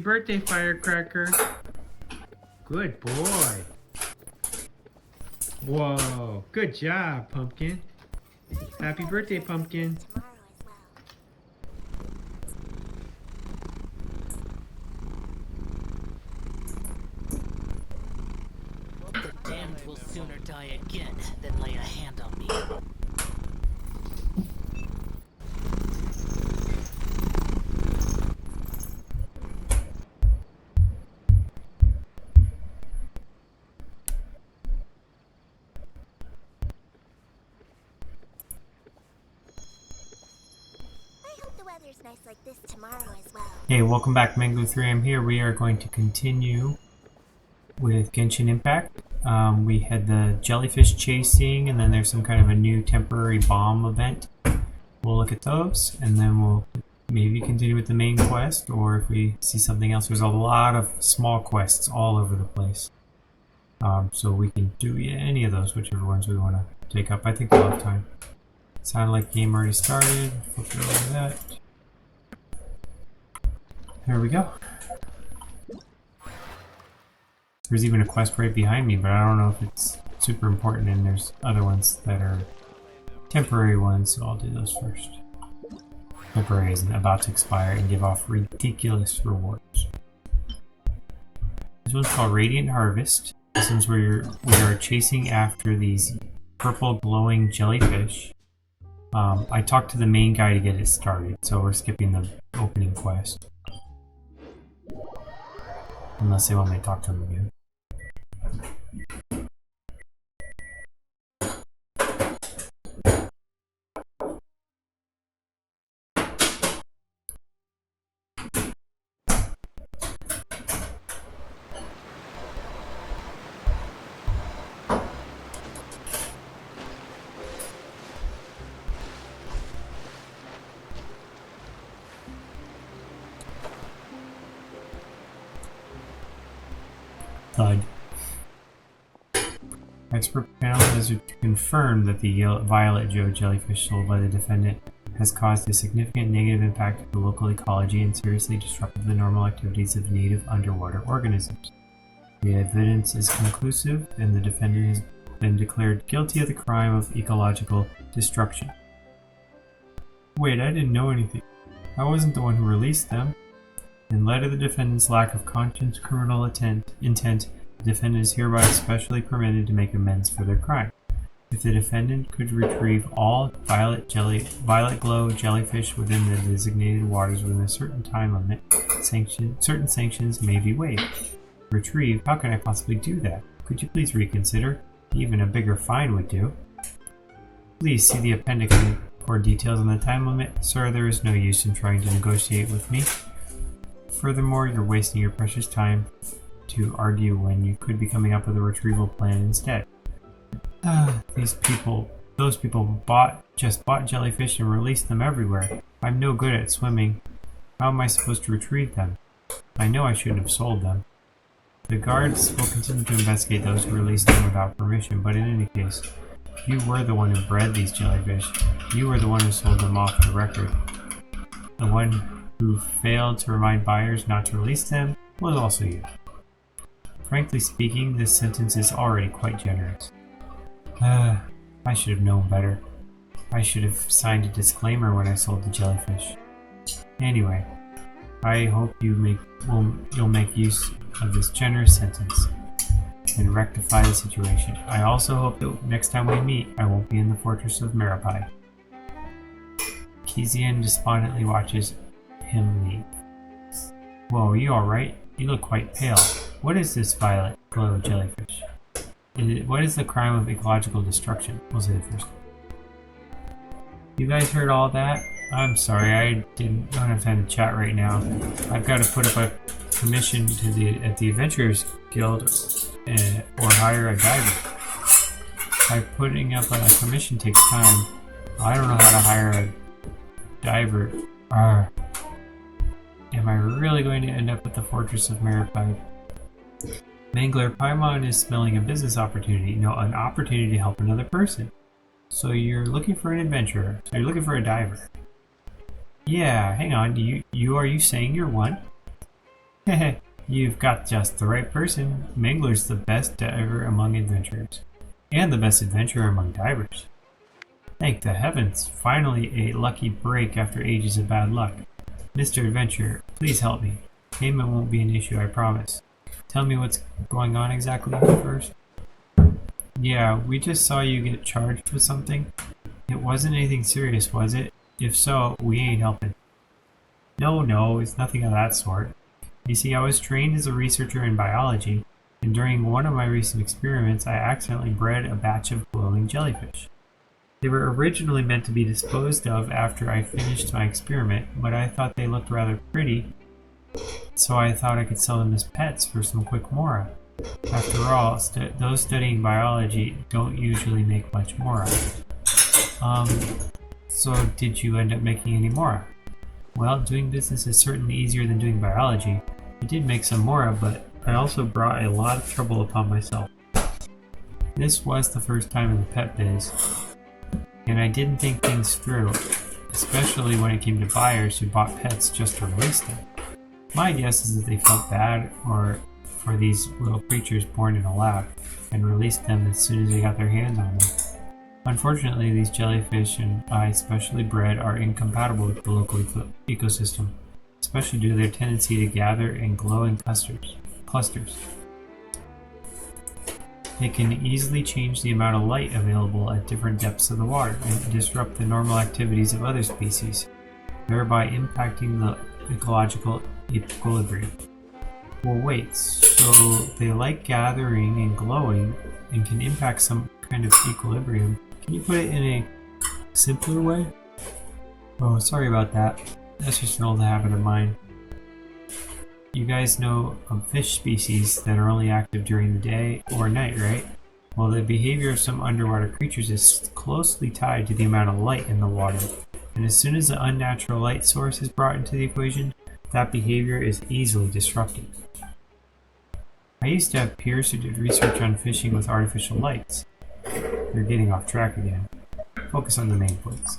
birthday, Firecracker. Good boy. Whoa, good job, Pumpkin. Happy birthday, Pumpkin. The damned will sooner die again than lay a hand on me. Nice like this tomorrow as well. Hey, welcome back, Mango3M here. We are going to continue with Genshin Impact. We had the jellyfish chasing, and then there's some kind of a new temporary bomb event. We'll look at those, and then we'll maybe continue with the main quest, or if we see something else. There's a lot of small quests all over the place. So we can do any of those, whichever ones we want to take up. I think we'll have time. Sounded like the game already started. Flip it over to that. There we go. There's even a quest right behind me, but I don't know if it's super important, and there's other ones that are temporary ones, so I'll do those first. Temporary isn't about to expire and give off ridiculous rewards. This one's called Radiant Harvest. This one's where we are chasing after these purple glowing jellyfish. I talked to the main guy to get it started, so we're skipping the opening quest. Unless they want me to talk to them again. Thud. Expert panel has confirmed that the Violet Joe jellyfish sold by the defendant has caused a significant negative impact to the local ecology and seriously disrupted the normal activities of native underwater organisms. The evidence is conclusive, and the defendant has been declared guilty of the crime of ecological destruction. Wait, I didn't know anything. I wasn't the one who released them. In light of the defendant's lack of conscious criminal intent, the defendant is hereby especially permitted to make amends for their crime. If the defendant could retrieve all violet glow jellyfish within the designated waters within a certain time limit, certain sanctions may be waived. Retrieve? How can I possibly do that? Could you please reconsider? Even a bigger fine would do. Please see the appendix for details on the time limit. Sir, there is no use in trying to negotiate with me. Furthermore, you're wasting your precious time to argue when you could be coming up with a retrieval plan instead. Those people just bought jellyfish and released them everywhere. I'm no good at swimming. How am I supposed to retrieve them? I know I shouldn't have sold them. The guards will continue to investigate those who released them without permission, but in any case, you were the one who bred these jellyfish. You were the one who sold them off the record. The one who failed to remind buyers not to release them was also you. Frankly speaking, this sentence is already quite generous. I should have known better. I should have signed a disclaimer when I sold the jellyfish. Anyway, I hope you'll make use of this generous sentence and rectify the situation. I also hope that next time we meet, I won't be in the fortress of Marapai. Kezian despondently watches him leave. Whoa, are you alright? You look quite pale. What is this violet glow jellyfish? What is the crime of ecological destruction? We'll say the first one. You guys heard all that? I'm sorry, I don't have time to chat right now. I've got to put up a commission to at the Adventurers Guild or hire a diver. Putting up a commission takes time. I don't know how to hire a diver. Am I really going to end up at the Fortress of Marapai? Mangler, Paimon is smelling a business opportunity. No, an opportunity to help another person. So you're looking for an adventurer. So you're looking for a diver. Yeah, hang on. Are you saying you're one? Heh, you've got just the right person. Mangler's the best diver among adventurers, and the best adventurer among divers. Thank the heavens, finally a lucky break after ages of bad luck. Mr. Adventurer, please help me. Payment won't be an issue, I promise. Tell me what's going on exactly first. Yeah, we just saw you get charged with something. It wasn't anything serious, was it? If so, we ain't helping. No, it's nothing of that sort. You see, I was trained as a researcher in biology, and during one of my recent experiments, I accidentally bred a batch of glowing jellyfish. They were originally meant to be disposed of after I finished my experiment, but I thought they looked rather pretty, so I thought I could sell them as pets for some quick mora. After all, those studying biology don't usually make much mora. So did you end up making any mora? Well, doing business is certainly easier than doing biology. I did make some mora, but I also brought a lot of trouble upon myself. This was the first time in the pet biz, and I didn't think things through, especially when it came to buyers who bought pets just to release them. My guess is that they felt bad for these little creatures born in a lab and released them as soon as they got their hands on them. Unfortunately, these jellyfish and I specially bred are incompatible with the local ecosystem, especially due to their tendency to gather and glow in clusters. They can easily change the amount of light available at different depths of the water and disrupt the normal activities of other species, thereby impacting the ecological equilibrium. Well, wait, so they like gathering and glowing and can impact some kind of equilibrium. Can you put it in a simpler way? Oh, sorry about that. That's just an old habit of mine. You guys know of fish species that are only active during the day or night, right? Well, the behavior of some underwater creatures is closely tied to the amount of light in the water. And as soon as the unnatural light source is brought into the equation, that behavior is easily disrupted. I used to have peers who did research on fishing with artificial lights. You're getting off track again. Focus on the main points.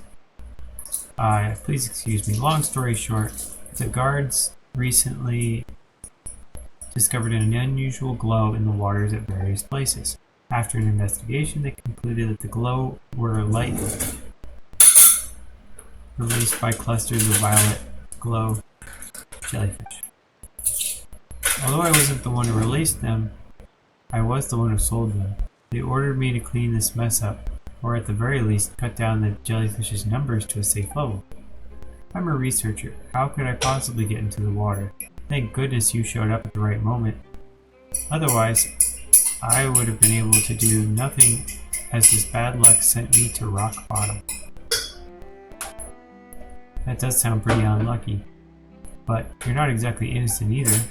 Please excuse me. Long story short, the guards recently discovered an unusual glow in the waters at various places. After an investigation, they concluded that the glow were light released by clusters of violet glow jellyfish. Although I wasn't the one who released them, I was the one who sold them. They ordered me to clean this mess up, or at the very least cut down the jellyfish's numbers to a safe level. I'm a researcher. How could I possibly get into the water? Thank goodness you showed up at the right moment. Otherwise, I would have been able to do nothing as this bad luck sent me to rock bottom. That does sound pretty unlucky, but you're not exactly innocent either.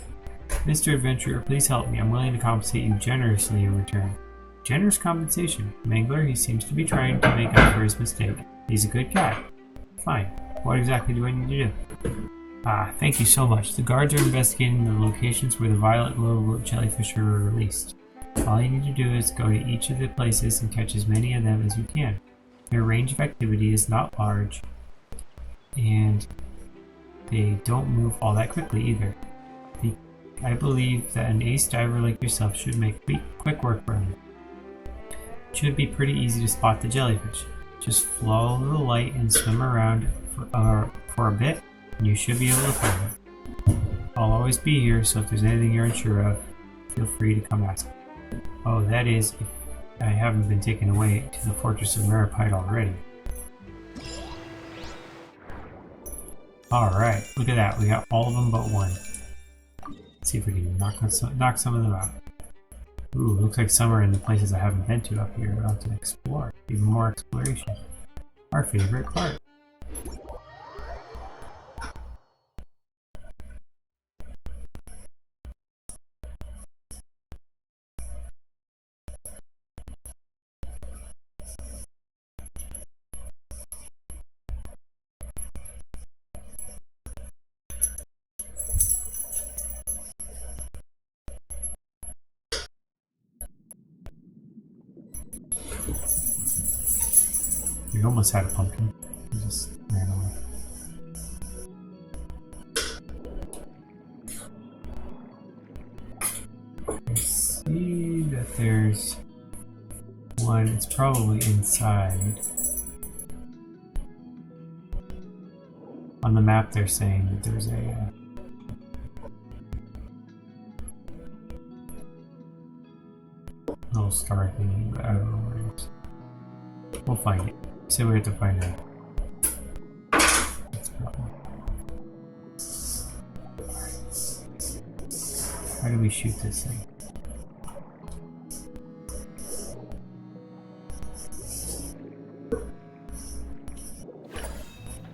Mr. Adventurer, please help me. I'm willing to compensate you generously in return. Generous compensation. Mangler, he seems to be trying to make up for his mistake. He's a good guy. Fine. What exactly do I need to do? Thank you so much. The guards are investigating the locations where the violet glow jellyfish were released. All you need to do is go to each of the places and catch as many of them as you can. Their range of activity is not large, and they don't move all that quickly either. I believe that an ace diver like yourself should make quick work for them. It should be pretty easy to spot the jellyfish. Just follow the light and swim around for a bit, and you should be able to find it. I'll always be here, so if there's anything you're unsure of, feel free to come ask. Oh, that is, if I haven't been taken away to the Fortress of Maripide already. Alright, look at that. We got all of them but one. Let's see if we can knock some of them out. Ooh, looks like some are in the places I haven't been to up here. I'll have to explore. Even more exploration. Our favorite part. We almost had a pumpkin. We just ran away. that there's one. It's probably inside. On the map, they're saying that there's a little star thingy, but I don't know where it is. We'll find it. So we have to find it. How do we shoot this thing?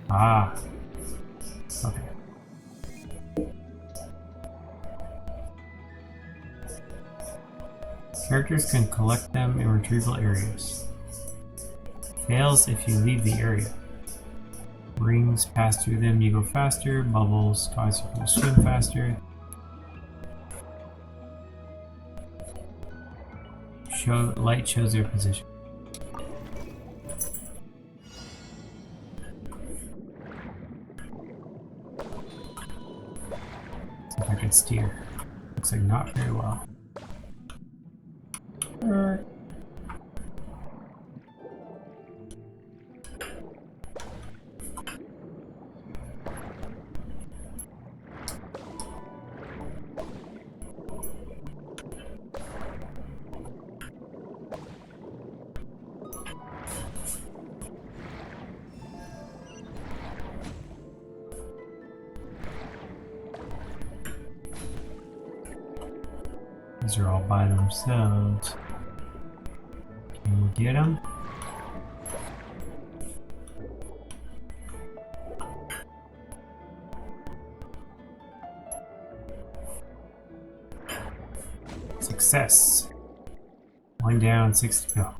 Ah. Okay. Characters can collect them in retrieval areas. Fails if you leave the area. Rings pass through them, you go faster. Bubbles cause you to swim faster. Light shows their position. See if I can steer. Looks like not very well. These are all by themselves. Can you get them? Success. 1 down, 6 to go.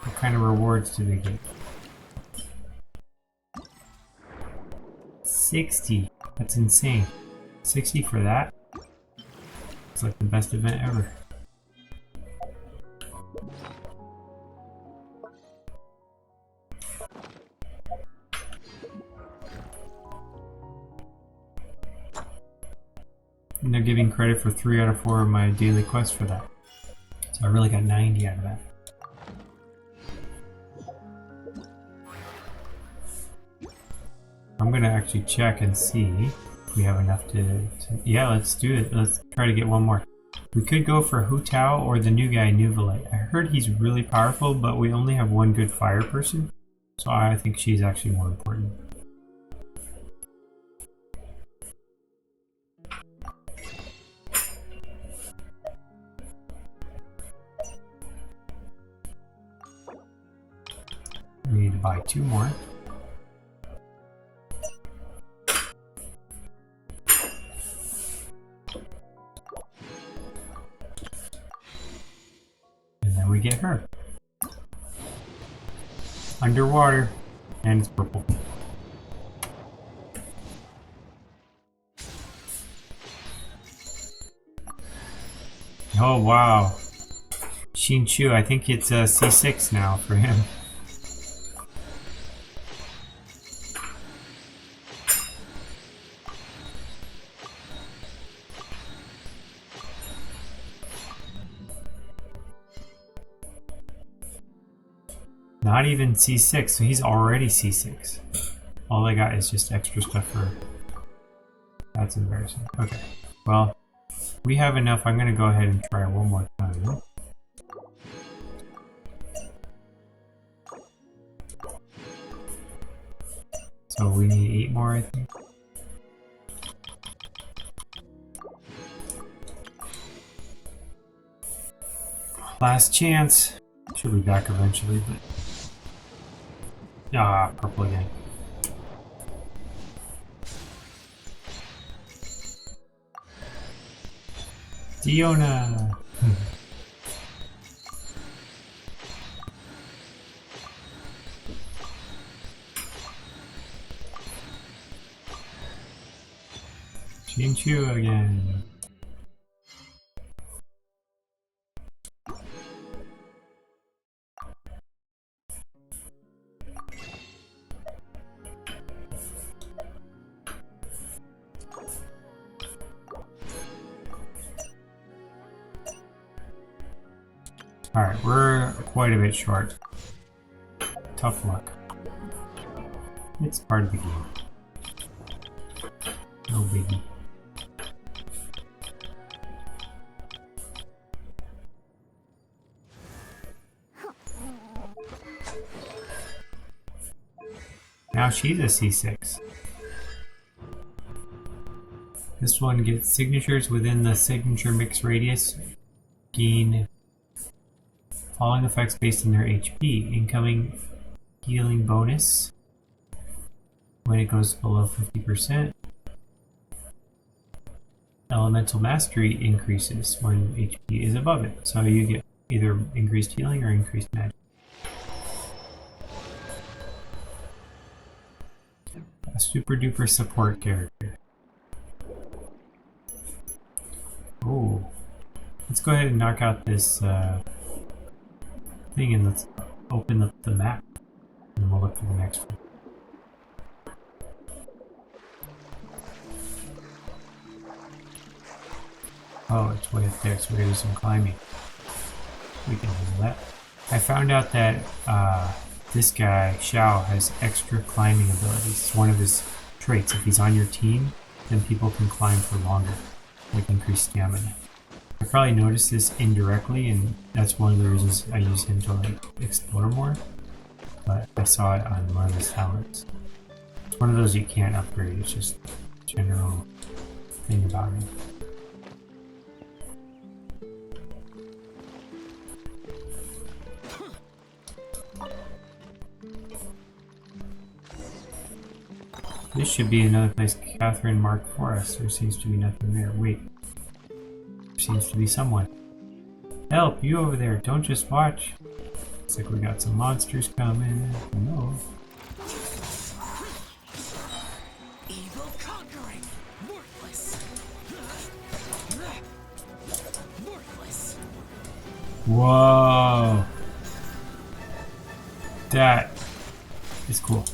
What kind of rewards do they get? 60. That's insane. 60 for that? It's like the best event ever. And they're giving credit for 3 out of 4 of my daily quests for that. So I really got 90 out of that. I'm gonna actually check and see if we have enough to yeah, let's do it. Let's try to get one more. We could go for Hu Tao or the new guy, Nuvolite. I heard he's really powerful, but we only have one good fire person. So I think she's actually more important. We need to buy 2 more. And then we get her. Underwater. And it's purple. Oh wow. Xin Chu, I think it's C6 now for him. Not even C6, so he's already C6. All I got is just extra stuff for... That's embarrassing. Okay, well, we have enough. I'm gonna go ahead and try one more time. So we need 8 more, I think. Last chance. She'll be back eventually, but... Ah, purple again. Diona! Xin Chu again. Alright, we're quite a bit short. Tough luck. It's part of the game. No biggie. Now she's a C6. This one gets signatures within the signature mix radius. Gain following effects based on their HP. Incoming healing bonus when it goes below 50%. Elemental mastery increases when HP is above it. So you get either increased healing or increased magic. A super duper support character. Oh, let's go ahead and knock out this thing and let's open up the map and we'll look for the next one. Oh, it's way up there, so we're gonna do some climbing. We can handle that. I found out that this guy, Xiao, has extra climbing abilities. It's one of his traits. If he's on your team, then people can climb for longer, like increased stamina. I probably noticed this indirectly, and that's one of the reasons I use him to like explore more. But I saw it on one of his talents. It's one of those you can't upgrade. It's just a general thing about him. This should be another place Catherine marked for us. There seems to be nothing there. Wait. There seems to be someone. Help! You over there! Don't just watch! Looks like we got some monsters coming. No. Evil conquering! Worthless! Worthless! Whoa! That is cool.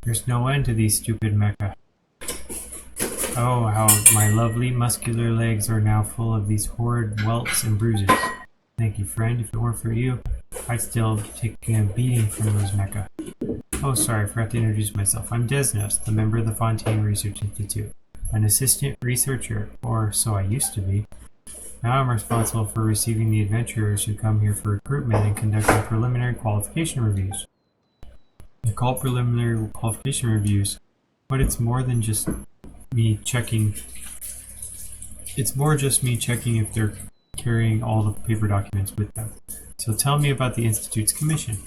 There's no end to these stupid mecha. Oh, how my lovely muscular legs are now full of these horrid welts and bruises. Thank you, friend. If it weren't for you, I'd still be taking a beating from those mecha. Oh, sorry, I forgot to introduce myself. I'm Desnos, the member of the Fontaine Research Institute. An assistant researcher, or so I used to be. Now I'm responsible for receiving the adventurers who come here for recruitment and conducting preliminary qualification reviews. They're called preliminary qualification reviews, but it's more than just me checking. It's more just me checking if they're carrying all the paper documents with them. So tell me about the Institute's commission.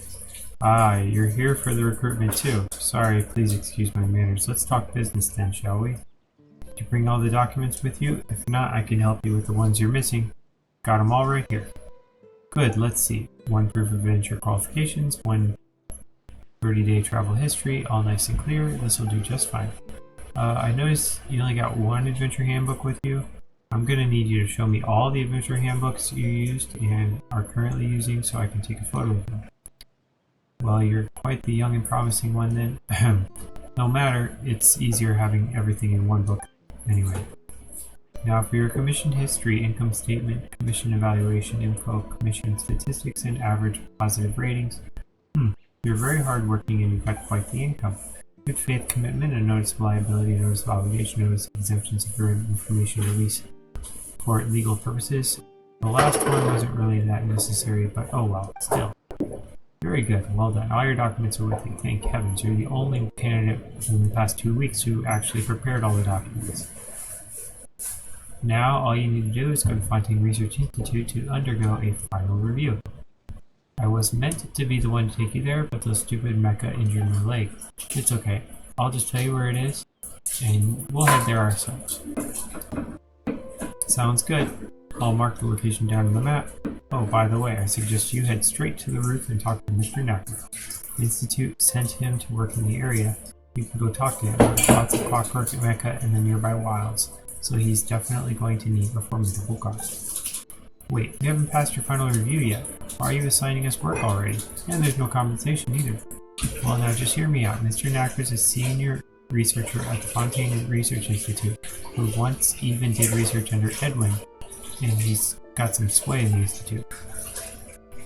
Ah, you're here for the recruitment too. Sorry, please excuse my manners. Let's talk business then, shall we? Did you bring all the documents with you? If not, I can help you with the ones you're missing. Got them all right here. Good, let's see. One proof of adventure qualifications, one 30-day travel history, all nice and clear. This will do just fine. I noticed you only got one adventure handbook with you. I'm going to need you to show me all the adventure handbooks you used and are currently using so I can take a photo of them. Well, you're quite the young and promising one then. No matter, it's easier having everything in one book anyway. Now for your commission history, income statement, commission evaluation info, commission statistics, and average positive ratings. You're very hardworking and you've got quite the income. Good faith commitment, a notice of liability, a notice of obligation, notice of exemptions of your information release for legal purposes. The last one wasn't really that necessary, but oh well, still. Very good, well done. All your documents are with you. Thank heavens, you're the only candidate in the past 2 weeks who actually prepared all the documents. Now, all you need to do is go to Fontaine Research Institute to undergo a final review. I was meant to be the one to take you there, but those stupid mecha injured my leg. It's okay. I'll just tell you where it is, and we'll head there ourselves. Sounds good. I'll mark the location down on the map. Oh, by the way, I suggest you head straight to the roof and talk to Mr. Knacker. The Institute sent him to work in the area. You can go talk to him. There's lots of clockwork mecha in the nearby wilds, so he's definitely going to need a formidable guard. Wait, you haven't passed your final review yet. Why are you assigning us work already? And there's no compensation either. Well, now just hear me out. Mr. Knacker is a senior researcher at the Fontaine Research Institute, who once even did research under Edwin, and he's got some sway in the Institute.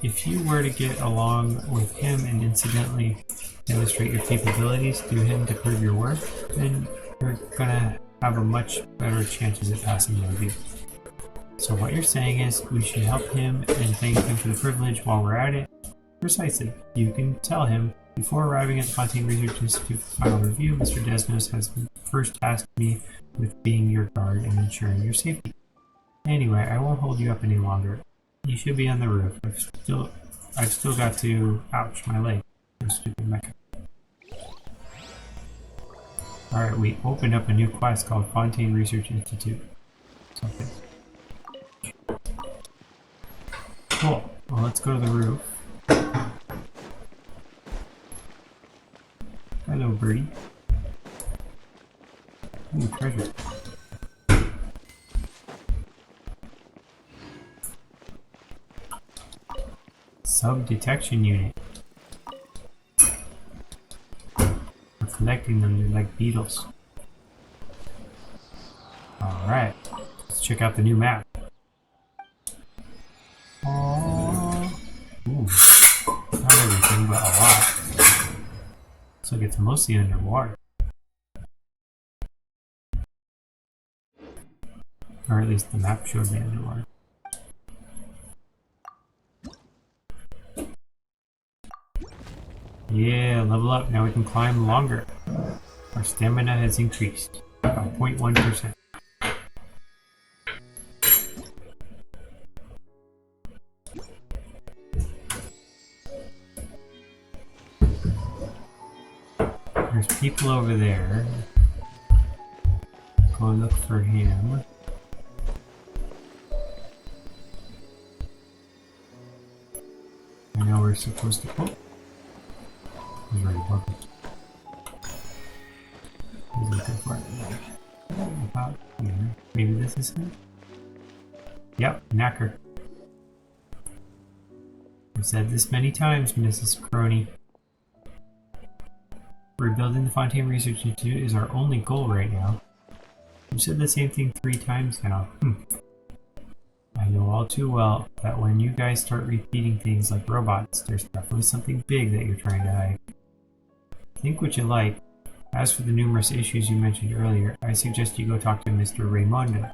If you were to get along with him and incidentally demonstrate your capabilities to him to prove your worth, then you're gonna have a much better chances at passing the review. So what you're saying is we should help him and thank him for the privilege while we're at it? Precisely. You can tell him, before arriving at the Fontaine Research Institute for final review, Mr. Desnos has first tasked me with being your guard and ensuring your safety. Anyway, I won't hold you up any longer. You should be on the roof. I've still got to... Ouch, my leg. Stupid mecha. Alright, we opened up a new quest called Fontaine Research Institute. Something. Cool. Well, let's go to the roof. Hello, birdie. Ooh, treasure. Sub-detection unit. We're collecting them, they're like beetles. Alright, let's check out the new map. Oh, ooh, not everything, but a lot. So it's mostly underwater. Or at least the map showed me underwater. Yeah, level up. Now we can climb longer. Our stamina has increased by 0.1%. There's people over there. Go look for him. I know we're supposed to go. He's already broken. He's looking for it. About here. Maybe this is him? Yep, Knacker. I've said this many times, Mrs. Crony. Rebuilding the Fontaine Research Institute is our only goal right now. You've said the same thing 3 times now. I know all too well that when you guys start repeating things like robots, there's definitely something big that you're trying to hide. Think what you like. As for the numerous issues you mentioned earlier, I suggest you go talk to Mr. Raymondo.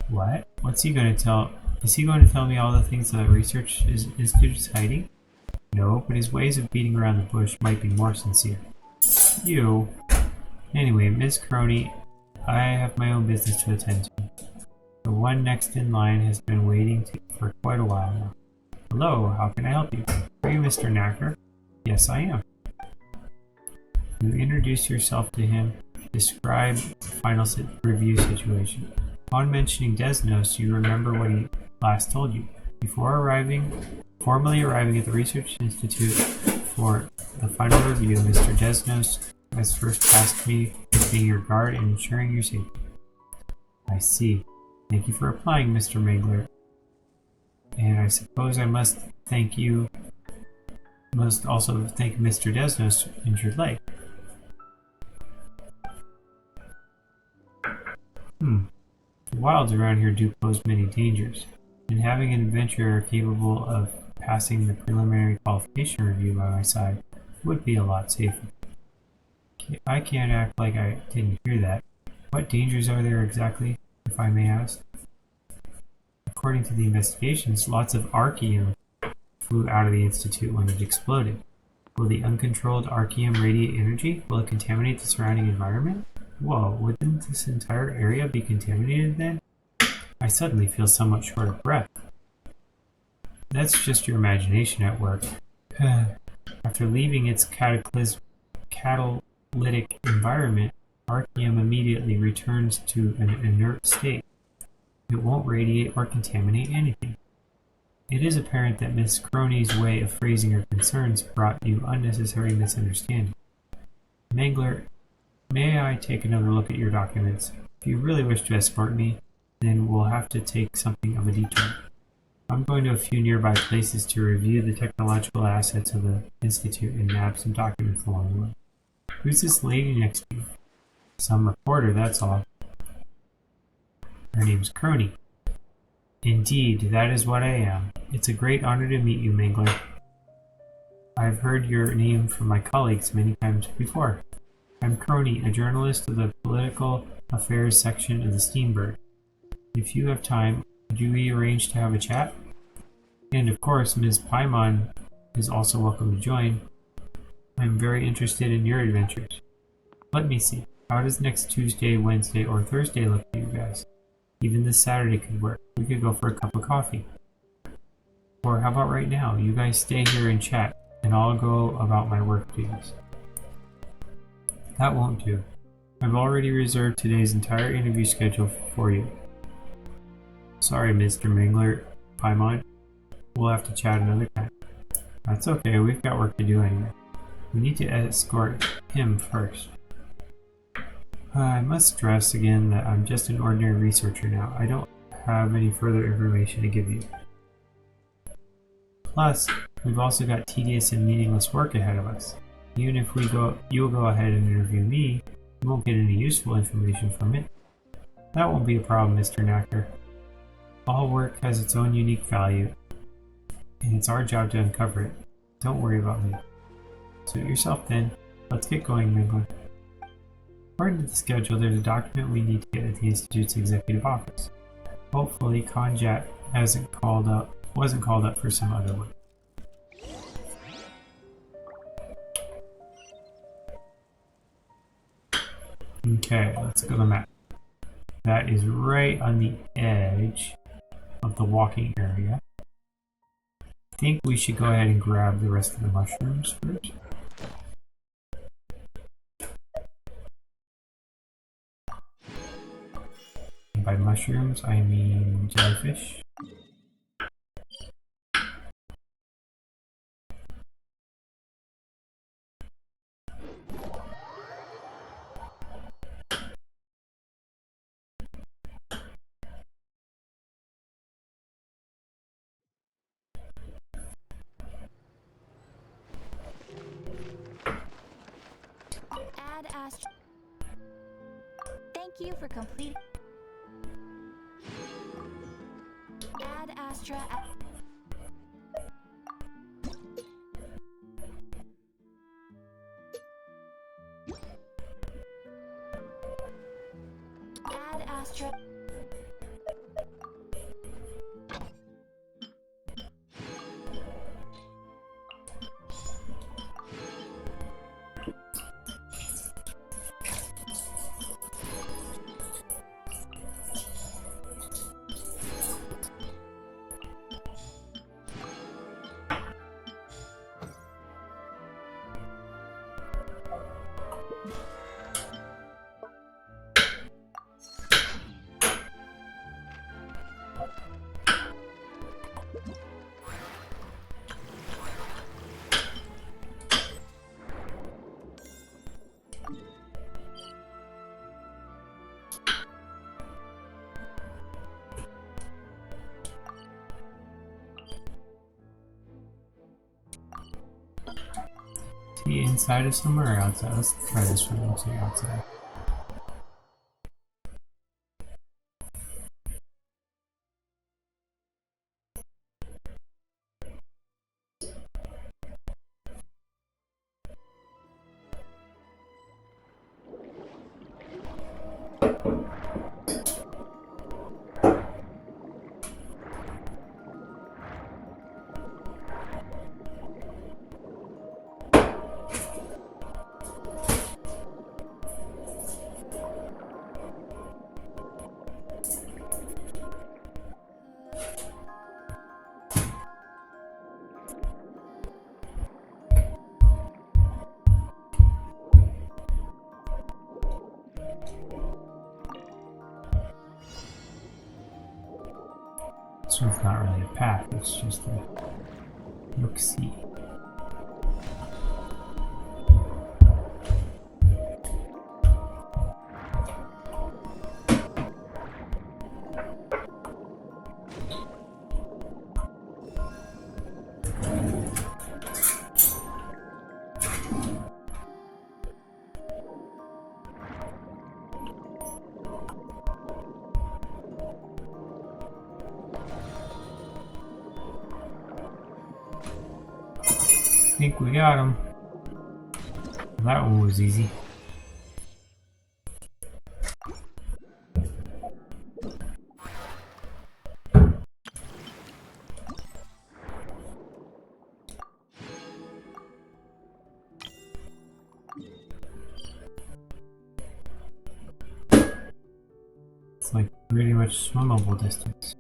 What? What's he going to tell? Is he going to tell me all the things the research institute is hiding? No, but his ways of beating around the bush might be more sincere. You. Anyway, Miss Crony, I have my own business to attend to. The one next in line has been waiting for quite a while now. Hello, how can I help you? Are you Mr. Knacker? Yes, I am. You introduce yourself to him. Describe the final review situation. Upon mentioning Desnos, you remember what he last told you. Before formally arriving at the Research Institute for the final review, Mr. Desnos has first tasked me with being your guard and ensuring your safety. I see. Thank you for applying, Mr. Mangler. And I suppose I must also thank Mr. Desnos' injured leg. The wilds around here do pose many dangers, and having an adventurer capable of passing the preliminary qualification review by my side would be a lot safer. I can't act like I didn't hear that. What dangers are there exactly, if I may ask? According to the investigations, lots of archaeum flew out of the Institute when it exploded. Will the uncontrolled archaeum radiate energy? Will it contaminate the surrounding environment? Whoa, wouldn't this entire area be contaminated then? I suddenly feel somewhat short of breath. That's just your imagination at work. After leaving its catalytic environment, archaeum immediately returns to an inert state. It won't radiate or contaminate anything. It is apparent that Miss Crony's way of phrasing her concerns brought you unnecessary misunderstanding. Mangler, may I take another look at your documents? If you really wish to escort me, then we'll have to take something of a detour. I'm going to a few nearby places to review the technological assets of the Institute and nab some documents along the way. Who's this lady next to you? Some reporter, that's all. Her name's Crony. Indeed, that is what I am. It's a great honor to meet you, Mangler. I've heard your name from my colleagues many times before. I'm Crony, a journalist of the Political Affairs section of the Steambird. If you have time, do we arrange to have a chat? And of course, Ms. Paimon is also welcome to join. I'm very interested in your adventures. Let me see. How does next Tuesday, Wednesday, or Thursday look to you guys? Even this Saturday could work. We could go for a cup of coffee. Or how about right now? You guys stay here and chat, and I'll go about my work duties. That won't do. I've already reserved today's entire interview schedule for you. Sorry, Mr. Mangler, Paimon. We'll have to chat another time. That's okay, we've got work to do anyway. We need to escort him first. I must stress again that I'm just an ordinary researcher now. I don't have any further information to give you. Plus, we've also got tedious and meaningless work ahead of us. Even if you'll go ahead and interview me, you won't get any useful information from it. That won't be a problem, Mr. Knacker. All work has its own unique value, and it's our job to uncover it. Don't worry about me. Suit yourself then. Let's get going, Mangler. According to the schedule, there's a document we need to get at the Institute's executive office. Hopefully, Konjat wasn't called up for some other one. Okay, let's go to the map. That is right on the edge of the walking area. I think we should go ahead and grab the rest of the mushrooms first. And by mushrooms, I mean jellyfish. Thank you for completing. Ad Astra. Ad Astra. The inside of somewhere or outside? Let's try this one. Looks like outside. This one's not really a path, it's just a look-see. I think we got him. That one was easy. It's like pretty much swimmable distance.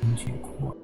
Ancient quartz.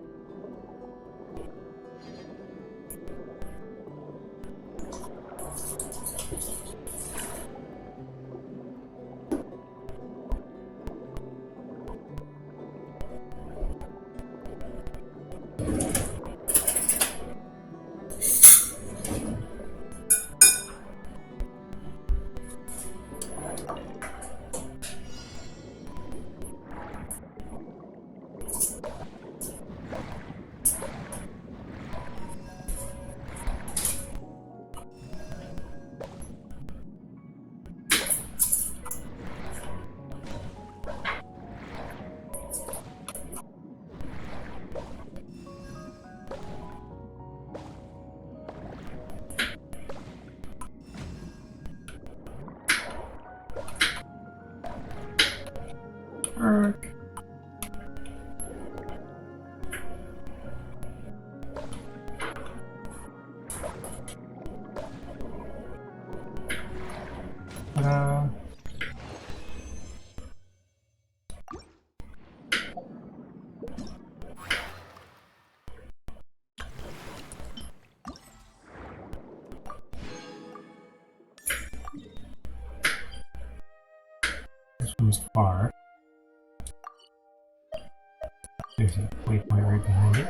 Ark. This one's far. There's a waypoint right behind it.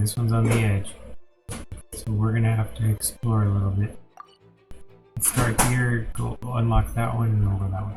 This one's on the edge. So we're gonna have to explore a little bit. Let's start here, go unlock that one, and then we'll go that way.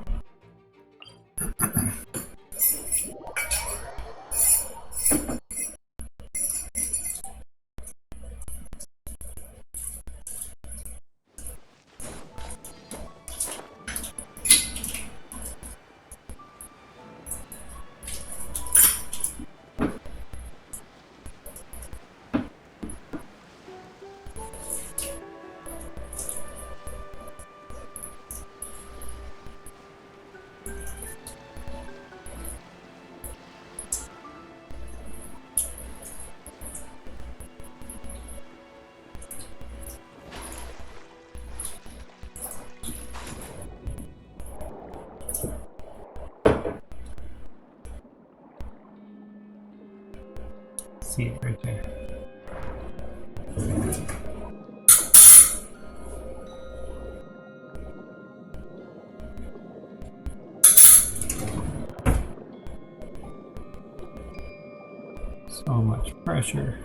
See it right there. So much pressure.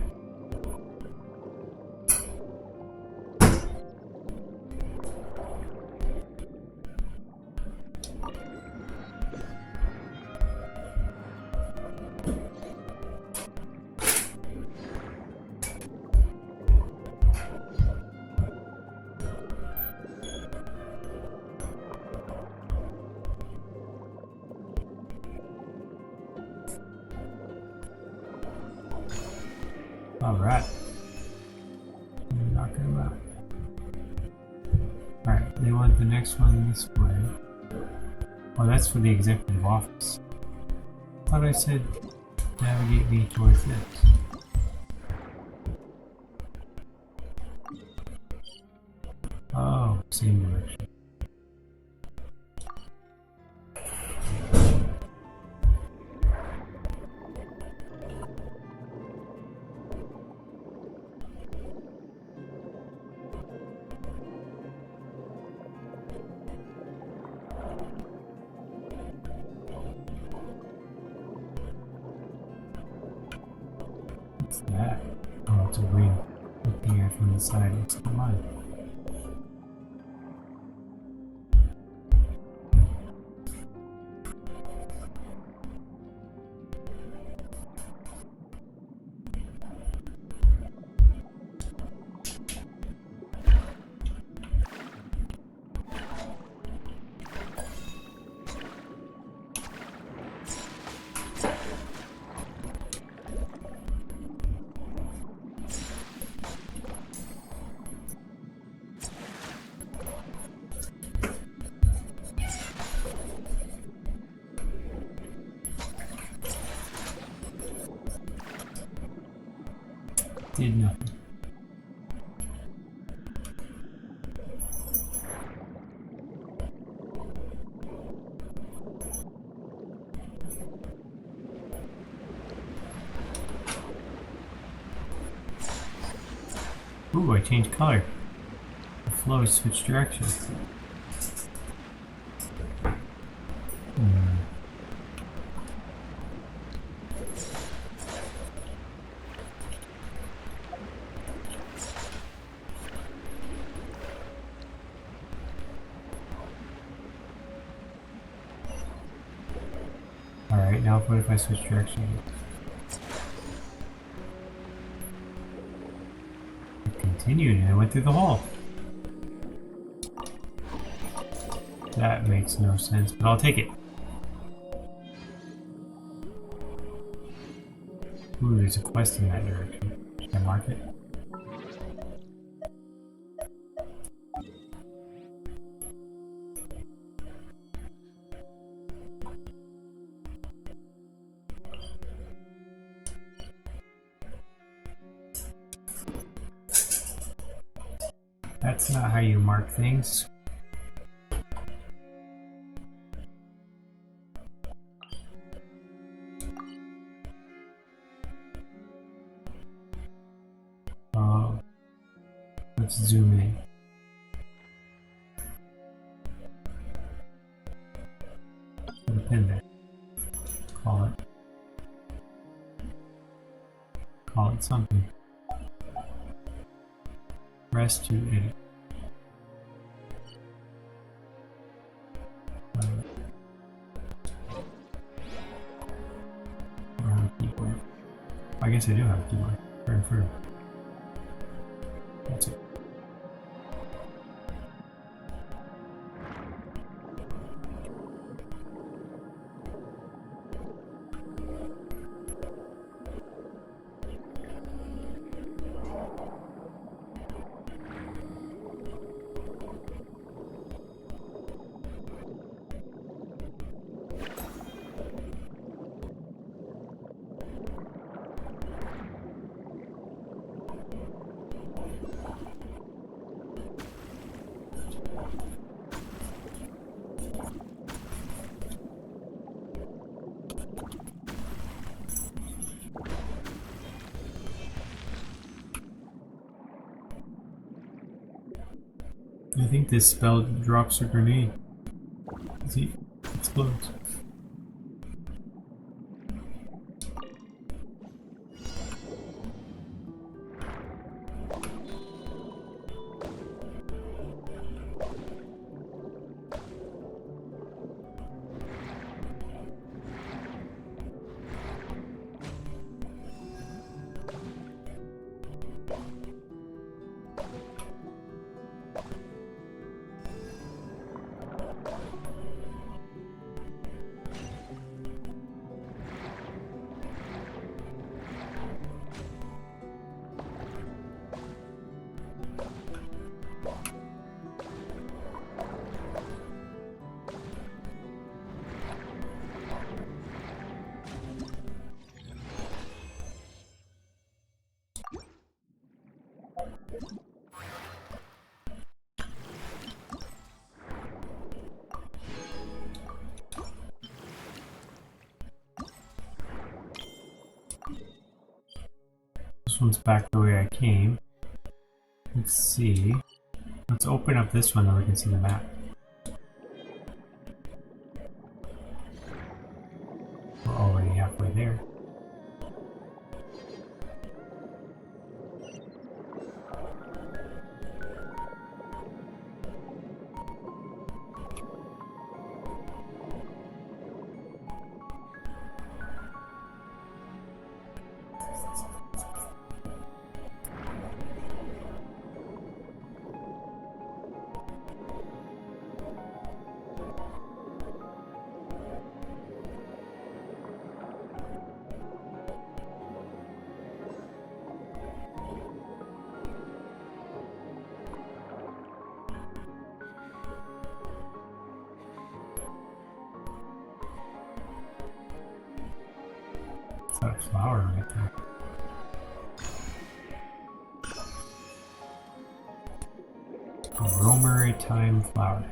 Alright. Knock him out. Alright, they want the next one this way. Oh, that's for the executive office. Thought I said navigate me towards this. Oh, same direction. What's that? Oh, it's a ring. Looking at it from the side, it's the line. Did nothing. Ooh, I changed color. The flow switched directions. Alright, now what if I switch direction? I continued and I went through the hole. That makes no sense, but I'll take it. Ooh, there's a quest in that direction. Should I mark it? That's not how you mark things. Let's zoom in. Put a pin there. Call it something. Press to edit. I don't have a keyboard. I guess I do have a keyboard. Through. That's it. I think this spell drops a grenade. See? Explodes. This one's back the way I came. Let's see. Let's open up this one so we can see the map. We're already halfway there. Is that a flower right there? A Romery Time flower.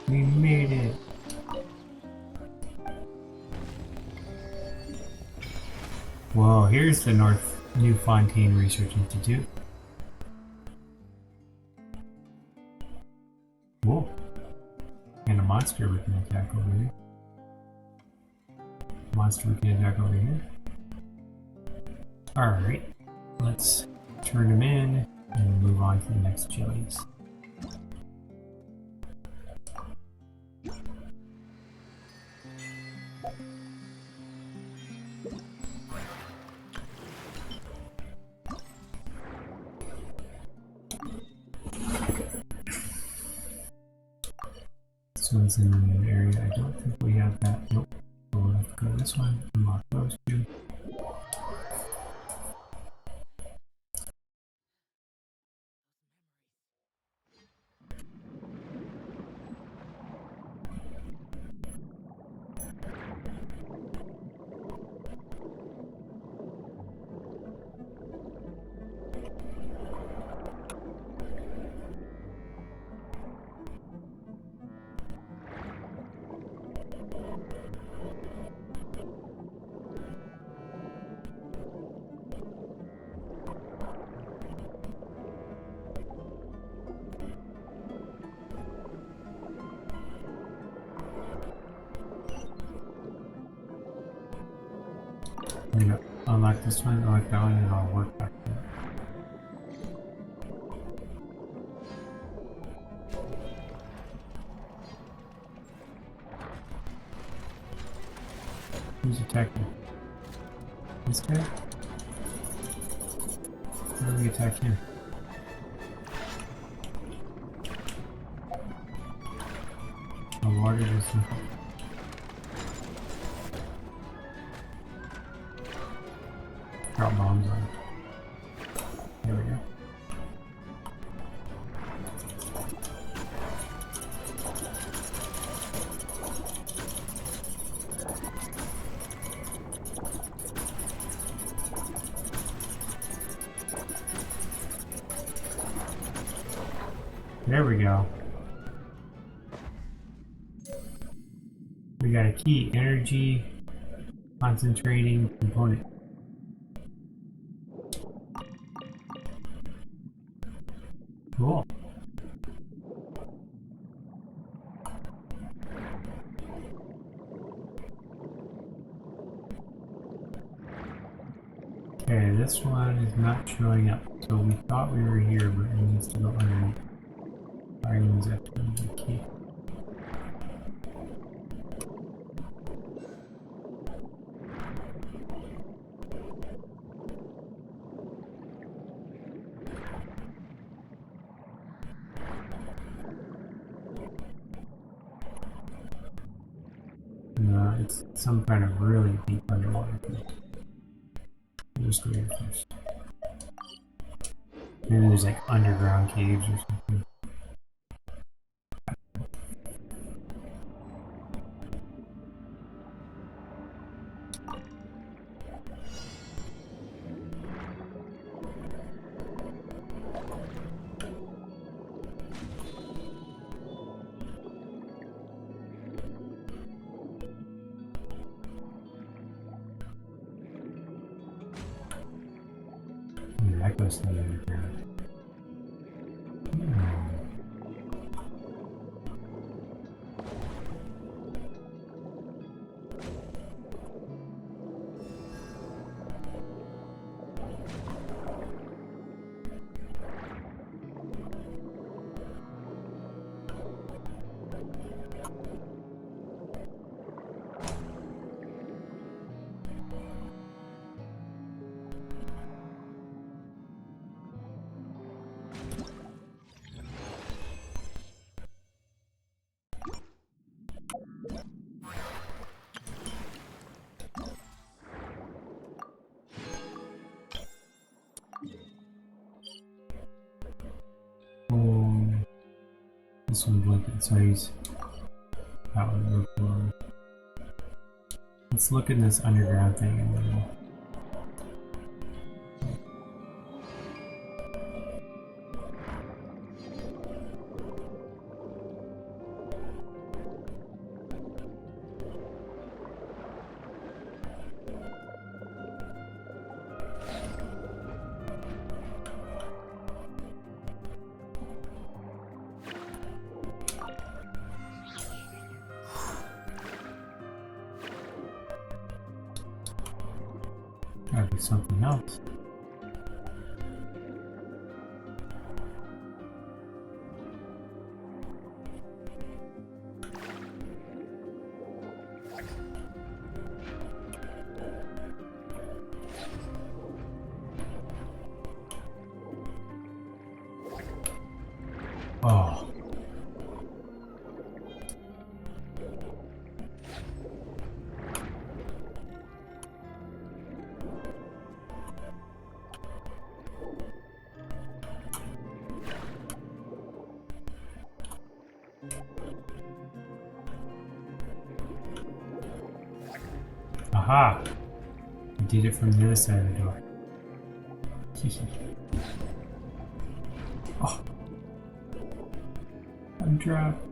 We made it! Whoa, here's the North New Fontaine Research Institute. Whoa. And a monster we can attack over here. Monster we can attack over here. Alright, let's turn him in and move on to the next Jellies. This one's in an area I don't think we have that. Nope. So we'll have to go to this one, unlock those two. I'm gonna unlock this one, unlock that one, and I'll work back to it. Who's attacking? This guy? How do we attack him? The water doesn't. Drop bombs on. There we go. There we go. We got a key energy concentrating component. Cool. Okay, this one is not showing up. So we thought we were here, but it needs to go underneath. Fireman's after the key. No, it's some kind of really deep underwater thing. We'll just go here first. Maybe there's like underground caves or something. That goes to the underground. This one blinking, so he's out of the floor. Let's look in this underground thing and then gotta be something else. Oh. Aha! I did it from the other side of the door. Oh. I'm trapped.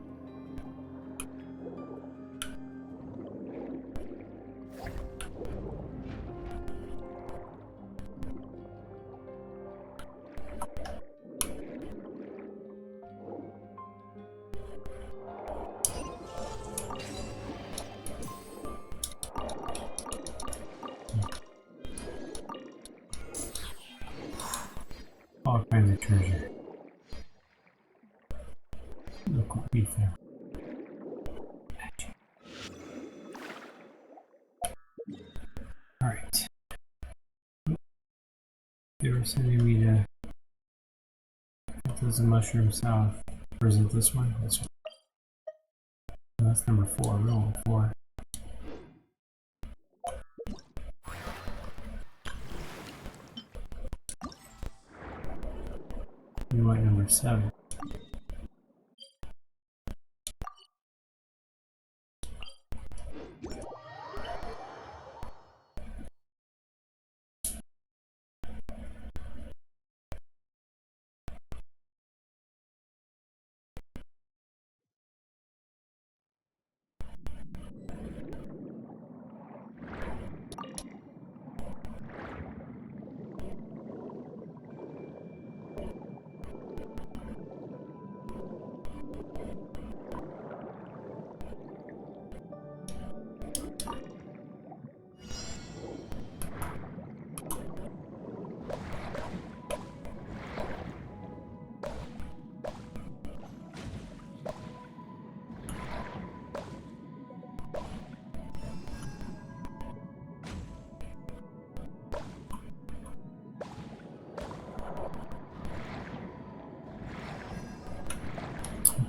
All kinds of treasure. Look what we found. Magic. Alright. They were sending me to get those mushroom south. Or is it this one? This one. Oh, that's number 4. We're on 4. We want number 7.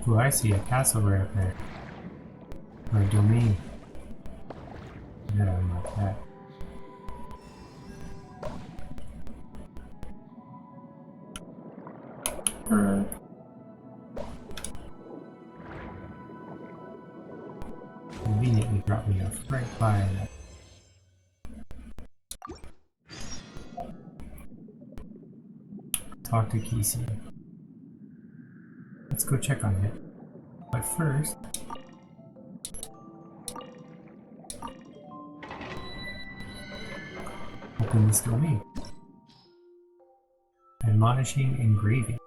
Ooh, I see a castle right up there. Or a domain. Yeah, I'm like that. Conveniently brought me up right by that. Talk to Kesey. Let's go check on it. But first, open this domain. Admonishing engraving.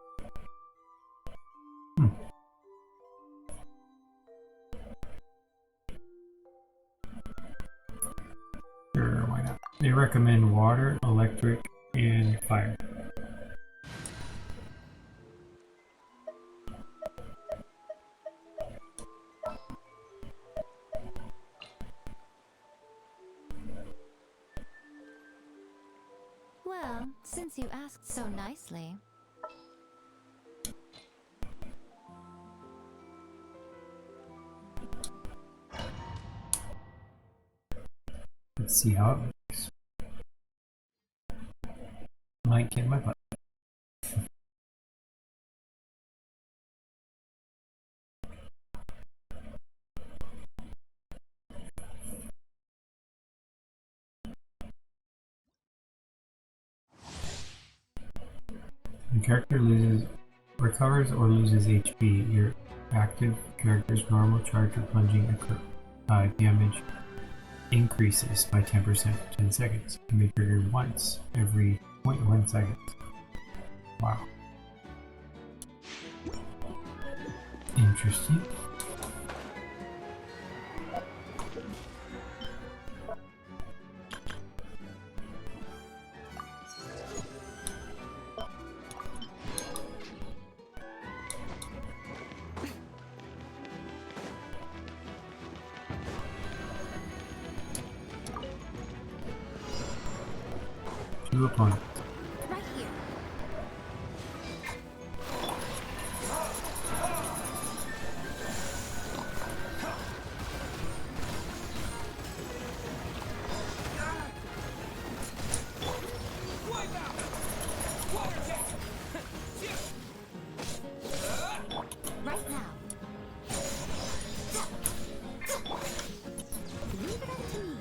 Sure, why not? They recommend water, electric, and fire. Well, since you asked so nicely. Let's see how it works. Might get my butt. The character recovers or loses HP. Your active character's normal charge or plunging damage increases by 10% for 10 seconds. It can be triggered once every 0.1 seconds. Wow. Interesting. Two opponents. Right here. Right now. Leave it up to me.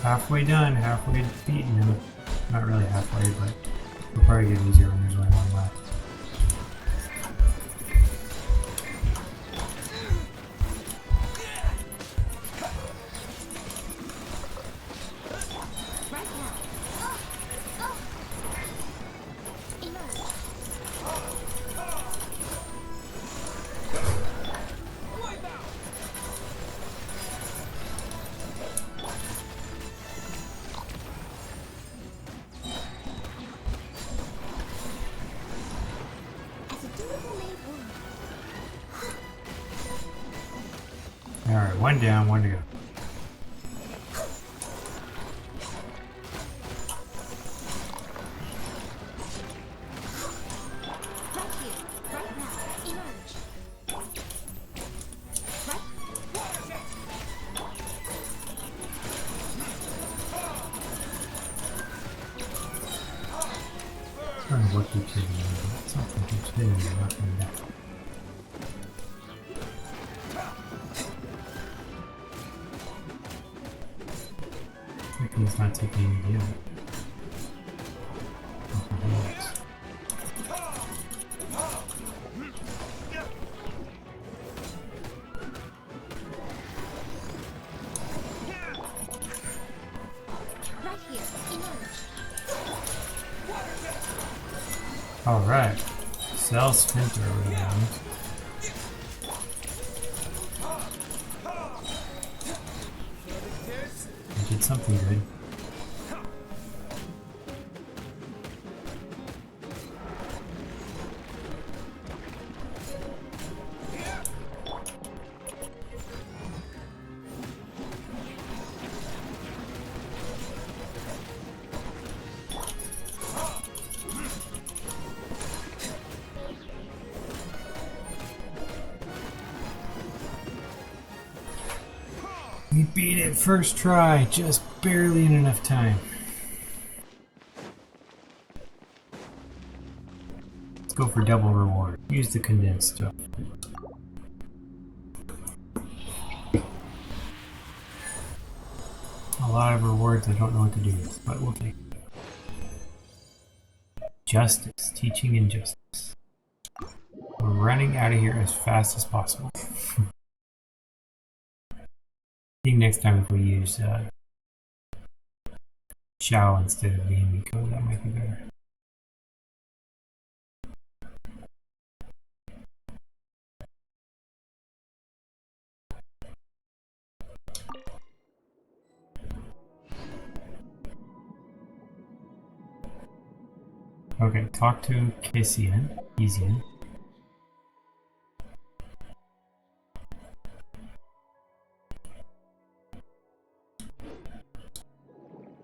Halfway done, halfway beaten him. Not really halfway, but we'll probably get easier when there's only one left. Alright, one down, one to go. I don't know what keeps hitting me, but something keeps hitting me up and down. He's not taking any damage. Alright. Cell splinter around. I did something good. We beat it first try, just barely in enough time. Let's go for double reward. Use the condensed stuff. A lot of rewards I don't know what to do with, but we'll take it. Justice. Teaching injustice. We're running out of here as fast as possible. I think next time if we use Shao instead of being Miko, that might be better. Okay, talk to Kesian. Kesian.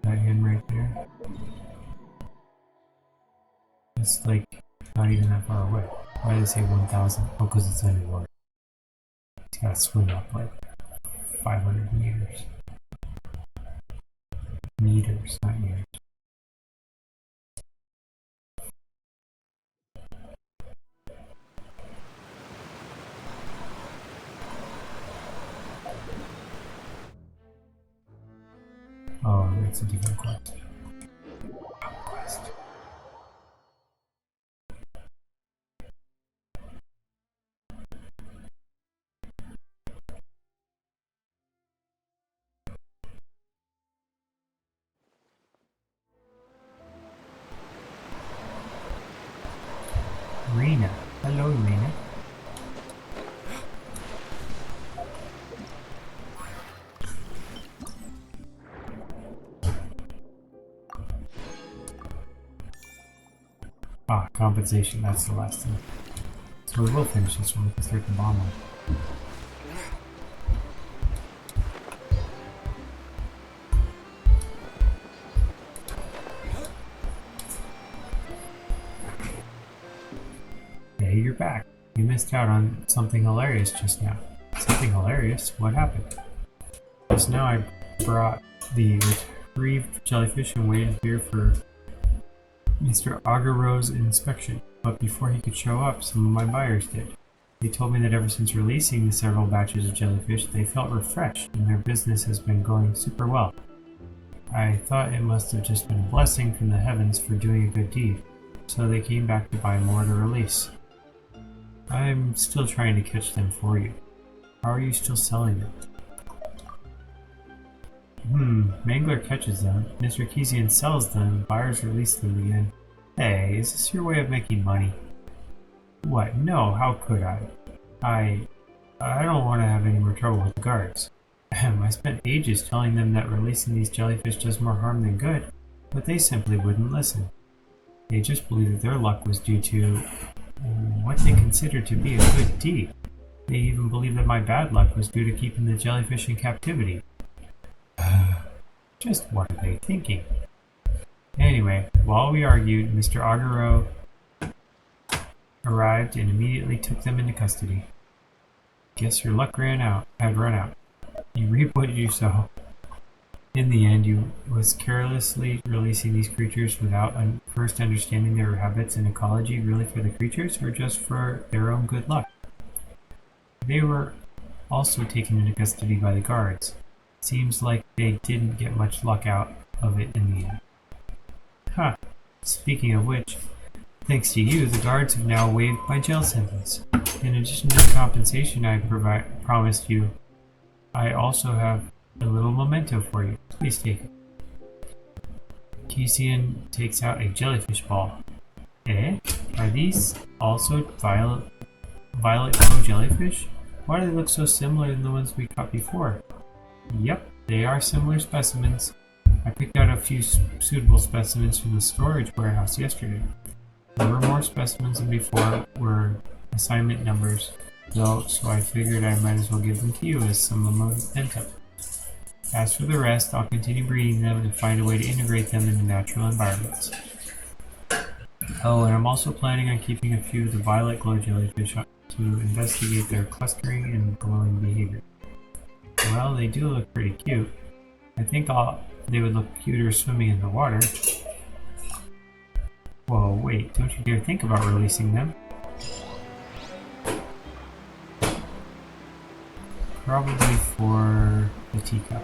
That him right there. It's like not even that far away. Why did they say 1,000? Oh, because it's underwater. It's gotta swim up like 500 meters. Meters, not years. Oh, it's a different quest. Quest. Rena. Hello, Rena. Ah, compensation, that's the last thing. So we will finish this one, we can start the bomb one. Hey, you're back. You missed out on something hilarious just now. Something hilarious? What happened? Just now I brought the retrieved jellyfish and waited here for Mr. Agaro's inspection, but before he could show up, some of my buyers did. They told me that ever since releasing the several batches of jellyfish, they felt refreshed and their business has been going super well. I thought it must have just been a blessing from the heavens for doing a good deed, so they came back to buy more to release. I'm still trying to catch them for you. How are you still selling them? Mangler catches them, Mr. Kezian sells them, buyers release them again. Hey, is this your way of making money? What? No, how could I? I don't want to have any more trouble with the guards. I spent ages telling them that releasing these jellyfish does more harm than good, but they simply wouldn't listen. They just believed that their luck was due to what they considered to be a good deed. They even believed that my bad luck was due to keeping the jellyfish in captivity. Just what are they thinking? Anyway, while we argued, Mr. Aguro arrived and immediately took them into custody. Guess your luck had run out. You reap what you sow. In the end, you was carelessly releasing these creatures without first understanding their habits and ecology, really for the creatures or just for their own good luck. They were also taken into custody by the guards. Seems like they didn't get much luck out of it in the end. Huh. Speaking of which, thanks to you, the guards have now waived my jail sentence. In addition to the compensation I promised you, I also have a little memento for you. Please take it. Kezian takes out a jellyfish ball. Eh? Are these also violet glow jellyfish? Why do they look so similar to the ones we caught before? Yep, they are similar specimens. I picked out a few suitable specimens from the storage warehouse yesterday. There were more specimens than before were assignment numbers, though, so I figured I might as well give them to you as some memento. As for the rest, I'll continue breeding them and find a way to integrate them into natural environments. Oh, and I'm also planning on keeping a few of the violet glow jellyfish to investigate their clustering and glowing behavior. Well, they do look pretty cute. I think they would look cuter swimming in the water. Whoa, wait, don't you dare think about releasing them. Probably for the teacup.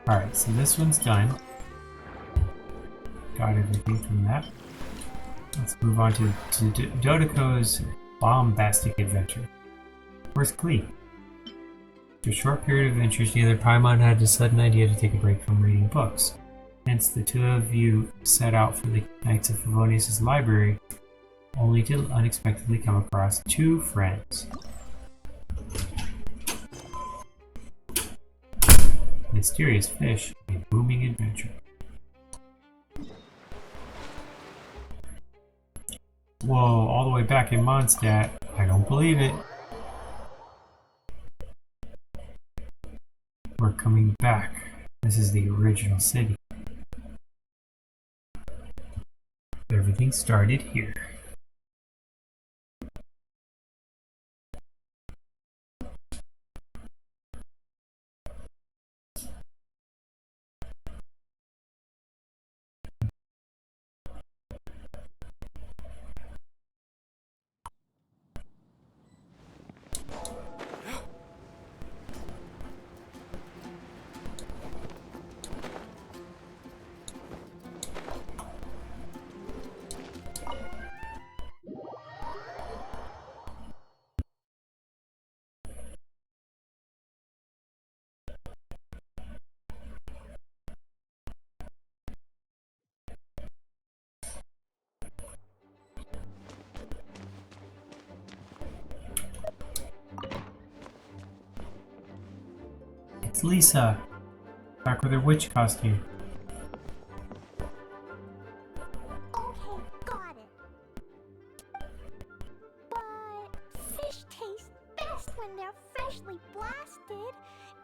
Alright, so this one's done. Got everything from that. Let's move on to Dodoko's bombastic adventure. Where's Klee? After a short period of adventures together, Paimon had a sudden idea to take a break from reading books. Hence, the two of you set out for the Knights of Favonius' library, only to unexpectedly come across two friends. Mysterious fish, a booming adventure. Whoa, all the way back in Mondstadt. I don't believe it. We're coming back. This is the original city. Everything started here. It's Lisa, back with her witch costume. Okay, got it. But fish taste best when they're freshly blasted.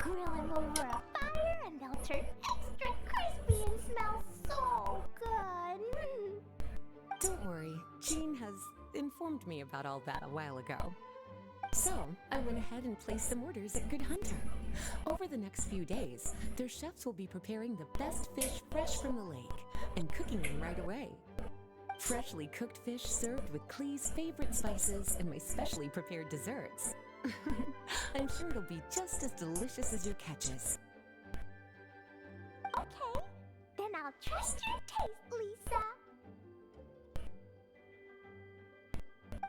grill them over a fire and they'll turn extra crispy and smell so good. Don't worry, Jean has informed me about all that a while ago. So, I went ahead and placed some orders at Good Hunter. Over the next few days, their chefs will be preparing the best fish fresh from the lake and cooking them right away. Freshly cooked fish served with Clee's favorite spices and my specially prepared desserts. I'm sure it'll be just as delicious as your catches. Okay, then I'll trust your taste, Lisa.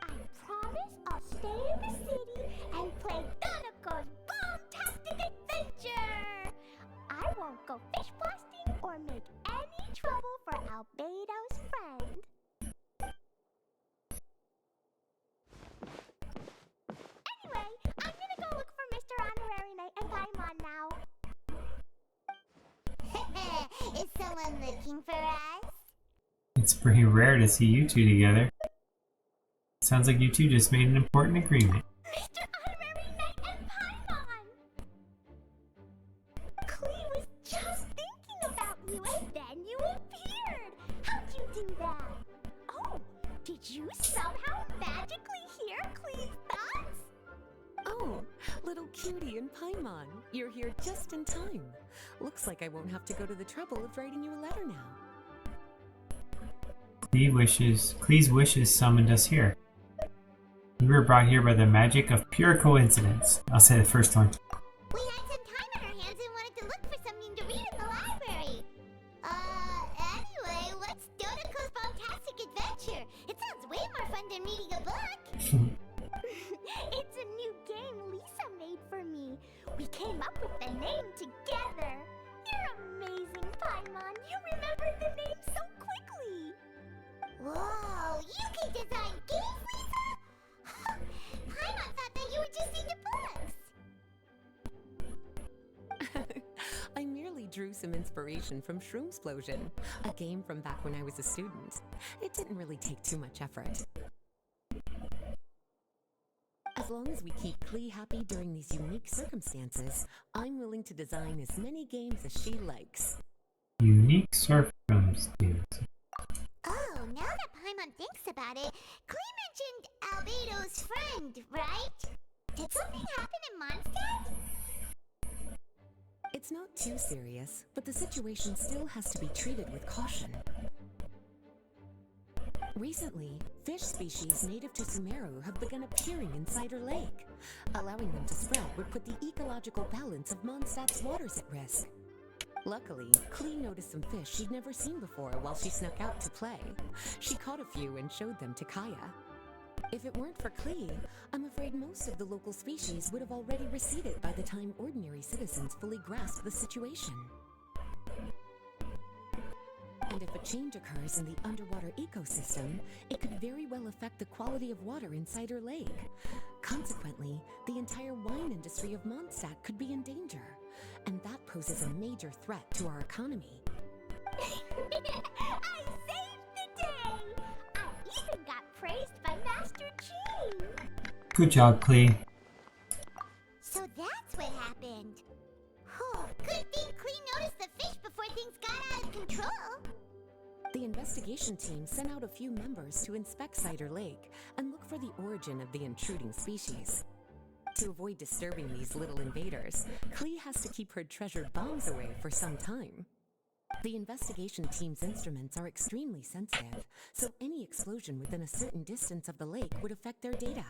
I promise I'll stay in the city and play Donico's Boom-tastic Adventure. I won't go fish blasting or make any trouble for Albedo's friend. Anyway, I'm gonna go look for Mr. Honorary Knight and Paimon now. Is someone looking for us? It's pretty rare to see you two together. Sounds like you two just made an important agreement. Mr. Honorary Knight and Paimon! Clee was just thinking about you and then you appeared! How'd you do that? Oh, did you somehow magically hear Clee's thoughts? Oh, little cutie and Paimon, you're here just in time. Looks like I won't have to go to the trouble of writing you a letter now. Clee's wishes summoned us here. We were brought here by the magic of pure coincidence. I'll say the first one. We had some time on our hands and wanted to look for something to read in the library. Anyway, what's Donico's Boom-tastic Adventure? It sounds way more fun than reading a book. It's a new game Lisa made for me. We came up with the name together. You're amazing, Paimon. You remembered the name so quickly. Whoa, you can design games, Lisa? Paimon thought that you were just into books. I merely drew some inspiration from Shroomsplosion, a game from back when I was a student. It didn't really take too much effort. As long as we keep Clee happy during these unique circumstances, I'm willing to design as many games as she likes. Unique circumstance. Oh, now that Paimon thinks about it, Clee mentioned Albedo's friend, right? Did something happen in Mondstadt? It's not too serious, but the situation still has to be treated with caution. Recently, fish species native to Sumeru have begun appearing in Cider Lake. Allowing them to spread would put the ecological balance of Mondstadt's waters at risk. Luckily, Clee noticed some fish she'd never seen before while she snuck out to play. She caught a few and showed them to Kaya. If it weren't for Clee, I'm afraid most of the local species would have already receded by the time ordinary citizens fully grasp the situation. And if a change occurs in the underwater ecosystem, it could very well affect the quality of water in Cider Lake. Consequently, the entire wine industry of Mondstadt could be in danger, and that poses a major threat to our economy. I saved the day! I even got praised by Master Jean! Good job, Clee. So that's what happened. Good thing Clee noticed the fish before things got out of control. The investigation team sent out a few members to inspect Cider Lake and look for the origin of the intruding species. To avoid disturbing these little invaders, Clee has to keep her treasured bombs away for some time. The investigation team's instruments are extremely sensitive, so any explosion within a certain distance of the lake would affect their data.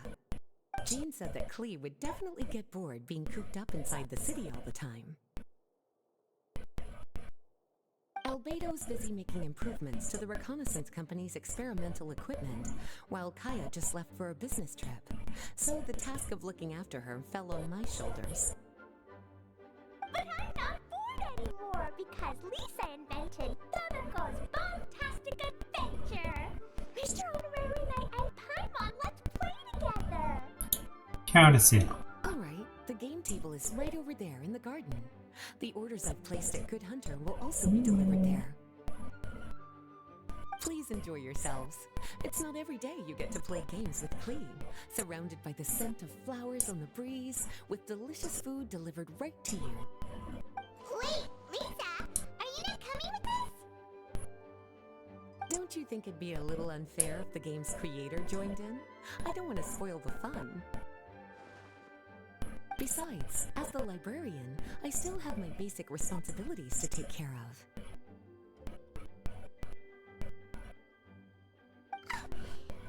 Jean said that Clee would definitely get bored being cooped up inside the city all the time. Albedo's busy making improvements to the reconnaissance company's experimental equipment, while Kaya just left for a business trip, so the task of looking after her fell on my shoulders. But I'm not bored anymore because Lisa invented Donico's Boom-tastic Adventure! Mr. Honorary Knight and Paimon, let's play together! Count us in. Alright, the game table is right over there in the garden. The orders I've placed at Good Hunter will also be delivered there. Please enjoy yourselves. It's not every day you get to play games with Klee, surrounded by the scent of flowers on the breeze, with delicious food delivered right to you. Wait, Lisa, are you not coming with us? Don't you think it'd be a little unfair if the game's creator joined in? I don't want to spoil the fun. Besides, as the librarian, I still have my basic responsibilities to take care of.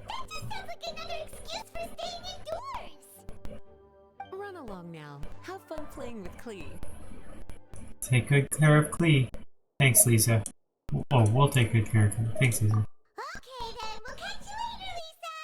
That just sounds like another excuse for staying indoors! Run along now. Have fun playing with Klee. Take good care of Klee. Thanks, Lisa. Oh, we'll take good care of Klee. Thanks, Lisa. Okay then, we'll catch you later, Lisa!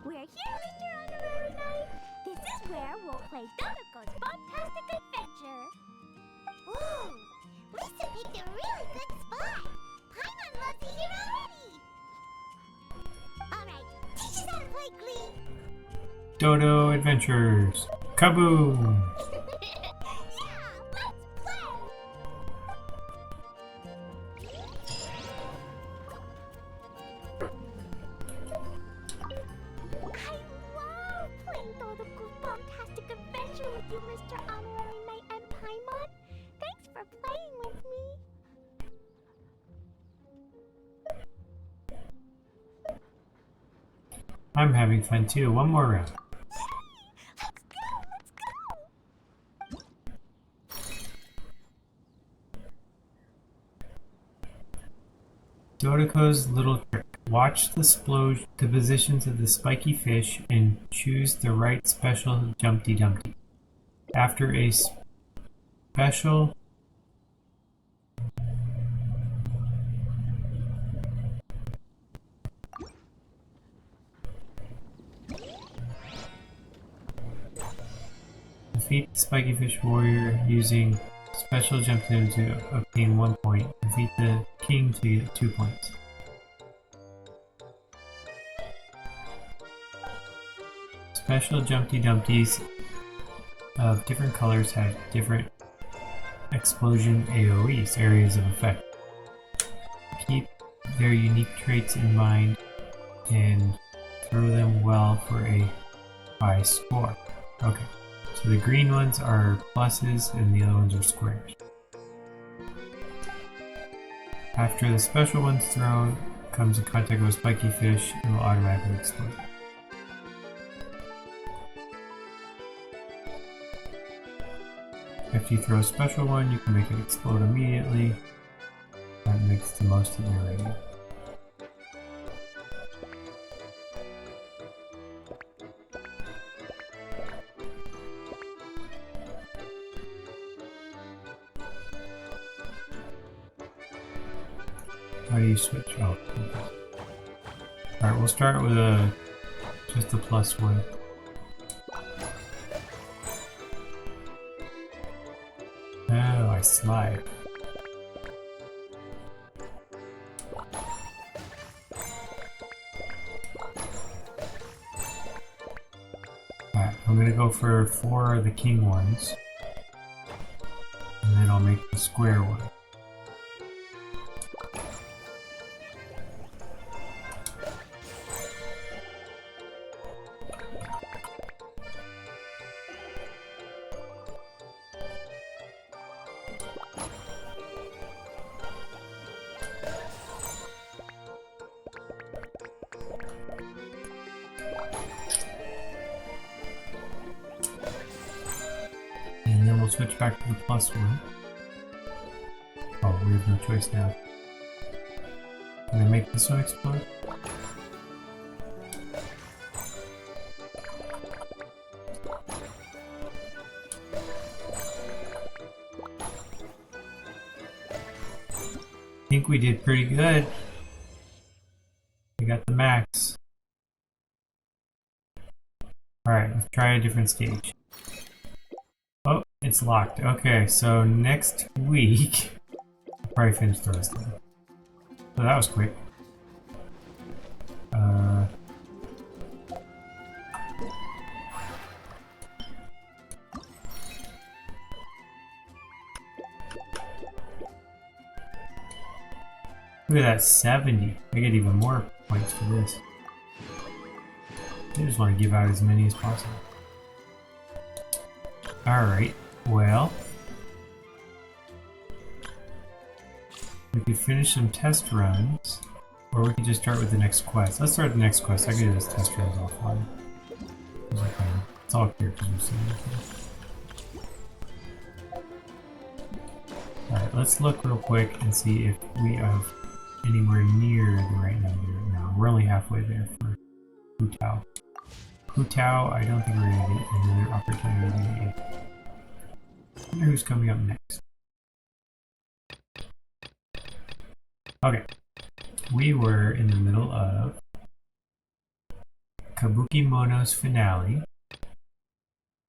We're here, Mr. Honorary Knight. This is where we'll play Dodoco's Fantastic Adventure. Ooh, Lisa picked a really good spot. Paimon loves it here already. Alright, teach us how to play Glee. Dodo Adventures. Kaboom! Yeah, let's play! I love playing Dodoco's Fantastic Adventure with you, Mr. Honorary Knight and Paimon. Thanks for playing with me. I'm having fun too. One more round. Let's go, let's go! Dodoco's little trick. Watch the positions of the spiky fish and choose the right special Jumpty Dumpty. After a special defeat the spiky fish warrior using special Jumpty to obtain 1 point. Defeat the king to get 2 points. Special Jumpty Dumpties of different colors have different explosion AoEs, areas of effect. Keep their unique traits in mind and throw them well for a high score. Okay, so the green ones are pluses and the other ones are squares. After the special one's thrown, comes in contact with a spiky fish and will automatically explode. If you throw a special one, you can make it explode immediately. That makes the most of your rating. How do you switch? Oh, okay. Alright, we'll start with just a +1. Oh, I slide. Alright, I'm gonna go for 4 of the king ones. And then I'll make the square one. And then we'll switch back to the +1. Oh, we have no choice now. Can I make this one explode? think we did pretty good. We got the max. Alright, let's try a different stage. Oh, it's locked. Okay, so next week... I'll probably finish the rest of it. So that was quick. Look at that, 70. I get even more points for this. I just want to give out as many as possible. Alright, well... we could finish some test runs, or we could just start with the next quest. Let's start with the next quest. I can do this test runs offline. It's all characters we've seen before. Alright, let's look real quick and see if we have anywhere near the right number. No, we're only halfway there for Hu Tao. Hu Tao, I don't think we're going to get another opportunity to get it. I wonder who's coming up next. Okay, we were in the middle of Kabuki Mono's finale.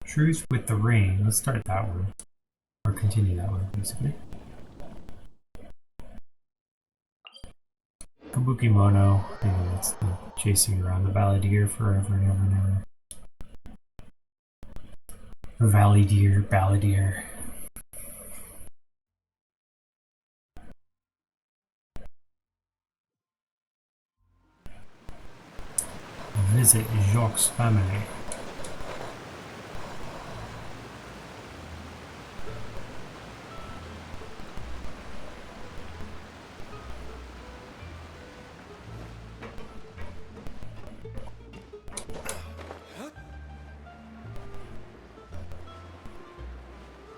Truce with the Rain. Let's start that one. Or continue that one, basically. Kabuki Mono, you know, it's the chasing around the Balladeer forever and ever and ever. The Valley Deer, Balladeer. Visit Jacques' family.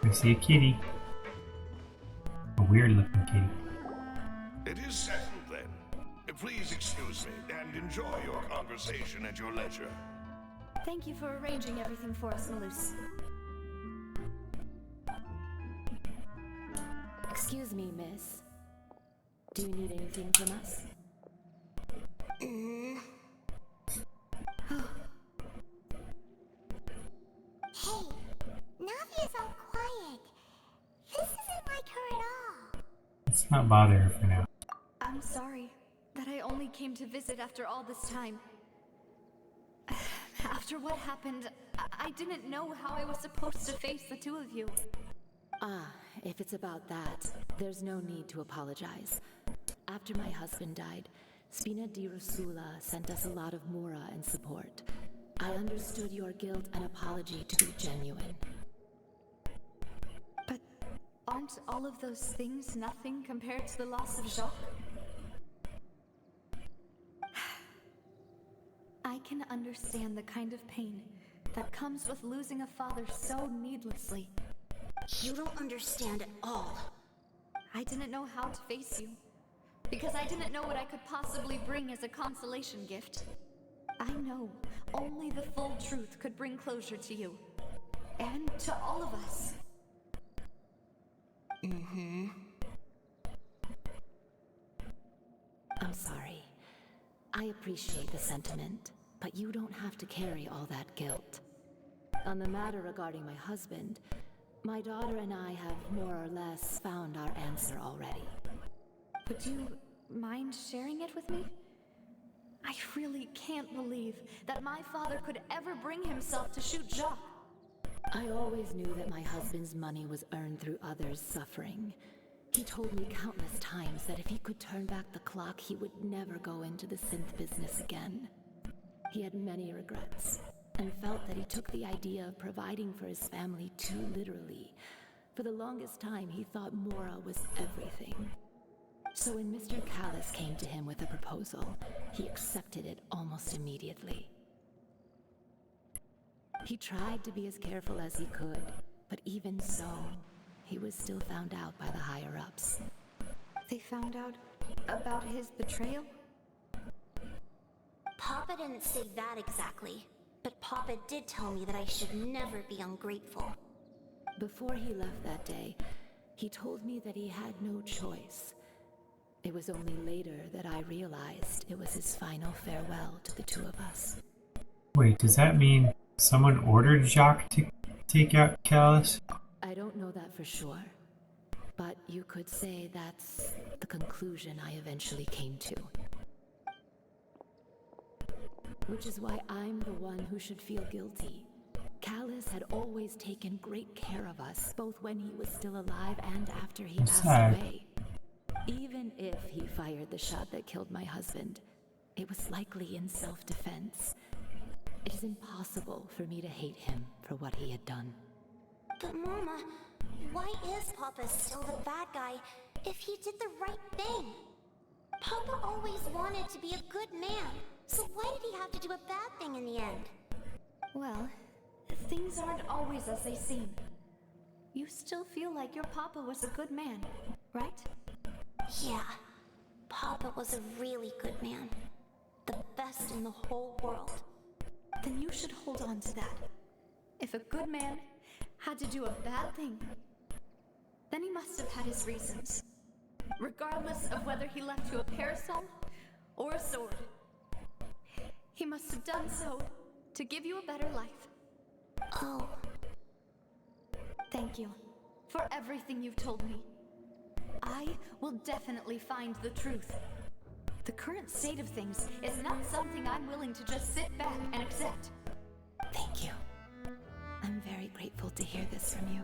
I see a kitty. A weird looking kitty. It is settled then. Please excuse me and enjoy your conversation at your leisure. Thank you for arranging everything for us, Malus. Excuse me, miss. Do you need anything from us? Hey, Navia's all quiet. This isn't like her at all. Let's not bother her for now. I'm sorry that I only came to visit after all this time. After what happened, I didn't know how I was supposed to face the two of you. Ah, if it's about that, there's no need to apologize. After my husband died, Spina di Rusula sent us a lot of mura and support. I understood your guilt and apology to be genuine. But aren't all of those things nothing compared to the loss of Jacques? I can understand the kind of pain that comes with losing a father so needlessly. You don't understand at all. I didn't know how to face you, because I didn't know what I could possibly bring as a consolation gift. I know only the full truth could bring closure to you, and to all of us. I'm sorry. I appreciate the sentiment, but you don't have to carry all that guilt. On the matter regarding my husband, my daughter and I have more or less found our answer already. Would you mind sharing it with me? I really can't believe that my father could ever bring himself to shoot Jacques. I always knew that my husband's money was earned through others' suffering. He told me countless times that if he could turn back the clock, he would never go into the synth business again. He had many regrets, and felt that he took the idea of providing for his family too literally. For the longest time, he thought Mora was everything. So when Mr. Callis came to him with a proposal, he accepted it almost immediately. He tried to be as careful as he could, but even so, he was still found out by the higher-ups. They found out about his betrayal? Papa didn't say that exactly, but Papa did tell me that I should never be ungrateful. Before he left that day, he told me that he had no choice. It was only later that I realized it was his final farewell to the two of us. Wait, does that mean someone ordered Jacques to take out Callus? I don't know that for sure, but you could say that's the conclusion I eventually came to. Which is why I'm the one who should feel guilty. Callus had always taken great care of us, both when he was still alive and after he passed away. Even if he fired the shot that killed my husband, it was likely in self-defense. It is impossible for me to hate him for what he had done. But Mama, why is Papa still the bad guy if he did the right thing? Papa always wanted to be a good man, so why did he have to do a bad thing in the end? Well, things aren't always as they seem. You still feel like your papa was a good man, right? Yeah, Papa was a really good man. The best in the whole world. Then you should hold on to that. If a good man had to do a bad thing, then he must have had his reasons. Regardless of whether he left you a parasol or a sword. He must have done so to give you a better life. Oh. Thank you for everything you've told me. I will definitely find the truth. The current state of things is not something I'm willing to just sit back and accept. Thank you. I'm very grateful to hear this from you.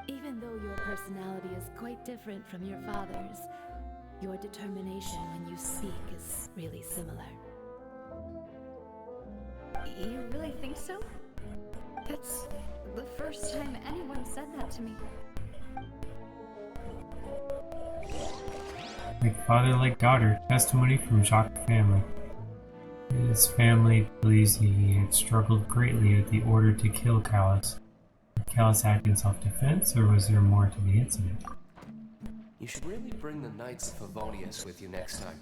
Even though your personality is quite different from your father's, your determination when you speak is really similar. You really think so? That's the first time anyone said that to me. Like father, like daughter. Testimony from Jacques' family. His family believes he had struggled greatly with the order to kill Callus. Did Callus act in self-defense, or was there more to the incident? You should really bring the Knights of Favonius with you next time.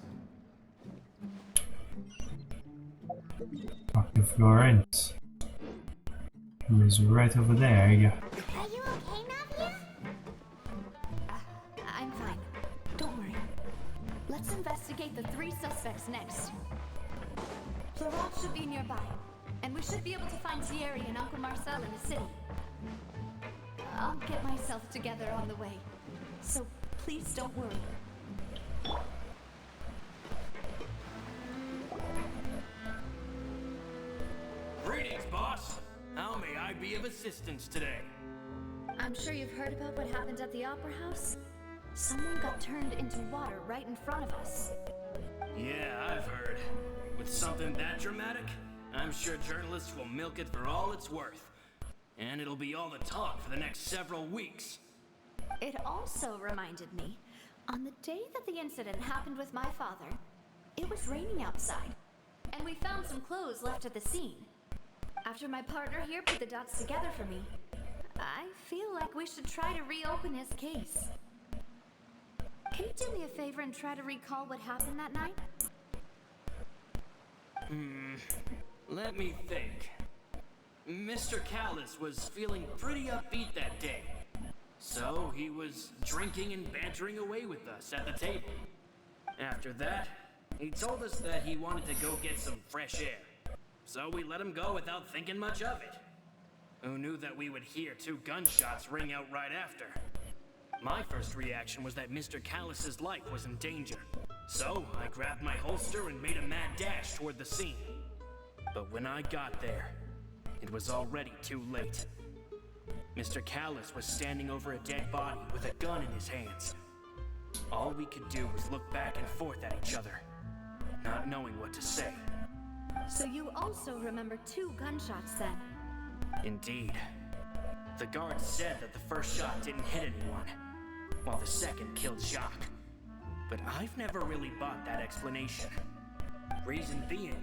Talk to Florence, who is right over there. Yeah. Are you okay, Navia? I'm fine. Don't worry. Let's investigate the 3 suspects next. Florent should be nearby, and we should be able to find Thierry and Uncle Marcel in the city. I'll get myself together on the way, so please don't worry. Greetings, boss. How may I be of assistance today? I'm sure you've heard about what happened at the Opera House. Someone got turned into water right in front of us. Yeah, I've heard. With something that dramatic, I'm sure journalists will milk it for all it's worth. And it'll be all the talk for the next several weeks. It also reminded me, on the day that the incident happened with my father, it was raining outside, and we found some clothes left at the scene. After my partner here put the dots together for me, I feel like we should try to reopen his case. Can you do me a favor and try to recall what happened that night? Let me think. Mr. Callus was feeling pretty upbeat that day. So he was drinking and bantering away with us at the table. After that, he told us that he wanted to go get some fresh air. So we let him go without thinking much of it. Who knew that we would hear 2 gunshots ring out right after? My first reaction was that Mr. Callus's life was in danger. So I grabbed my holster and made a mad dash toward the scene. But when I got there, it was already too late. Mr. Callus was standing over a dead body with a gun in his hands. All we could do was look back and forth at each other, not knowing what to say. So you also remember 2 gunshots then? Indeed. The guard said that the first shot didn't hit anyone, while the second killed Jacques. But I've never really bought that explanation. Reason being,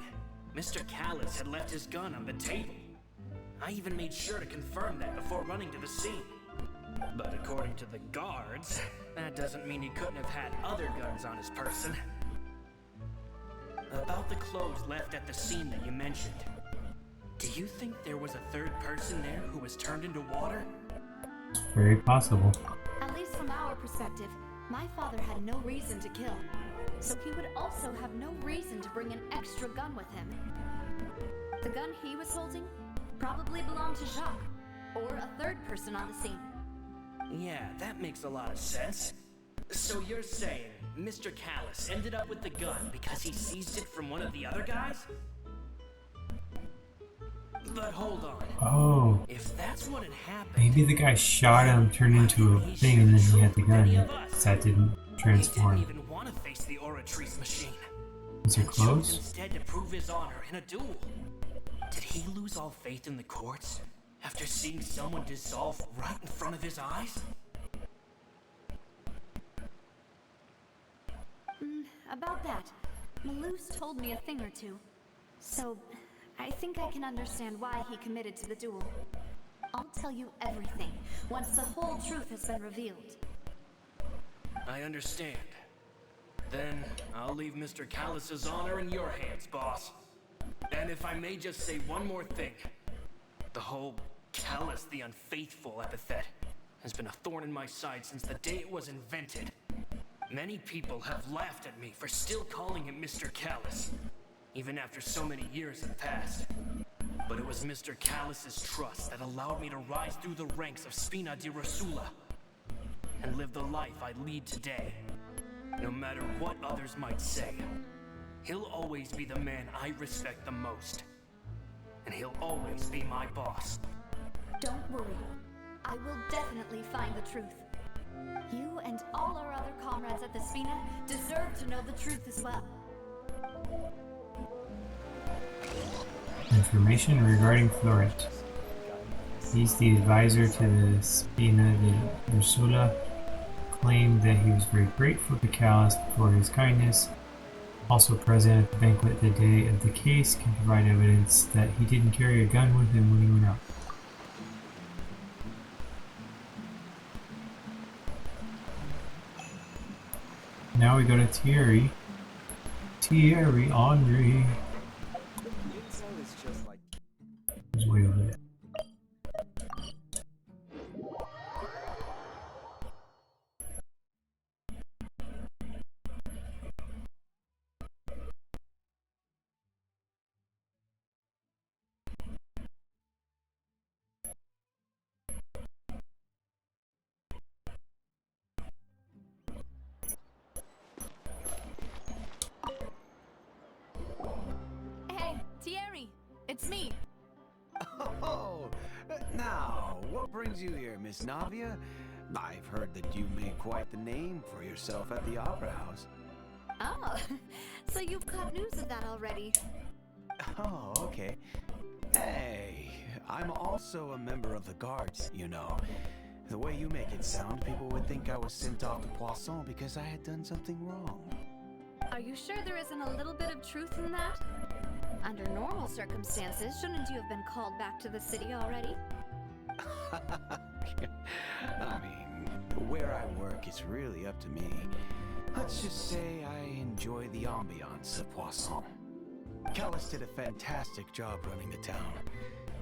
Mr. Callus had left his gun on the table. I even made sure to confirm that before running to the scene. But according to the guards, that doesn't mean he couldn't have had other guns on his person. About the clothes left at the scene that you mentioned, do you think there was a third person there who was turned into water? It's very possible. At least from our perspective, my father had no reason to kill. So he would also have no reason to bring an extra gun with him. The gun he was holding probably belonged to Jacques, or a third person on the scene. Yeah, that makes a lot of sense. So you're saying Mr. Callus ended up with the gun because he seized it from one of the other guys? But hold on. Oh, If that's what had happened, maybe the guy shot him, turned into a thing, and then he had the gun. That didn't he transform. didn't even want to face the Oratrice machine. Is it And chose close? instead to prove his honor in a duel. Did he lose all faith in the courts after seeing someone dissolve right in front of his eyes? About that, Malouse told me a thing or two. So, I think I can understand why he committed to the duel. I'll tell you everything once the whole truth has been revealed. I understand. Then I'll leave Mr. Callus's honor in your hands, boss. And if I may just say one more thing. The whole Callus the Unfaithful epithet has been a thorn in my side since the day it was invented. Many people have laughed at me for still calling him Mr. Callus, even after so many years have passed. But it was Mr. Callus's trust that allowed me to rise through the ranks of Spina di Rosula and live the life I lead today. No matter what others might say, he'll always be the man I respect the most. And he'll always be my boss. Don't worry. I will definitely find the truth. You and all our other comrades at the Spina deserve to know the truth as well. Information regarding Florent. He's the advisor to the Spina di Ursula. Claimed that he was very grateful to Callus for his kindness. Also present at the banquet the day of the case, can provide evidence that he didn't carry a gun with him when he went out. Now we go to Thierry. Thierry Henry. He's way over there. Hey, Thierry! It's me! Oh, now, what brings you here, Miss Navia? I've heard that you made quite the name for yourself at the Opera House. Oh, so you've got news of that already. Oh, okay. Hey, I'm also a member of the Guards, you know. The way you make it sound, people would think I was sent off to Poisson because I had done something wrong. Are you sure there isn't a little bit of truth in that? Under normal circumstances, shouldn't you have been called back to the city already? I mean, where I work is really up to me. Let's just say I enjoy the ambiance of Poisson. Callus did a fantastic job running the town,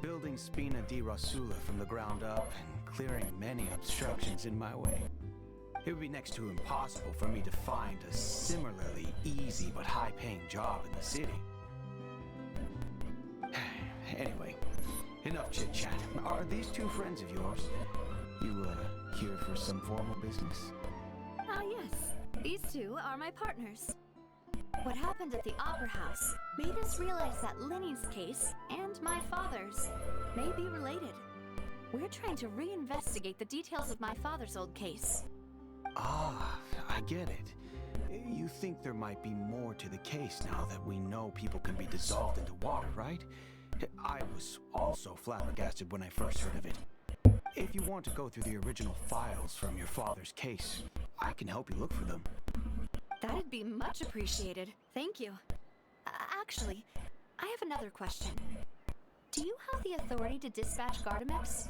building Spina di Rosula from the ground up and clearing many obstructions in my way. It would be next to impossible for me to find a similarly easy but high-paying job in the city. Anyway, enough chit-chat. Are these two friends of yours? You, here for some formal business? Ah, yes. These two are my partners. What happened at the Opera House made us realize that Lenny's case and my father's may be related. We're trying to reinvestigate the details of my father's old case. Ah, I get it. You think there might be more to the case now that we know people can be dissolved into water, right? I was also flabbergasted when I first heard of it. If you want to go through the original files from your father's case, I can help you look for them. That'd be much appreciated. Thank you. Actually, I have another question. Do you have the authority to dispatch Gardamex?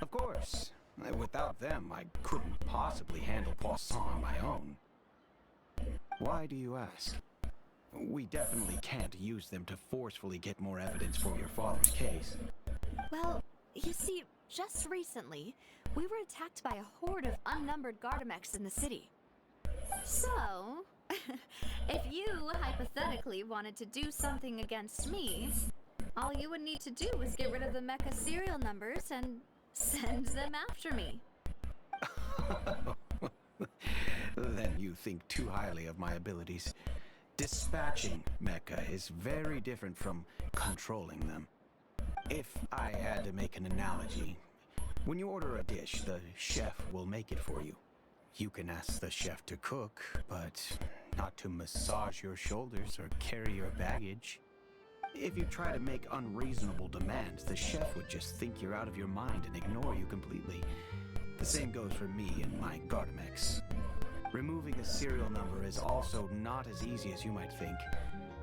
Of course. Without them, I couldn't possibly handle Poisson on my own. Why do you ask? We definitely can't use them to forcefully get more evidence for your father's case. Well, you see, just recently, We were attacked by a horde of unnumbered Gardamex in the city. So, if you hypothetically wanted to do something against me, all you would need to do was get rid of the mecha serial numbers and send them after me. Then you think too highly of my abilities. Dispatching mecha is very different from controlling them. If I had to make an analogy, when you order a dish, the chef will make it for you. You can ask the chef to cook, but not to massage your shoulders or carry your baggage. If you try to make unreasonable demands, the chef would just think you're out of your mind and ignore you completely. The same goes for me and my Gardamex. Removing a serial number is also not as easy as you might think.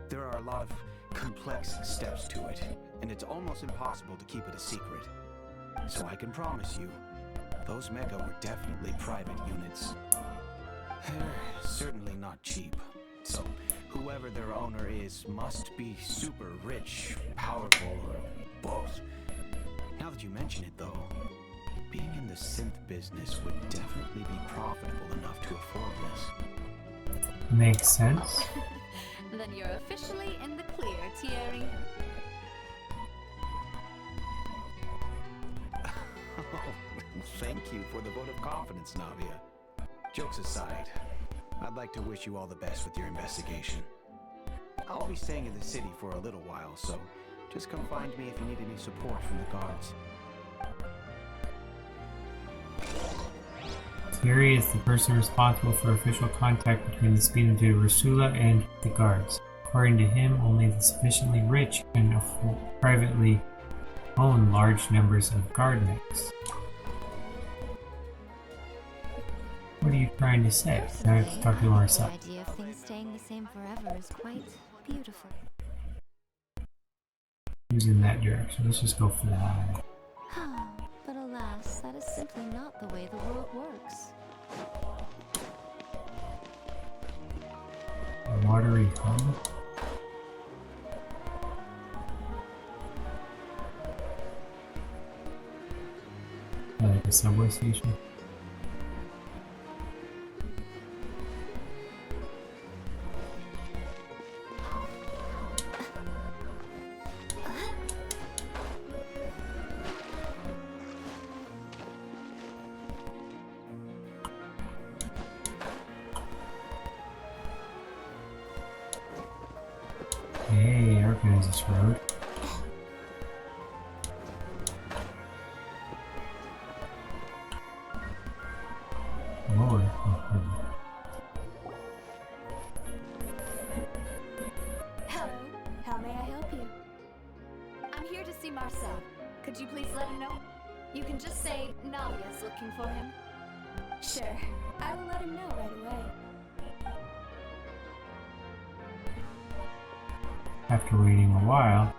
There are a lot of complex steps to it, and it's almost impossible to keep it a secret. So I can promise you, those mecha were definitely private units. They're certainly not cheap, so whoever their owner is must be super rich, powerful, or both. Now that you mention it though, being in the synth business would definitely be profitable enough to afford this. Makes sense. Then you're officially in the clear, Thierry. Thank you for the vote of confidence, Navia. Jokes aside, I'd like to wish you all the best with your investigation. I'll be staying in the city for a little while, so just come find me if you need any support from the guards. Thierry is the person responsible for official contact between the Spina de Ursula and the guards. According to him, only the sufficiently rich can privately own large numbers of Gardamex. What are you trying to say? Now I have to talk to Marcel. The idea of things staying the same forever is quite beautiful. Who's in that direction? Let's just go fly. But alas, that is simply not the way the world works. A watery hub? Like a subway station? Hey, I recognize this road. Lord. Hello, how may I help you? I'm here to see Marcel. Could you please let him know? You can just say Navia's looking for him. Sure, I will let him know right away. After waiting a while,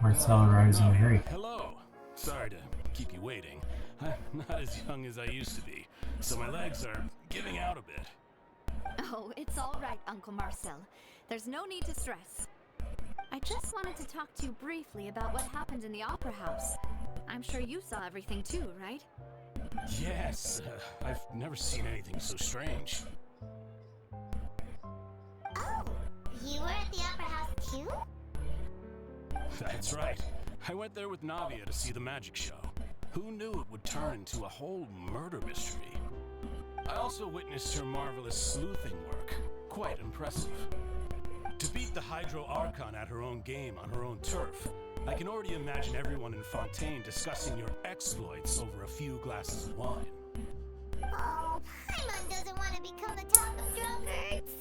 Marcel arrives in a hurry. Hello. Sorry to keep you waiting. I'm not as young as I used to be, so my legs are giving out a bit. Oh, it's all right, Uncle Marcel. There's no need to stress. I just wanted to talk to you briefly about what happened in the Opera House. I'm sure you saw everything too, right? Yes, I've never seen anything so strange. Oh, you were at the Opera House too? That's right. I went there with Navia to see the magic show. Who knew it would turn into a whole murder mystery? I also witnessed her marvelous sleuthing work. Quite impressive. To beat the Hydro Archon at her own game on her own turf, I can already imagine everyone in Fontaine discussing your exploits over a few glasses of wine. Oh, Paimon doesn't want to become the top of drunkards.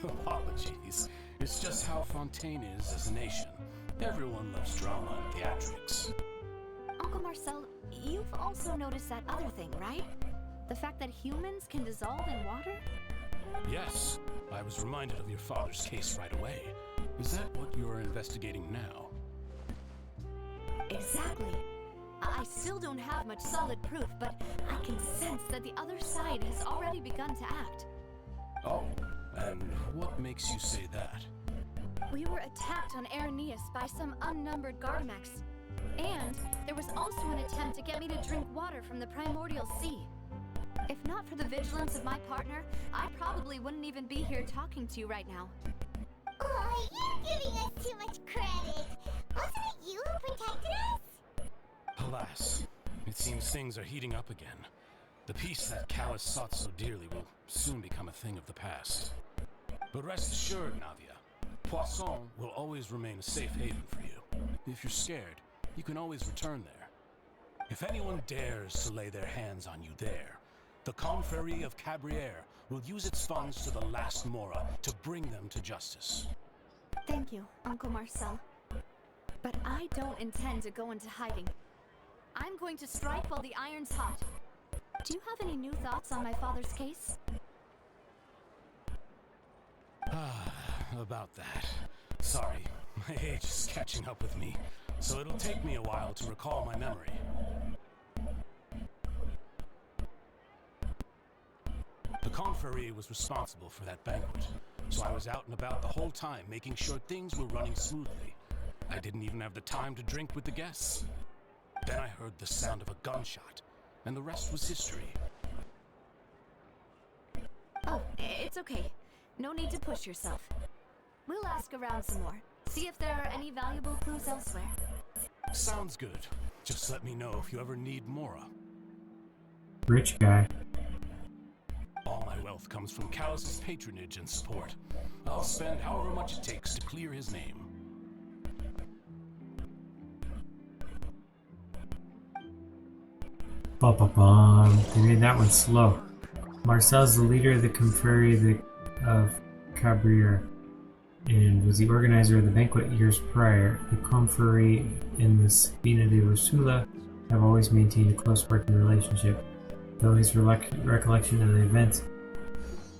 Apologies. It's just how Fontaine is as a nation. Everyone loves drama and theatrics. Uncle Marcel, you've also noticed that other thing, right? The fact that humans can dissolve in water? Yes, I was reminded of your father's case right away. Is that what you're investigating now? Exactly. I still don't have much solid proof, but I can sense that the other side has already begun to act. Oh, and what makes you say that? We were attacked on Arrhenius by some unnumbered Gardamex. And there was also an attempt to get me to drink water from the primordial sea. If not for the vigilance of my partner, I probably wouldn't even be here talking to you right now. Oh, you're giving us too much credit. Wasn't it you who protected us? Alas, it seems things are heating up again. The peace that Callus sought so dearly will soon become a thing of the past. But rest assured, Navia, Poisson will always remain a safe haven for you. If you're scared, you can always return there. If anyone dares to lay their hands on you there, the Confrérie of Cabriere will use its funds to the last Mora to bring them to justice. Thank you, Uncle Marcel. But I don't intend to go into hiding. I'm going to strike while the iron's hot. Do you have any new thoughts on my father's case? About that. Sorry, my age is catching up with me, so it'll take me a while to recall my memory. The Confrérie was responsible for that banquet, so I was out and about the whole time making sure things were running smoothly. I didn't even have the time to drink with the guests. Then I heard the sound of a gunshot, and the rest was history. Oh, it's okay. No need to push yourself. We'll ask around some more. See if there are any valuable clues elsewhere. Sounds good. Just let me know if you ever need Mora. Rich guy. All my wealth comes from Callus's patronage and support. I'll spend however much it takes to clear his name. They made that one slow. Marcel's the leader of the Confrérie of Cabriere and was the organizer of the banquet years prior. The Confrérie and the Spina de Rosula have always maintained a close working relationship. Though his recollection of the events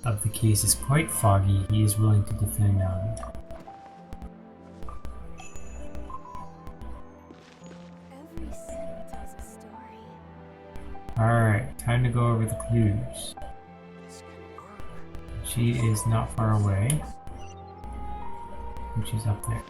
of the case is quite foggy, he is willing to defend Navi. Every city tells a story. Alright, time to go over the clues. She is not far away. And she's up there.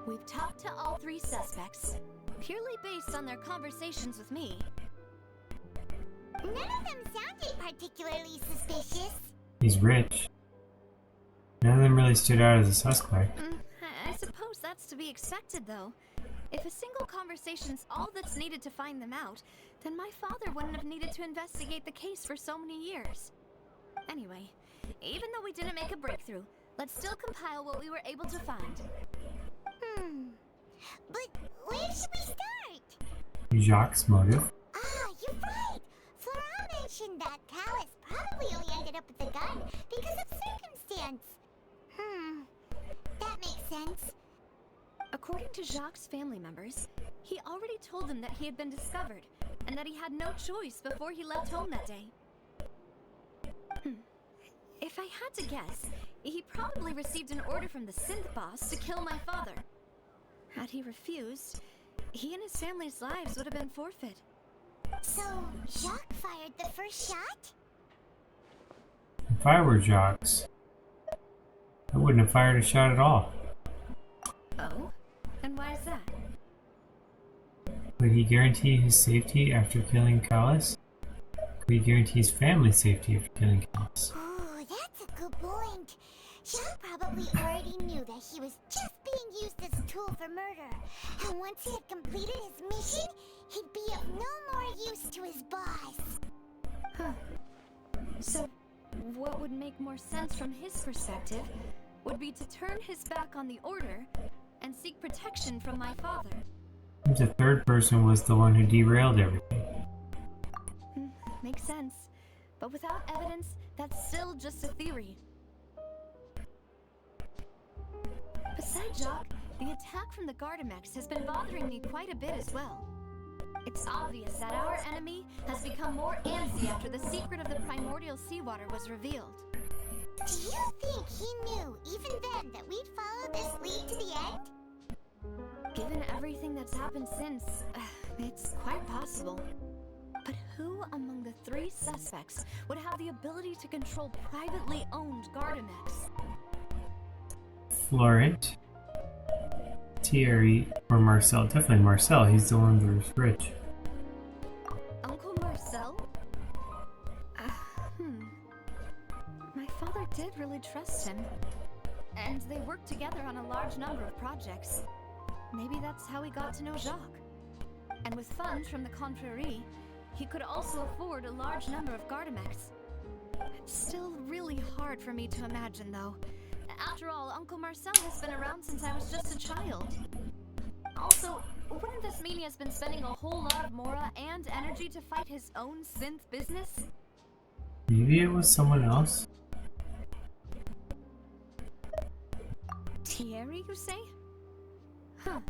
We've talked to all three suspects, purely based on their conversations with me. None of them sounded particularly suspicious. He's rich. None of them really stood out as a suspect. I suppose that's to be expected, though. If a single conversation's all that's needed to find them out, then my father wouldn't have needed to investigate the case for so many years. Anyway, even though we didn't make a breakthrough, let's still compile what we were able to find. But where should we start? Jacques' motive. Ah, you're right. Flora mentioned that Callus probably only ended up with the gun because of circumstance. That makes sense. According to Jacques' family members, he already told them that he had been discovered, and that he had no choice before he left home that day. If I had to guess, he probably received an order from the synth boss to kill my father. Had he refused, he and his family's lives would have been forfeit. So, Jacques fired the first shot? If I were Jacques, I wouldn't have fired a shot at all. Oh? And why is that? Would he guarantee his safety after killing Callus? Could he guarantee his family's safety after killing Callus? Oh, that's a good point. Jacques probably already knew that he was just being used as a tool for murder. And once he had completed his mission, he'd be of no more use to his boss. So, what would make more sense from his perspective would be to turn his back on the order and seek protection from my father. The third person was the one who derailed everything. Makes sense. But without evidence, that's still just a theory. Besides Jacques, the attack from the Gardamex has been bothering me quite a bit as well. It's obvious that our enemy has become more antsy after the secret of the primordial seawater was revealed. Do you think he knew, even then, that we'd follow this lead to the end? Given everything that's happened since, it's quite possible. But who among the three suspects would have the ability to control privately owned Gardamex? Florent, Thierry, or Marcel. Definitely Marcel. He's the one who's rich. Uncle Marcel? My father did really trust him. And they worked together on a large number of projects. Maybe that's how he got to know Jacques. And with funds from the Confrérie, he could also afford a large number of Gardamex. It's still really hard for me to imagine, though. After all, Uncle Marcel has been around since I was just a child. Also, wouldn't this mean he has been spending a whole lot of Mora and energy to fight his own synth business? Maybe it was someone else? Thierry, you say? Huh.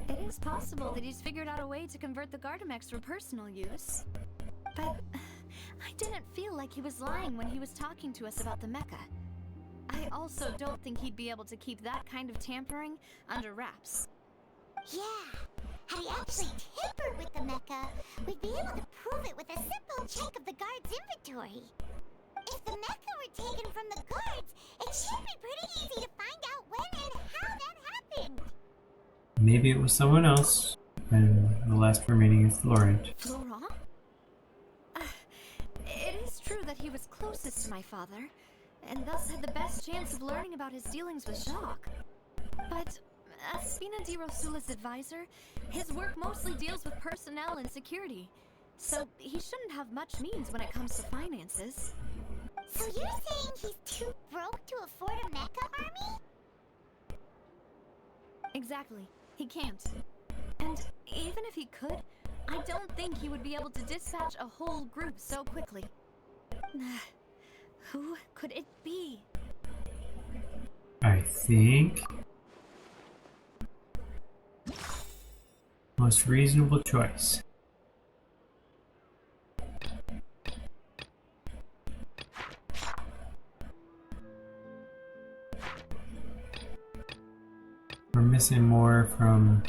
It is possible that he's figured out a way to convert the Gardamex for personal use. But I didn't feel like he was lying when he was talking to us about the mecha. I also don't think he'd be able to keep that kind of tampering under wraps. Yeah, had he actually tampered with the mecha, we'd be able to prove it with a simple check of the guard's inventory. If the mecha were taken from the guards, it should be pretty easy to find out when and how that happened. Maybe it was someone else. And the last remaining is Florent. Florent? It is true that he was closest to my father, and thus had the best chance of learning about his dealings with Jacques. But as Spina di Rosula's advisor, his work mostly deals with personnel and security, so he shouldn't have much means when it comes to finances. So you're saying he's too broke to afford a mecha army? Exactly. He can't. And even if he could, I don't think he would be able to dispatch a whole group so quickly. Who could it be? I think... most reasonable choice. We're missing more from...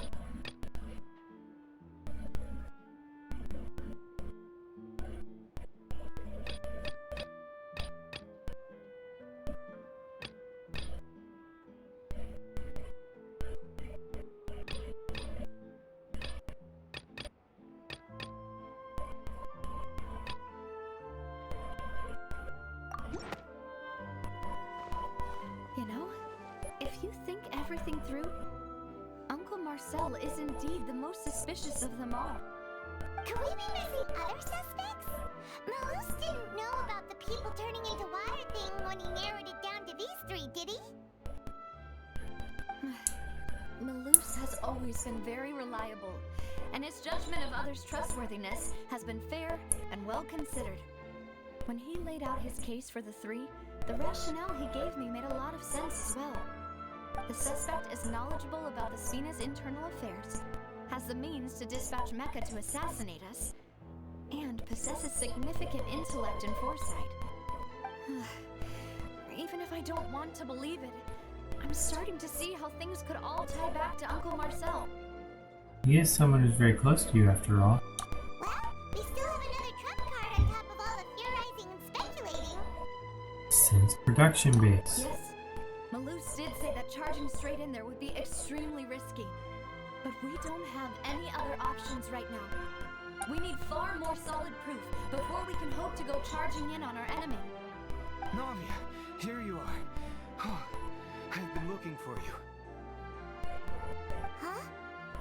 You know, if you think everything through, Uncle Marcel is indeed the most suspicious of them all. Could we be missing other suspects? Malus didn't know about the people turning into water thing when he narrowed it down to these three, did he? Malus has always been very reliable, and his judgment of others' trustworthiness has been fair and well considered. When he laid out his case for the three, the rationale he gave me made a lot of sense as well. The suspect is knowledgeable about the Spina's internal affairs, has the means to dispatch Mecha to assassinate us, and possesses significant intellect and foresight. Even if I don't want to believe it, I'm starting to see how things could all tie back to Uncle Marcel. He is someone who's very close to you, after all. Well, we still have another trump card on top of all the theorizing and speculating. Since production base. Yes, Malus did say that charging straight in there would be extremely risky. But we don't have any other options right now. We need far more solid proof before we can hope to go charging in on our enemy. Navia, here you are. Oh, I've been looking for you. Huh?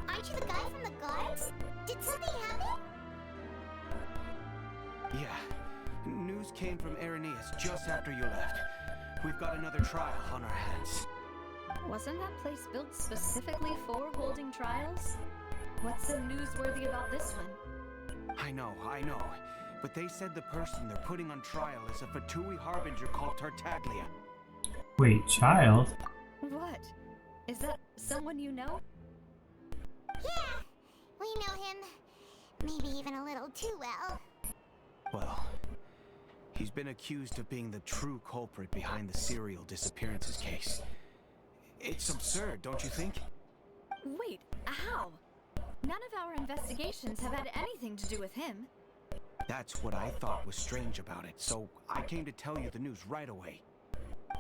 Aren't you the guy from the guards? Did something happen? Yeah. News came from Irenaeus just after you left. We've got another trial on our hands. Wasn't that place built specifically for holding trials? What's so newsworthy about this one? I know. But they said the person they're putting on trial is a Fatui Harbinger called Tartaglia. Wait, child? What? Is that someone you know? Yeah, we know him. Maybe even a little too well. Well, He's been accused of being the true culprit behind the serial disappearances case. It's absurd, don't you think? Wait, how? None of our investigations have had anything to do with him. That's what I thought was strange about it, so I came to tell you the news right away.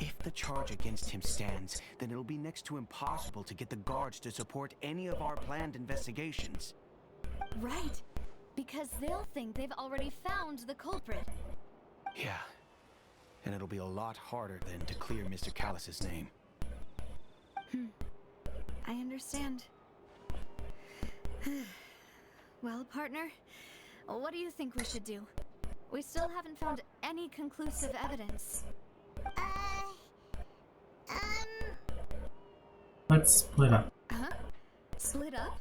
If the charge against him stands, then it'll be next to impossible to get the guards to support any of our planned investigations. Right, because they'll think they've already found the culprit. Yeah, and it'll be a lot harder then to clear Mr. Callus's name. I understand. Well, partner, what do you think we should do? We still haven't found any conclusive evidence. Let's split up. Huh? Split up?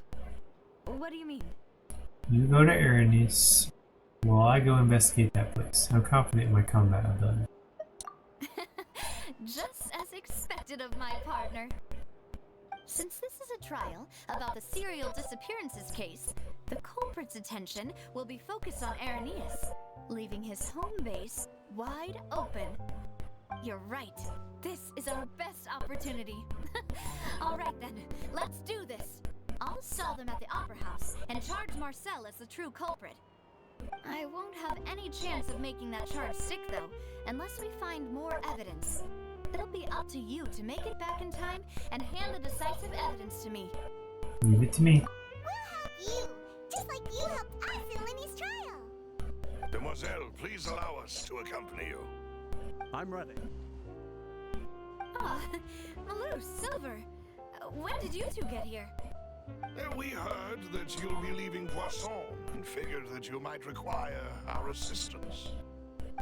What do you mean? You go to Aranis, while I go investigate that place. I'm confident in my combat ability. Just as expected of my partner. Since this is a trial about the serial disappearances case, the culprit's attention will be focused on Aranis, leaving his home base wide open. You're right. This is our best opportunity. Alright then, let's do this. I'll stall them at the Opera House and charge Marcel as the true culprit. I won't have any chance of making that charge stick though, unless we find more evidence. It'll be up to you to make it back in time and hand the decisive evidence to me. Leave it to me. We'll help you, just like you helped us in Lenny's trial. Demoiselle, please allow us to accompany you. I'm ready. Ah, Malou, Silver, when did you two get here? We heard that you'll be leaving Poisson and figured that you might require our assistance.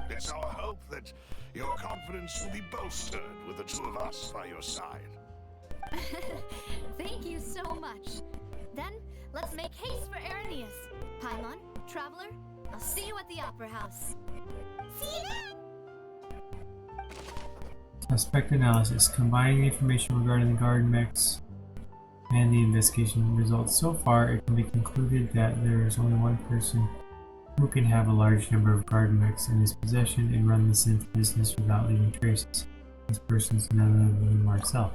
It's our hope that your confidence will be bolstered with the two of us by your side. Thank you so much. Then, let's make haste for Aranis. Paimon, Traveler, I'll see you at the Opera House. See you then! Suspect analysis. Combining the information regarding the guard mix and the investigation results so far, it can be concluded that there is only one person who can have a large number of guard mechs in his possession and run the synth business without leaving traces. This person is none other than Marcel.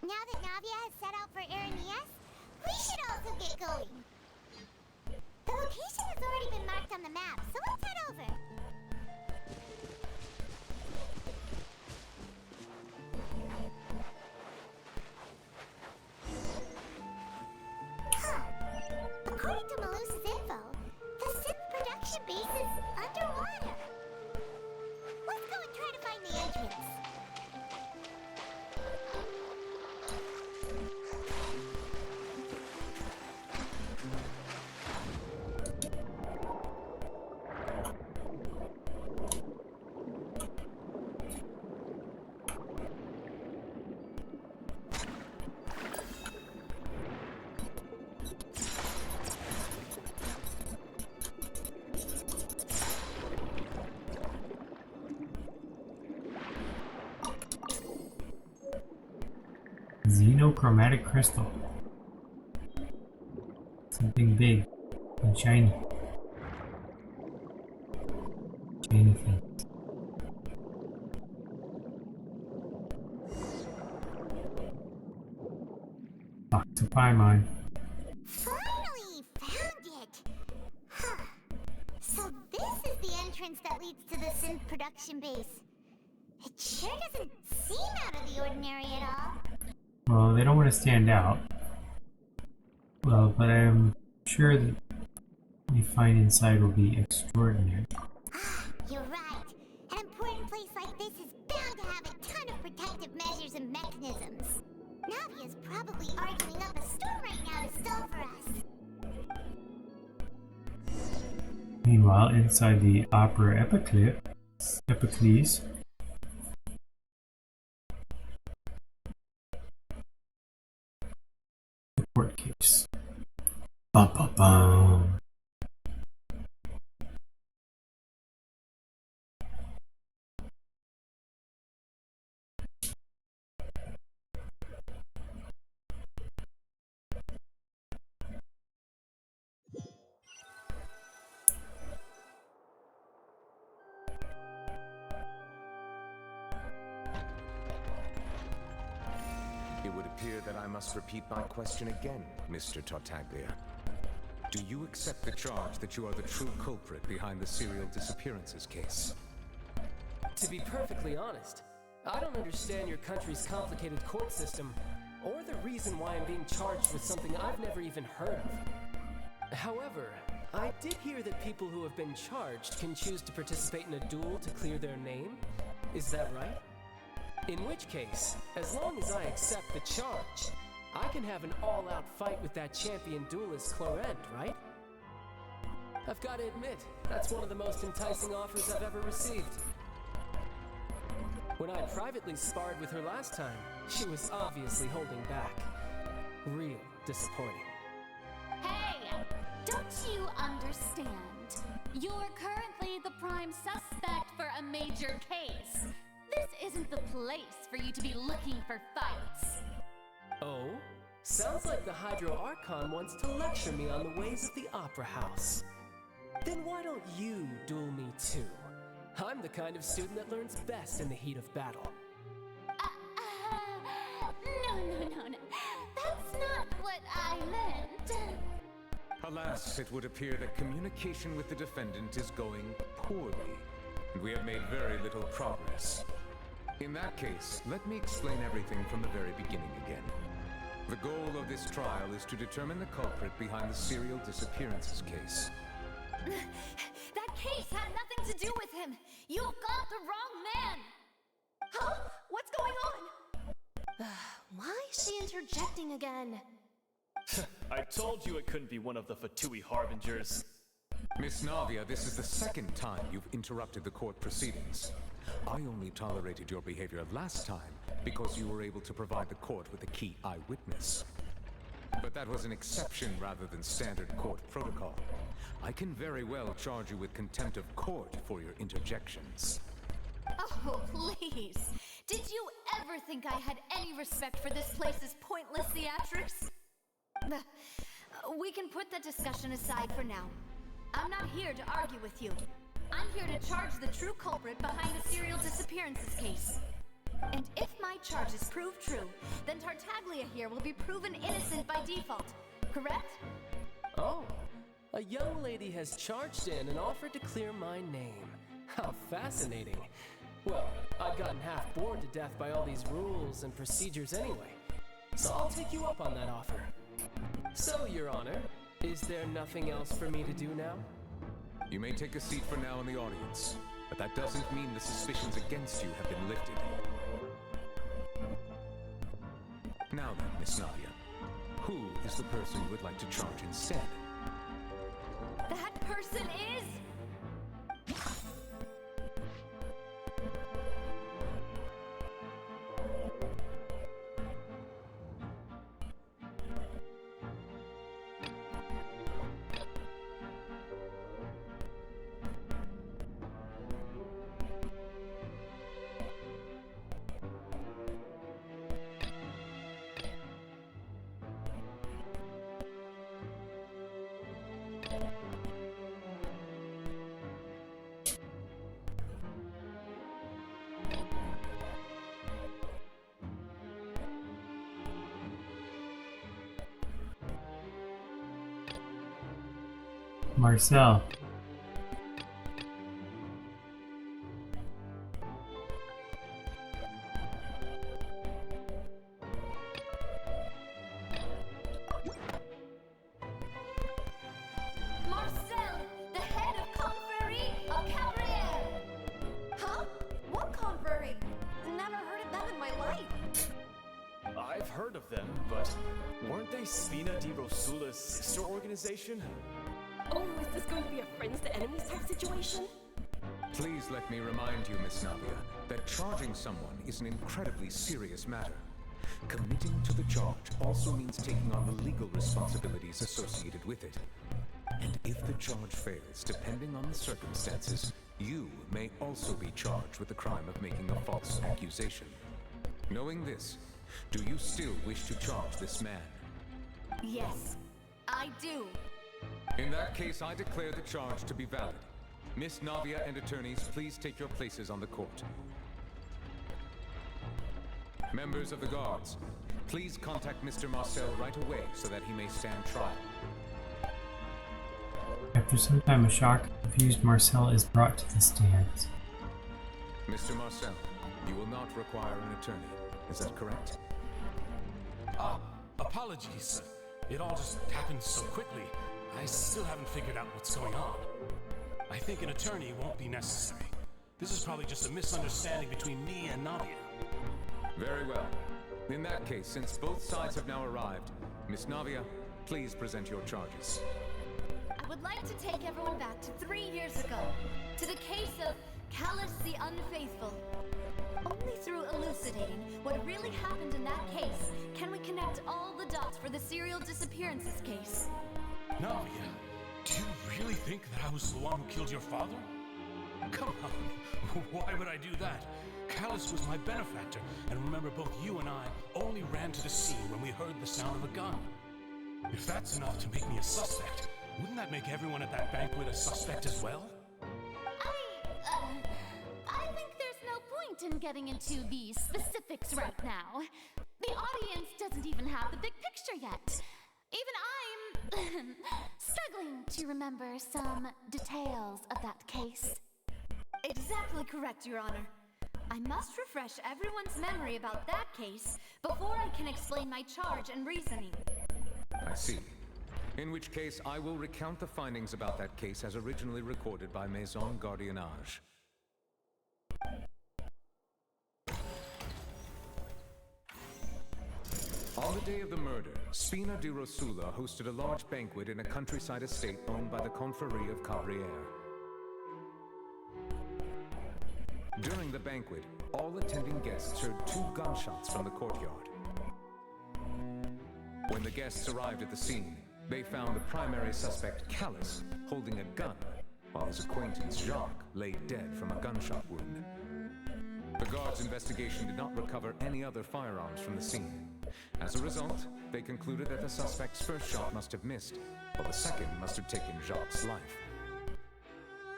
Now that Navia has set out for Aranis, we should also get going. The location has already been marked on the map, so let's head over. Huh. According to Malus's info, the synth production base is underwater. Let's go and try to find the entrance. Xenochromatic crystal. Something big and shiny. Shiny things. Back to Paimon. Finally found it! Huh. So this is the entrance that leads to the synth production base. It sure doesn't seem out of the ordinary at all. Well, they don't want to stand out. Well, but I'm sure that what you find inside will be extraordinary. Ah, you're right. An important place like this is bound to have a ton of protective measures and mechanisms. Navia's probably arguing up a storm right now to stall for us. Meanwhile, inside the Opera Epicles, the court case. Bum, bum, bum. appear that I must repeat my question again, Mr. Tartaglia. Do you accept the charge that you are the true culprit behind the serial disappearances case? To be perfectly honest, I don't understand your country's complicated court system, or the reason why I'm being charged with something I've never even heard of. However, I did hear that people who have been charged can choose to participate in a duel to clear their name. Is that right? In which case, as long as I accept the charge, I can have an all-out fight with that champion duelist Clorent, right? I've got to admit, that's one of the most enticing offers I've ever received. When I privately sparred with her last time, she was obviously holding back. Real disappointing. Hey! Don't you understand? You're currently the prime suspect for a major case. This isn't the place for you to be looking for fights. Oh? Sounds like the Hydro Archon wants to lecture me on the ways of the Opera House. Then why don't you duel me too? I'm the kind of student that learns best in the heat of battle. No. That's not what I meant. Alas, it would appear that communication with the defendant is going poorly, and we have made very little progress. In that case, let me explain everything from the very beginning again. The goal of this trial is to determine the culprit behind the serial disappearances case. That case had nothing to do with him! You've got the wrong man! Huh? What's going on? Why is she interjecting again? I told you it couldn't be one of the Fatui Harbingers. Miss Navia, this is the second time you've interrupted the court proceedings. I only tolerated your behavior last time because you were able to provide the court with a key eyewitness. But that was an exception rather than standard court protocol. I can very well charge you with contempt of court for your interjections. Oh, please! Did you ever think I had any respect for this place's pointless theatrics? We can put that discussion aside for now. I'm not here to argue with you. I'm here to charge the true culprit behind the serial disappearances case. And if my charges prove true, then Tartaglia here will be proven innocent by default, correct? Oh, a young lady has charged in and offered to clear my name. How fascinating. Well, I've gotten half bored to death by all these rules and procedures anyway, so I'll take you up on that offer. So, Your Honor, is there nothing else for me to do now? You may take a seat for now in the audience, but that doesn't mean the suspicions against you have been lifted. Now then, Miss Navia, who is the person you would like to charge instead? That person is... Marcel. Marcel, the head of Confrérie of Cabriere! Huh? What confrérie? Never heard of them in my life. I've heard of them, but weren't they Spina di Rosula's sister organization? Oh, is this going to be a friends to enemies type situation? Please let me remind you, Miss Navia, that charging someone is an incredibly serious matter. Committing to the charge also means taking on the legal responsibilities associated with it. And if the charge fails, depending on the circumstances, you may also be charged with the crime of making a false accusation. Knowing this, do you still wish to charge this man? Yes, I do. In that case, I declare the charge to be valid. Miss Navia and attorneys, please take your places on the court. Members of the guards, please contact Mr. Marcel right away so that he may stand trial. After some time of shock, confused Marcel is brought to the stands. Mr. Marcel, you will not require an attorney. Is that correct? Apologies. It all just happened so quickly. I still haven't figured out what's going on. I think an attorney won't be necessary. This is probably just a misunderstanding between me and Navia. Very well. In that case, since both sides have now arrived, Miss Navia, please present your charges. I would like to take everyone back to 3 years ago, to the case of Callus the Unfaithful. Only through elucidating what really happened in that case can we connect all the dots for the serial disappearances case. Navia, do you really think that I was the one who killed your father? Come on, why would I do that? Callus was my benefactor, and remember both you and I only ran to the scene when we heard the sound of a gun. If that's enough to make me a suspect, wouldn't that make everyone at that banquet a suspect as well? I think there's no point in getting into the specifics right now. The audience doesn't even have the big picture yet. Even I'm struggling to remember some details of that case. Exactly correct, Your Honor. I must refresh everyone's memory about that case before I can explain my charge and reasoning. I see. In which case, I will recount the findings about that case as originally recorded by Maison Gardiennage. On the day of the murder, Spina di Rosula hosted a large banquet in a countryside estate owned by the Confrérie of Cabrières. During the banquet, all attending guests heard 2 gunshots from the courtyard. When the guests arrived at the scene, they found the primary suspect, Callus, holding a gun, while his acquaintance, Jacques, lay dead from a gunshot wound. The guards' investigation did not recover any other firearms from the scene. As a result, they concluded that the suspect's first shot must have missed, while the second must have taken Jacques' life.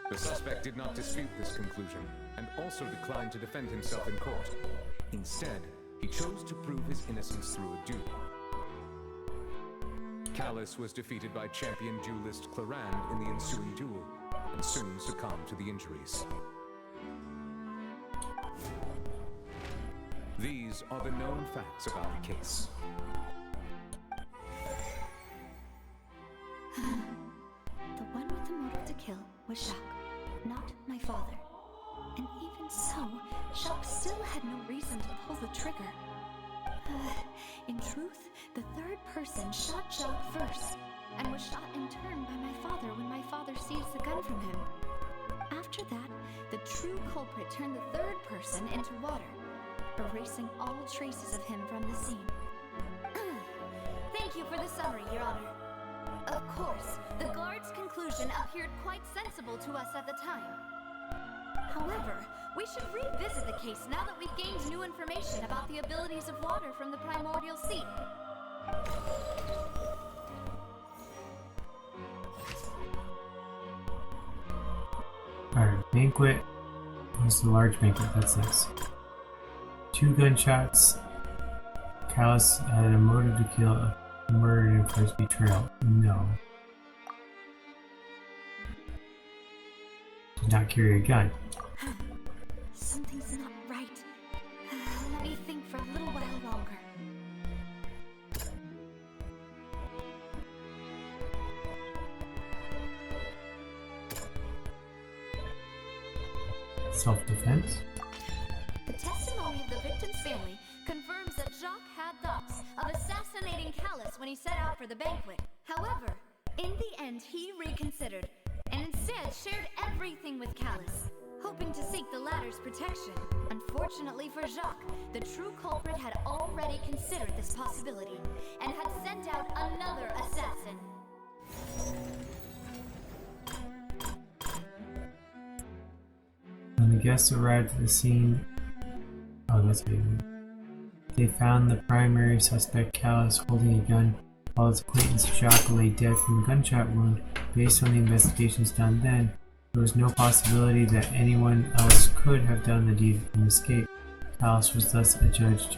The suspect did not dispute this conclusion, and also declined to defend himself in court. Instead, he chose to prove his innocence through a duel. Callus was defeated by champion duelist Clarande in the ensuing duel, and soon succumbed to the injuries. These are the known facts about the case. The one with the motive to kill was Jacques, not my father. And even so, Jacques still had no reason to pull the trigger. In truth, the third person shot Jacques first, and was shot in turn by my father when my father seized the gun from him. After that, the true culprit turned the third person into water, erasing all traces of him from the scene. Thank you for the summary, Your Honor. Of course, the guard's conclusion appeared quite sensible to us at the time. However, we should revisit the case now that we've gained new information about the abilities of water from the primordial sea. Alright, banquet. What's the large banquet? That's nice. 2 gunshots. Callus had a motive to kill, murdered him for his betrayal. No. Did not carry a gun. Something's not right. Let me think for a little while longer. Self-defense? The testimony of the victim's family confirms that Jacques had thoughts of assassinating Callus when he set out for the banquet. However, in the end he reconsidered, and instead shared everything with Callus, hoping to seek the latter's protection. Unfortunately for Jacques, the true culprit had already considered this possibility, and had sent out another assassin. When the guests arrived at the scene, they found the primary suspect, Callus, holding a gun, while his acquaintance Jacques lay dead from a gunshot wound. Based on the investigations done then, there was no possibility that anyone else could have done the deed and escape. Callus was thus adjudged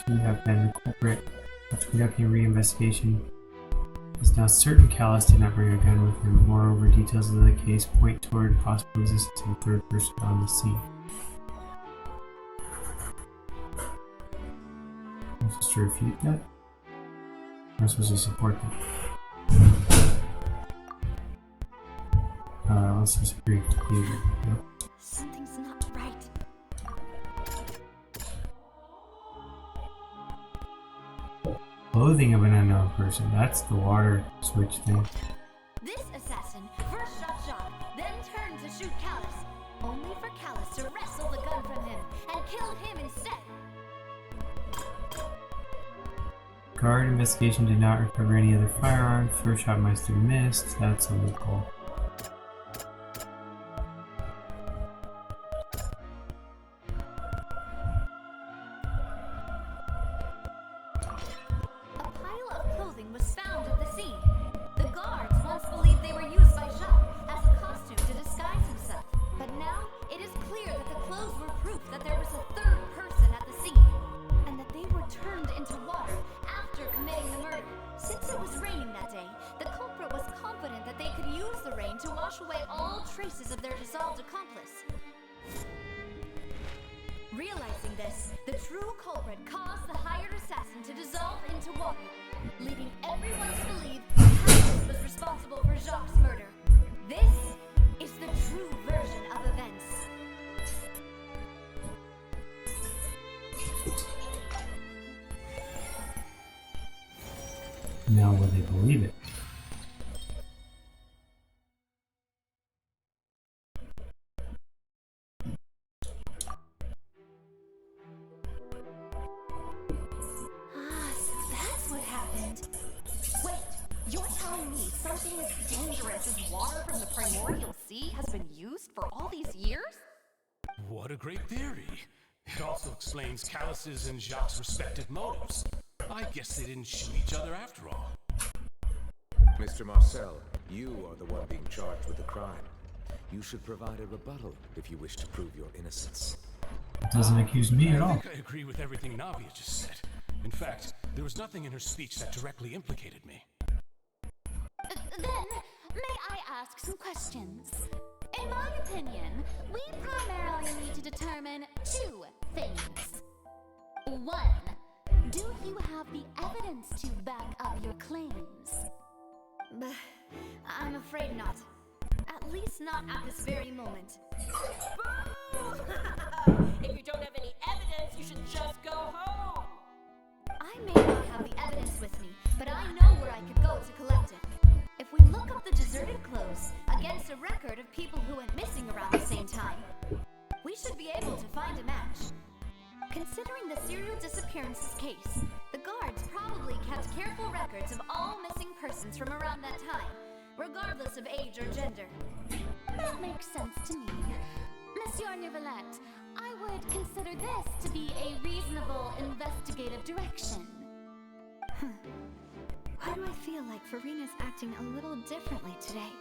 to have been the culprit. After conducting a re-investigation, it is now certain Callus did not bring a gun with him. Moreover, details of the case point toward possible resistance of a third person on the scene. I'm supposed to refute that? I'm supposed to support that? Let's just agree to behavior. Yep. Something's not right. Clothing of an unknown person. That's the water switch thing. This assassin first shot Jacques, then turned to shoot Callus, only for Callus to wrestle the gun from him and kill him instead. Guard investigation did not recover any other firearms. First shot must have missed. That's a loophole. A pile of clothing was found at the scene. The guards once believed they were used by Jacques as a costume to disguise himself. But now it is clear that the clothes were proof that there was a third person at the scene, and that they were turned into water after committing the murder. Since it was raining that day, the culprit was confident that they could use the rain to wash away all traces of their dissolved accomplice. Realizing this, the true culprit caused the hired assassin to dissolve into water, leading everyone to believe Callus was responsible for Jacques' murder. This is the true version of events. Now will they believe it? So that's what happened. Wait, you're telling me something as dangerous as water from the primordial sea has been used for all these years? What a great theory. It also explains Callus's and Jacques' respective motives. I guess they didn't shoot each other after all. Mr. Marcel, you are the one being charged with the crime. You should provide a rebuttal if you wish to prove your innocence. Doesn't accuse me at all. I think I agree with everything Navia just said. In fact, there was nothing in her speech that directly implicated me. Then, may I ask some questions? In my opinion, we primarily need to determine two things. One, do you have the evidence to back up your claims? I'm afraid not. At least not at this very moment. If you don't have any evidence, you should just go home. I may not have the evidence with me, but I know where I could go to collect it. If we look up the deserted clothes against a record of people who went missing around the same time, we should be able to find a match. Considering the serial disappearances case, the guards probably kept careful records of all missing persons from around that time, regardless of age or gender. That makes sense to me. Monsieur Neuvillette, I would consider this to be a reasonable investigative direction. Why do I feel like Farina's acting a little differently today?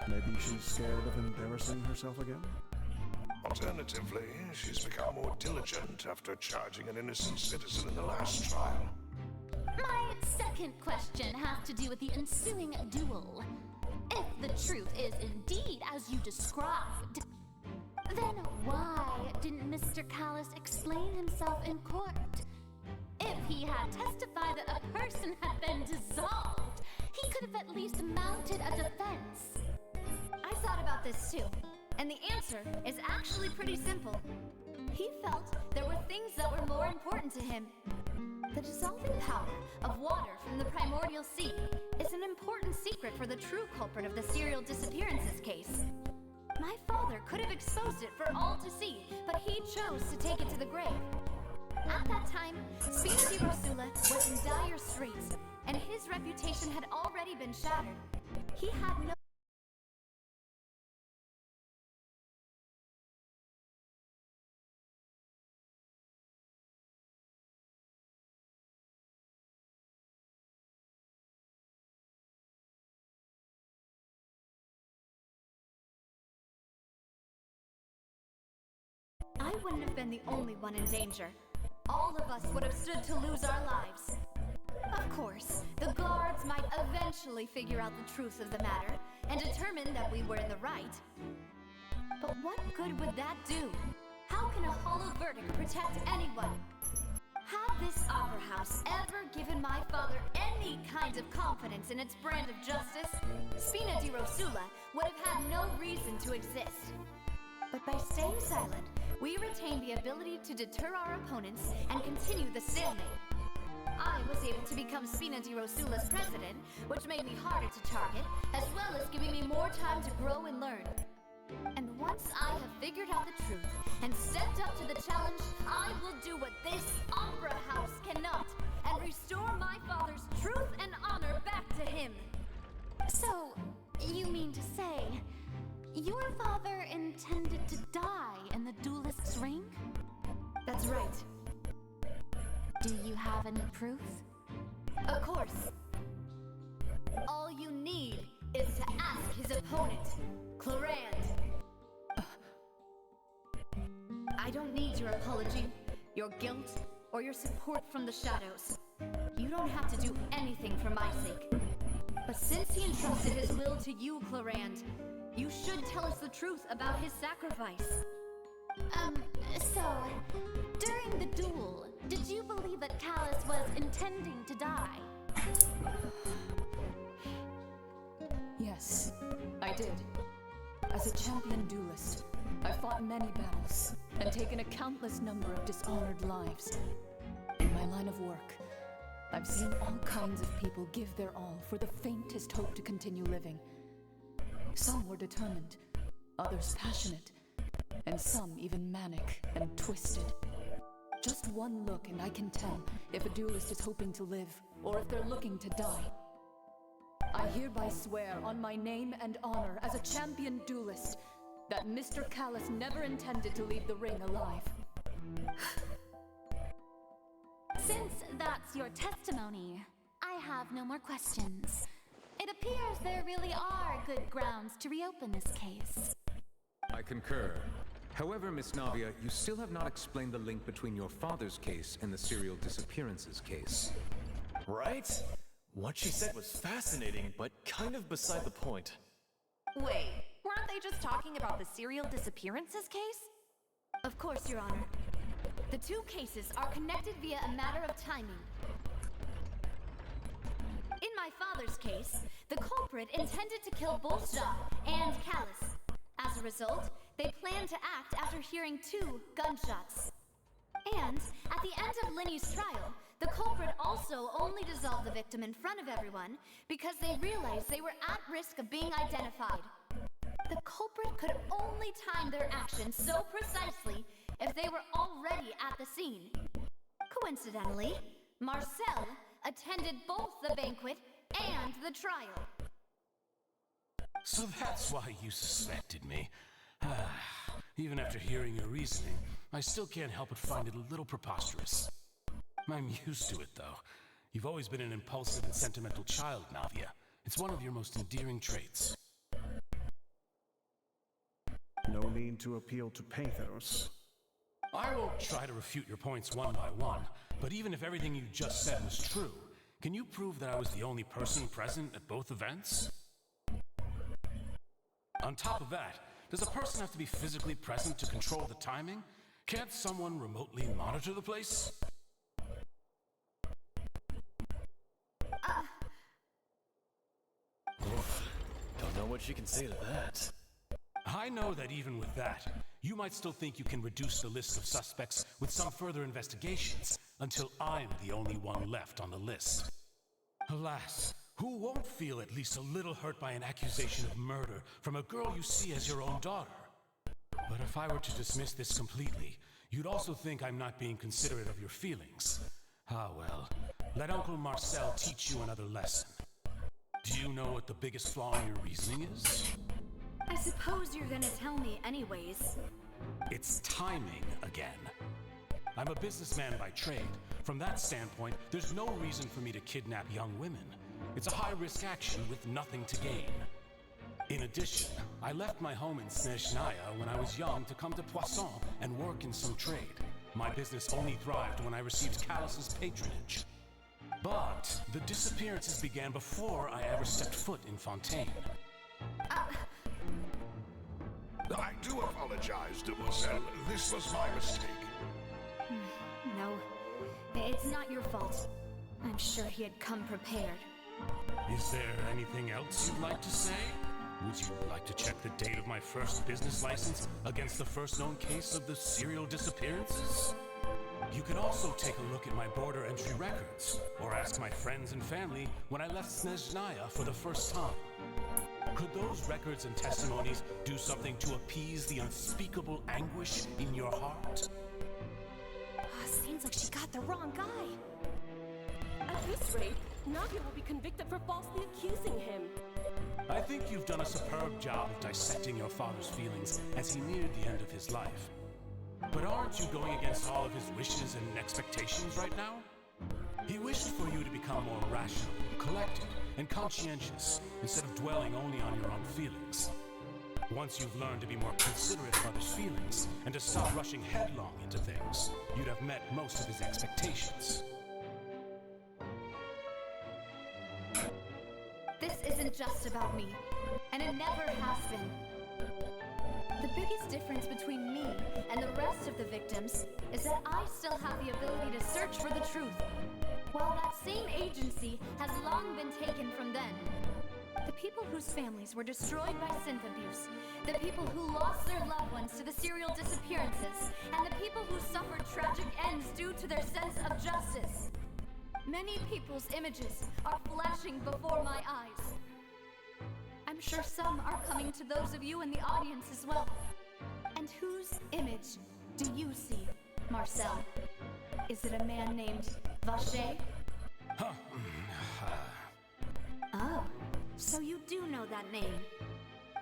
Maybe she's scared of embarrassing herself again? Alternatively, she's become more diligent after charging an innocent citizen in the last trial. My second question has to do with the ensuing duel. If the truth is indeed as you described, then why didn't Mr. Callus explain himself in court? If he had testified that a person had been dissolved, he could have at least mounted a defense. I thought about this too, and the answer is actually pretty simple. He felt there were things that were more important to him. The dissolving power of water from the primordial sea is an important secret for the true culprit of the serial disappearances case. My father could have exposed it for all to see, but he chose to take it to the grave. At that time, Spina di Rosula was in dire straits, and his reputation had already been shattered. He had no I wouldn't have been the only one in danger. all of us would have stood to lose our lives. Of course, the guards might eventually figure out the truth of the matter and determine that we were in the right. But what good would that do? How can a hollow verdict protect anyone? Had this opera house ever given my father any kind of confidence in its brand of justice, Spina di Rosula would have had no reason to exist. But by staying silent, we retain the ability to deter our opponents and continue the stalemate. I was able to become Spina di Rosula's president, which made me harder to target, as well as giving me more time to grow and learn. And once I have figured out the truth and stepped up to the challenge, I will do what this opera house cannot, and restore my father's truth and honor back to him. So, you mean to say, your father intended to die in the duelist's ring? That's right. Do you have any proof? Of course. All you need is to ask his opponent, Clarand. I don't need your apology, your guilt, or your support from the shadows. You don't have to do anything for my sake. But since he entrusted his will to you, Clarand, you should tell us the truth about his sacrifice. So, during the duel, did you believe that Callus was intending to die? Yes, I did. As a champion duelist, I fought many battles and taken a countless number of dishonored lives. In my line of work, I've seen all kinds of people give their all for the faintest hope to continue living. Some were determined, others passionate, and some even manic and twisted. Just one look and I can tell if a duelist is hoping to live or if they're looking to die. I hereby swear on my name and honor as a champion duelist that Mr. Callus never intended to leave the ring alive. Since that's your testimony, I have no more questions. It appears there really are good grounds to reopen this case. I concur. However, Miss Navia, you still have not explained the link between your father's case and the serial disappearances case. Right? What she said was fascinating, but kind of beside the point. Wait, weren't they just talking about the serial disappearances case? Of course, Your Honor. The two cases are connected via a matter of timing. In my father's case, the culprit intended to kill both Jacques and Callus. As a result, they planned to act after hearing 2 gunshots. And at the end of Linny's trial, the culprit also only dissolved the victim in front of everyone because they realized they were at risk of being identified. The culprit could only time their actions so precisely if they were already at the scene. Coincidentally, Marcel attended both the banquet and the trial. So that's why you suspected me. Even after hearing your reasoning, I still can't help but find it a little preposterous. I'm used to it, though. You've always been an impulsive and sentimental child, Navia. It's one of your most endearing traits. No need to appeal to pathos. I won't try to refute your points one by one, but even if everything you just said was true, can you prove that I was the only person present at both events? On top of that, does a person have to be physically present to control the timing? Can't someone remotely monitor the place? Oof, don't know what you can say to that. I know that even with that, you might still think you can reduce the list of suspects with some further investigations until I'm the only one left on the list. Alas, who won't feel at least a little hurt by an accusation of murder from a girl you see as your own daughter? But if I were to dismiss this completely, you'd also think I'm not being considerate of your feelings. Ah well, let Uncle Marcel teach you another lesson. Do you know what the biggest flaw in your reasoning is? I suppose you're gonna tell me anyways. It's timing again. I'm a businessman by trade. From that standpoint, there's no reason for me to kidnap young women. It's a high-risk action with nothing to gain. In addition, I left my home in Snezhnaya when I was young to come to Poisson and work in some trade. My business only thrived when I received Callus's patronage. But the disappearances began before I ever stepped foot in Fontaine. I do apologize, Demoiselle. This was my mistake. No, it's not your fault. I'm sure he had come prepared. Is there anything else you'd like to say? Would you like to check the date of my first business license against the first known case of the serial disappearances? You can also take a look at my border entry records, or ask my friends and family when I left Snezhnaya for the first time. Could those records and testimonies do something to appease the unspeakable anguish in your heart? Seems like she got the wrong guy. At this rate, Navia will be convicted for falsely accusing him. I think you've done a superb job of dissecting your father's feelings as he neared the end of his life. But aren't you going against all of his wishes and expectations right now? He wished for you to become more rational, collected, and conscientious, instead of dwelling only on your own feelings. Once you've learned to be more considerate of others' feelings, and to stop rushing headlong into things, you'd have met most of his expectations. This isn't just about me, and it never has been. The biggest difference between me and the rest of the victims is that I still have the ability to search for the truth, while that same agency has long been taken from them. The people whose families were destroyed by synth abuse, the people who lost their loved ones to the serial disappearances, and the people who suffered tragic ends due to their sense of justice. Many people's images are flashing before my eyes. I'm sure some are coming to those of you in the audience as well. And whose image do you see, Marcel? Is it a man named Vacher? Oh, so you do know that name.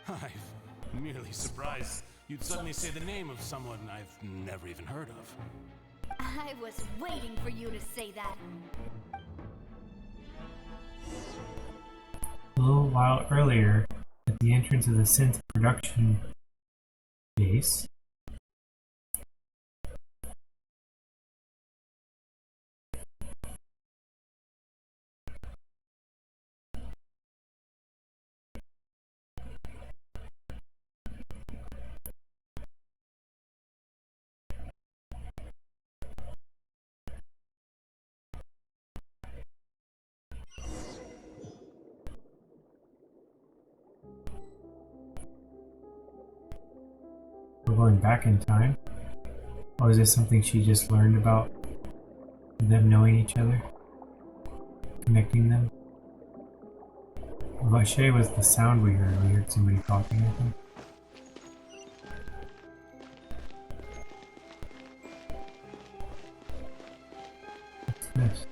I'm merely surprised you'd suddenly say the name of someone I've never even heard of. I was waiting for you to say that. A little while earlier, at the entrance of the synth production base, we're going back in time? Or is this something she just learned about them knowing each other? Connecting them? Vacher was the sound we heard. We heard somebody talking, I think. What's this?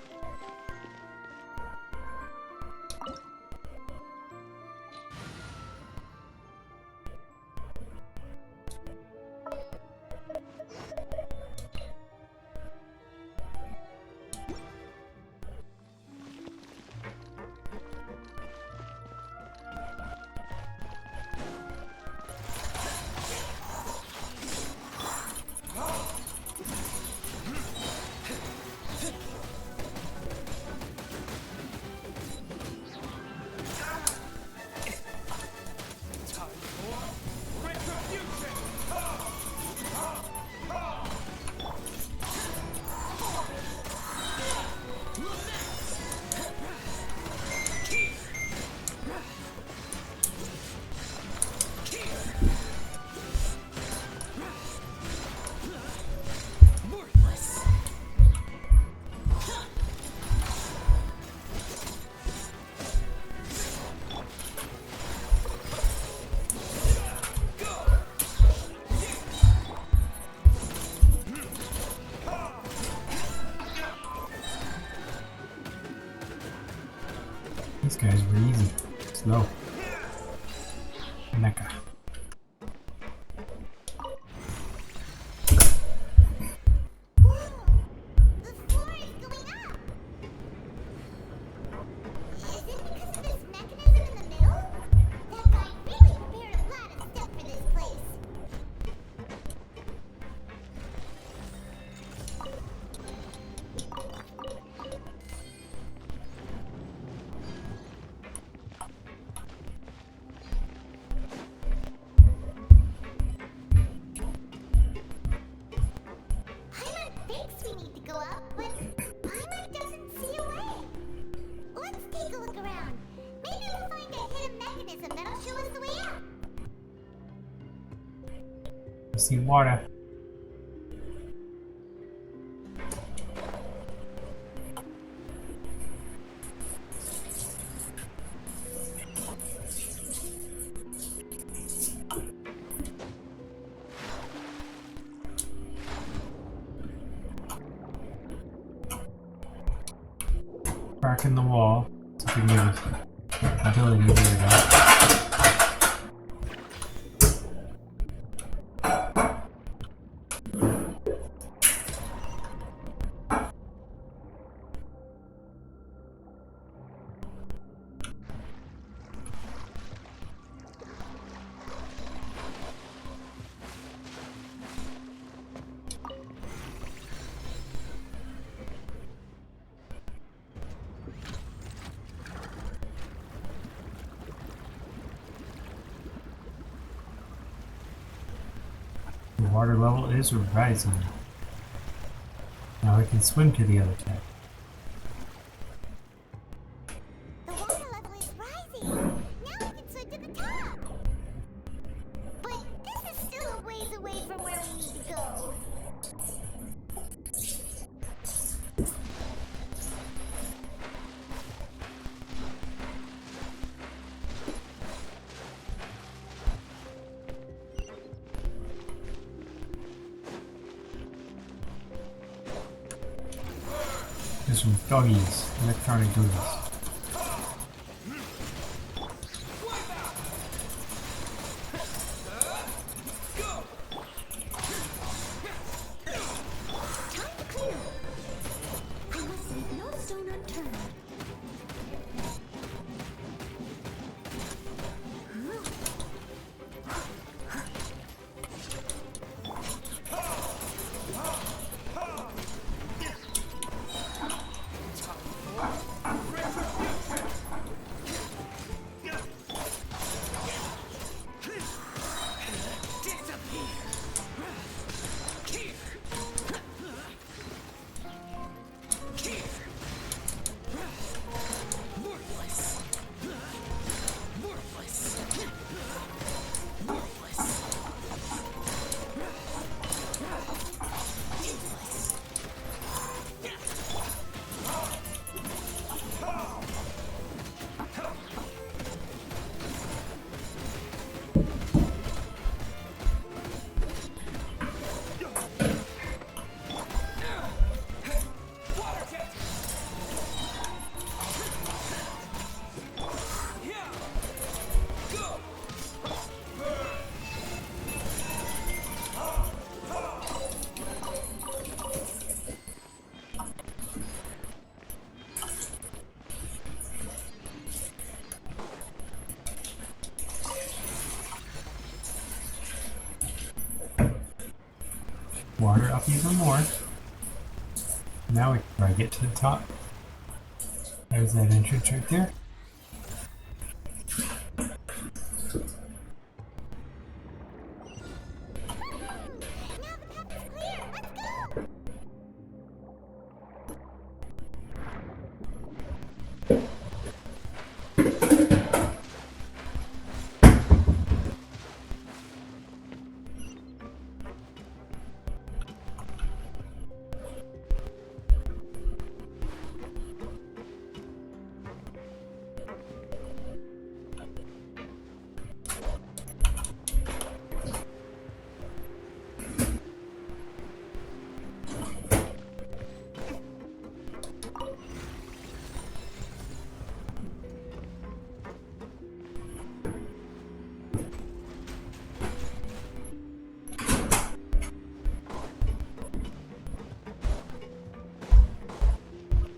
These guys were easy. Slow. Mecha. I see water. Crack in the wall. So we can get ability to do that. The water level is rising. Now I can swim to the other tech. The water level is rising. Now we can swim to the top. But this is still a ways away from where we need to go. There's some doggies, electronic doggies. No stone unturned. Water up even more. Now we can probably get to the top. There's that entrance right there.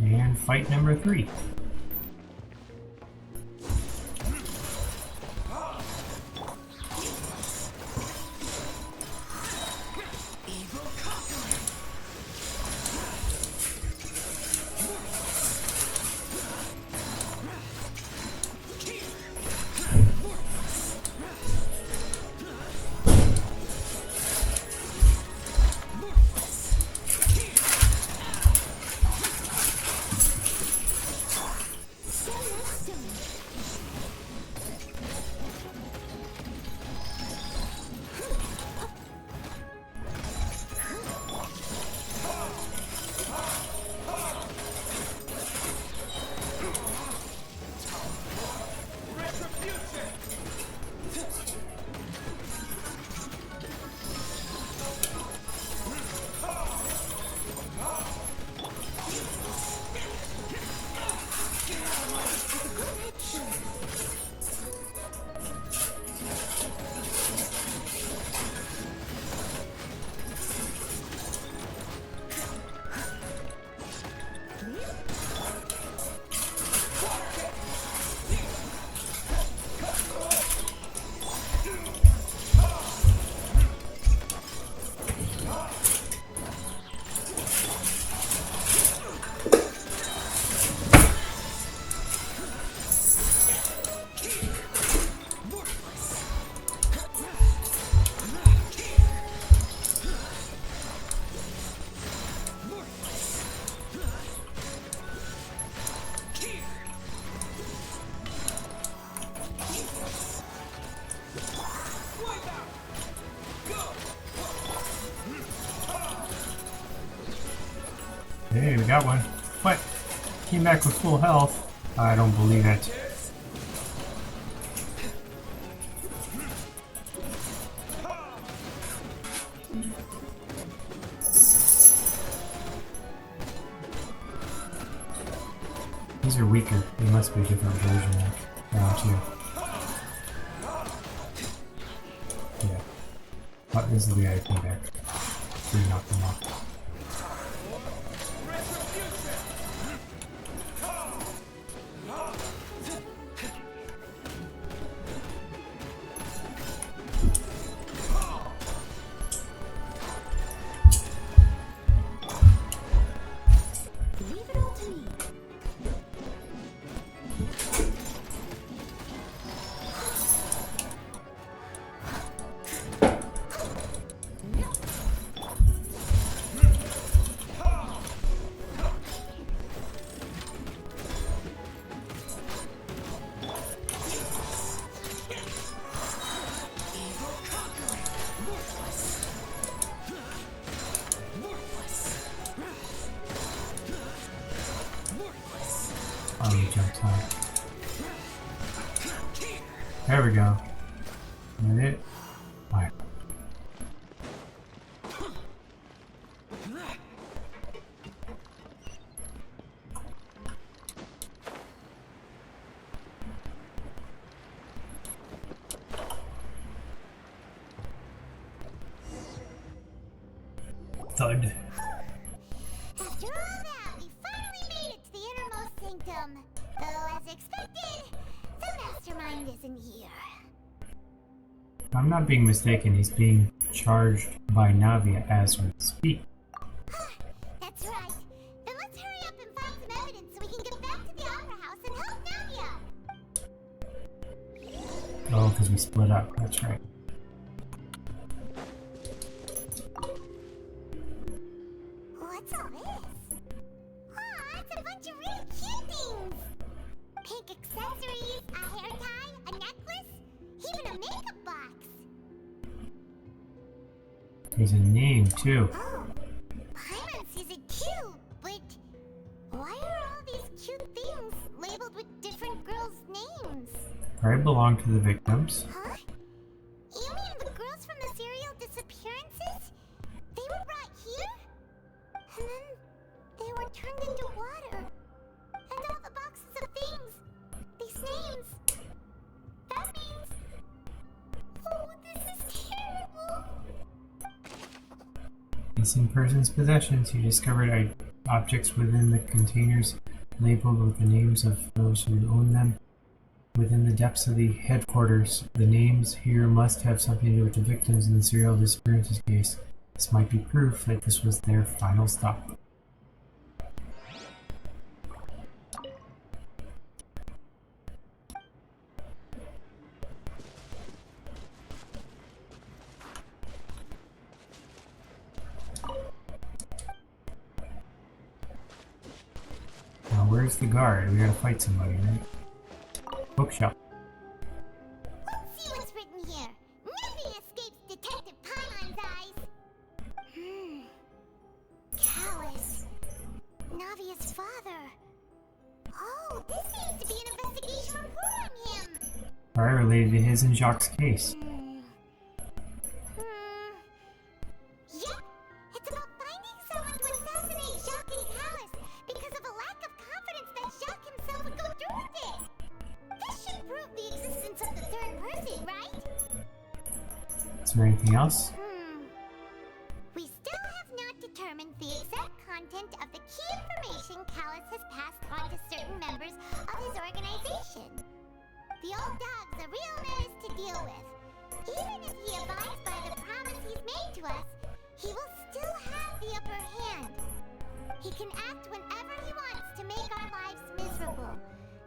And fight number 3. Hey, we got one. What? Came back with full health. I don't believe it. These are weaker. They must be a different version now too. Yeah. Oh, this is the guy who came back. So you knocked him off. Oh, he jumps high. There we go. Is that it? Alright. Thud. After all that, we finally made it to the innermost sanctum. Though, as expected, the mastermind isn't here. If I'm not being mistaken, he's being charged by Navia as we speak. That's right. Then let's hurry up and find some evidence so we can get back to the Opera House and help Navia. Oh, because we split up. That's right. What's all this? Aw, it's a bunch of really cute things. Pink accessories, a hair tie, a necklace, even a makeup box. There's a name, too. Oh, Paimon sees it too, but why are all these cute things labeled with different girls' names? Probably belong to the victims. Huh? You mean the girls from the serial disappearances? They were brought here? And then they were turned into water. And all the boxes of things, these names. That means... Oh, this is terrible. Missing persons' possessions. You discovered objects within the containers labeled with the names of those who own them. Within the depths of the headquarters, the names here must have something to do with the victims in the serial disappearances case. This might be proof that this was their final stop. Now, where's the guard? We gotta fight somebody, right? Bookshop. Let's see what's written here. Nothing escapes Detective Paimon's eyes. Callus. Navia's father. Oh, this seems to be an investigation report on him. Alright, related to his and Jacques' case. Yep, it's about finding someone to assassinate Jacques and Callus because of a lack of confidence that Jacques himself would go through with it. This should prove the existence of the third person, right? Is there anything else? We still have not determined the exact content of the key information Callus has passed on to certain members of his organization. The old dog's a real menace to deal with. Even if he abides by the promise he's made to us, he will still have the upper hand. He can act whenever he wants to make our lives miserable.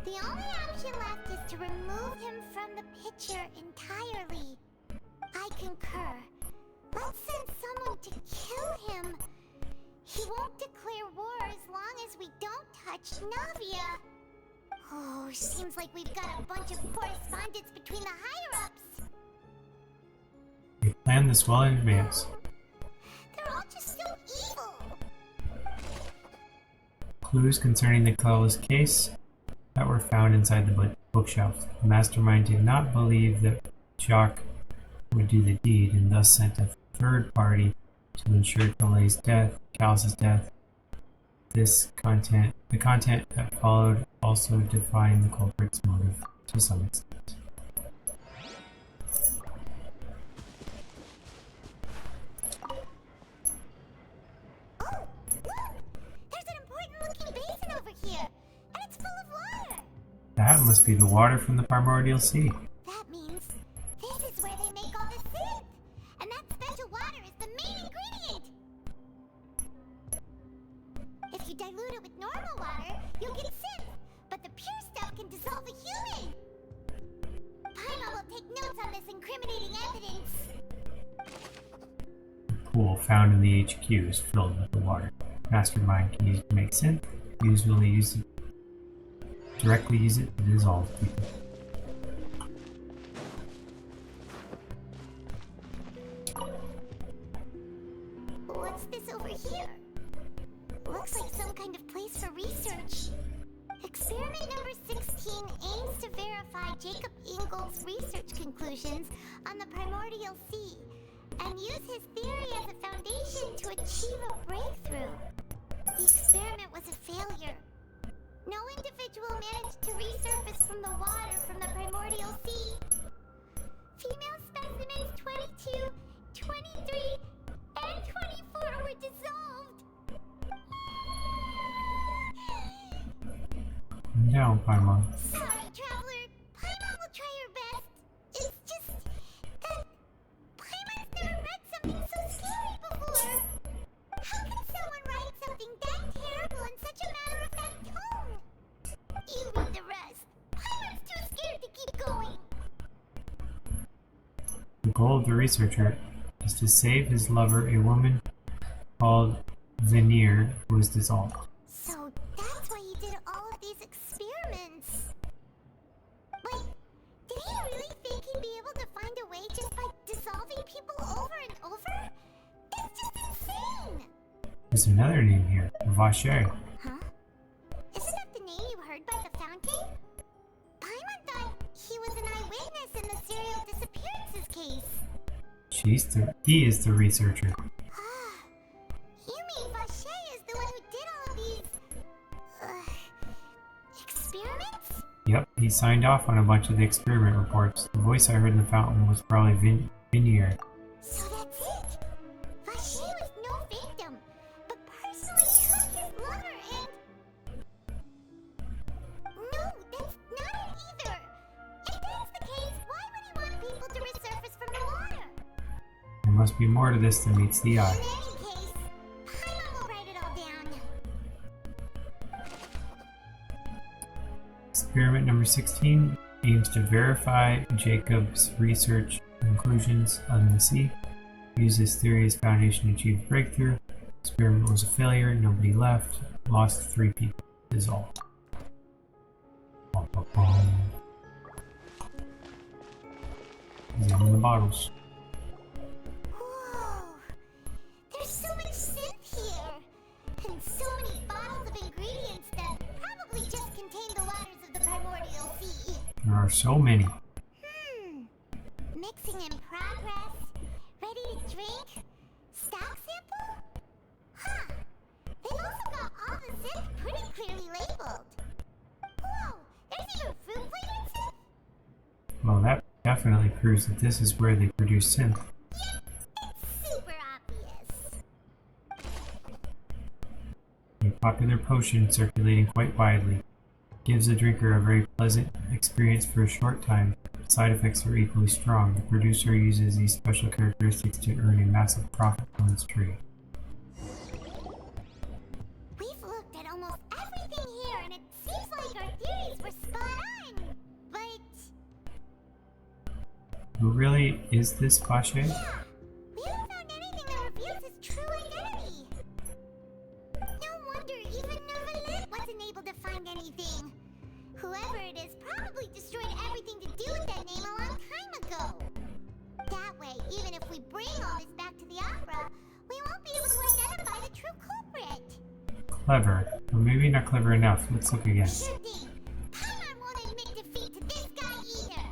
The only option left is to remove him from the picture entirely. I concur. Let's send someone to kill him. He won't declare war as long as we don't touch Navia. Oh, seems like we've got a bunch of correspondence between the higher-ups. We planned this well in advance. They're all just so evil. clues concerning the colorless case that were found inside the bookshelf. The mastermind did not believe that Jock would do the deed and thus sent a third party to ensure Callus's death. The content that followed also defined the culprit's motive to some extent. That must be the water from the primordial sea. That means this is where they make all the synth. And that special water is the main ingredient. If you dilute it with normal water, you'll get synth. But the pure stuff can dissolve a human. Paimon will take notes on this incriminating evidence. The pool found in the HQ is filled with the water. Mastermind can use it to make synth. Directly use it to dissolve people. What's this over here? Looks like some kind of place for research. Experiment number 16 aims to verify Jacob Ingold's research conclusions on the primordial sea and use his theory as a foundation to achieve a breakthrough. The experiment was a failure. No individual managed to resurface from the water from the primordial sea. Female specimens 22, 23, and 24 were dissolved. Calm down, Paimon. Sorry, Traveler. Paimon will try her best. It's just that Paimon's never read something so scary before. How can someone write something that terrible in such a matter-of-fact tone? You read the rest. Paimon's too scared to keep going. The goal of the researcher is to save his lover, a woman called Veneer, who was dissolved. So that's why he did all of these experiments. Wait, did he really think he'd be able to find a way just by dissolving people over and over? That's just insane! There's another name here, Vache. Huh? Isn't that the name you heard by the fountain? Paimon thought he was an eyewitness in the serial disappearances case. He is the researcher. You mean Vache is the one who did all of these... experiments? Yep, he signed off on a bunch of the experiment reports. The voice I heard in the fountain was probably Veneer. So that's it! Vache was no victim, but personally took his lover and... No, that's not it either! If that's the case, why would he want people to resurface from the water? There must be more to this than meets the eye. In any case, Paimon will write it all down. Experiment number 16 aims to verify Jacob's research conclusions on the sea. Use his theory as foundation to achieve breakthrough. Experiment was a failure, nobody left, lost 3 people, dissolved. Examine the bottles. Whoa! There's so much synth here! And so many bottles of ingredients that probably just contain the waters of the primordial sea. There are so many. Mixing in progress. Ready to drink? Stock sample? Huh. They've also got all the synth pretty clearly labeled. Whoa! There's even fruit flavored synth? Well, that definitely proves that this is where they produce synth. Yep, it's super obvious. A popular potion circulating quite widely. Gives the drinker a very pleasant experience for a short time. Side effects are equally strong. The producer uses these special characteristics to earn a massive profit from its trade. We've looked at almost everything here, and it seems like our theories were spot on. But Who really is this Vache? yeah, we haven't found anything that reveals his true identity. No wonder even Neuvillette wasn't able to find anything. Whoever it is probably destroyed everything to do with that name a long time ago. That way, even if we bring all this back to the opera, we won't be able to identify the true culprit. clever. Or maybe not clever enough. Let's look again. Sure thing. Paimon won't admit defeat to this guy either.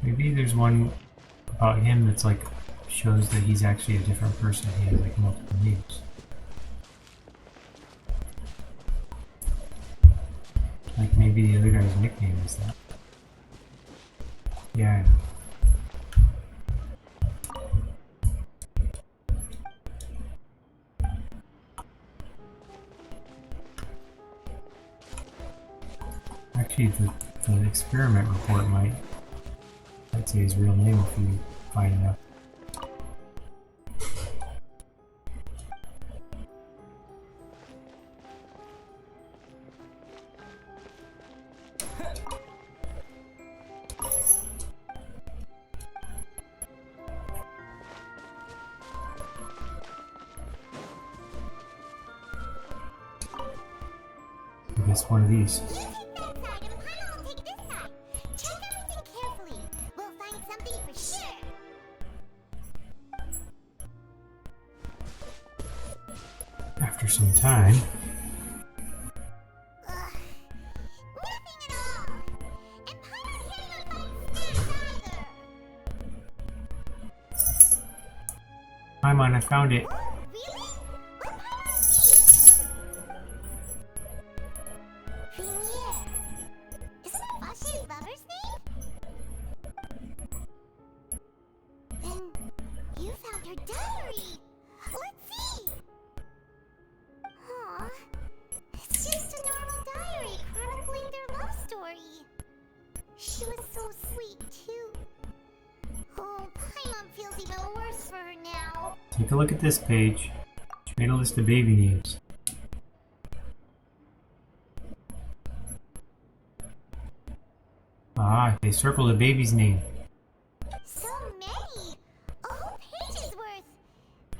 Maybe there's one about him that's like shows that he's actually a different person. He has like multiple names. Like maybe the other guy's nickname is that. Yeah, I know. Actually, the experiment report might say his real name if you find it out. I guess one of these. You take that side and Paimon will take this side. Check everything carefully. We'll find something for sure. After some time. Nothing at all. And Paimon can't even find snacks either. Paimon, I found it. Really? What Paimon's name? Vinier. Isn't that Vache's lover's name? Then you found her diary. Let's see. Aw, it's just a normal diary chronicling their love story. She was so sweet too. Oh, Paimon feels even worse for her now. Take a look at this page. She made a list of baby names. Ah, they circled a baby's name. So many! A whole page's worth!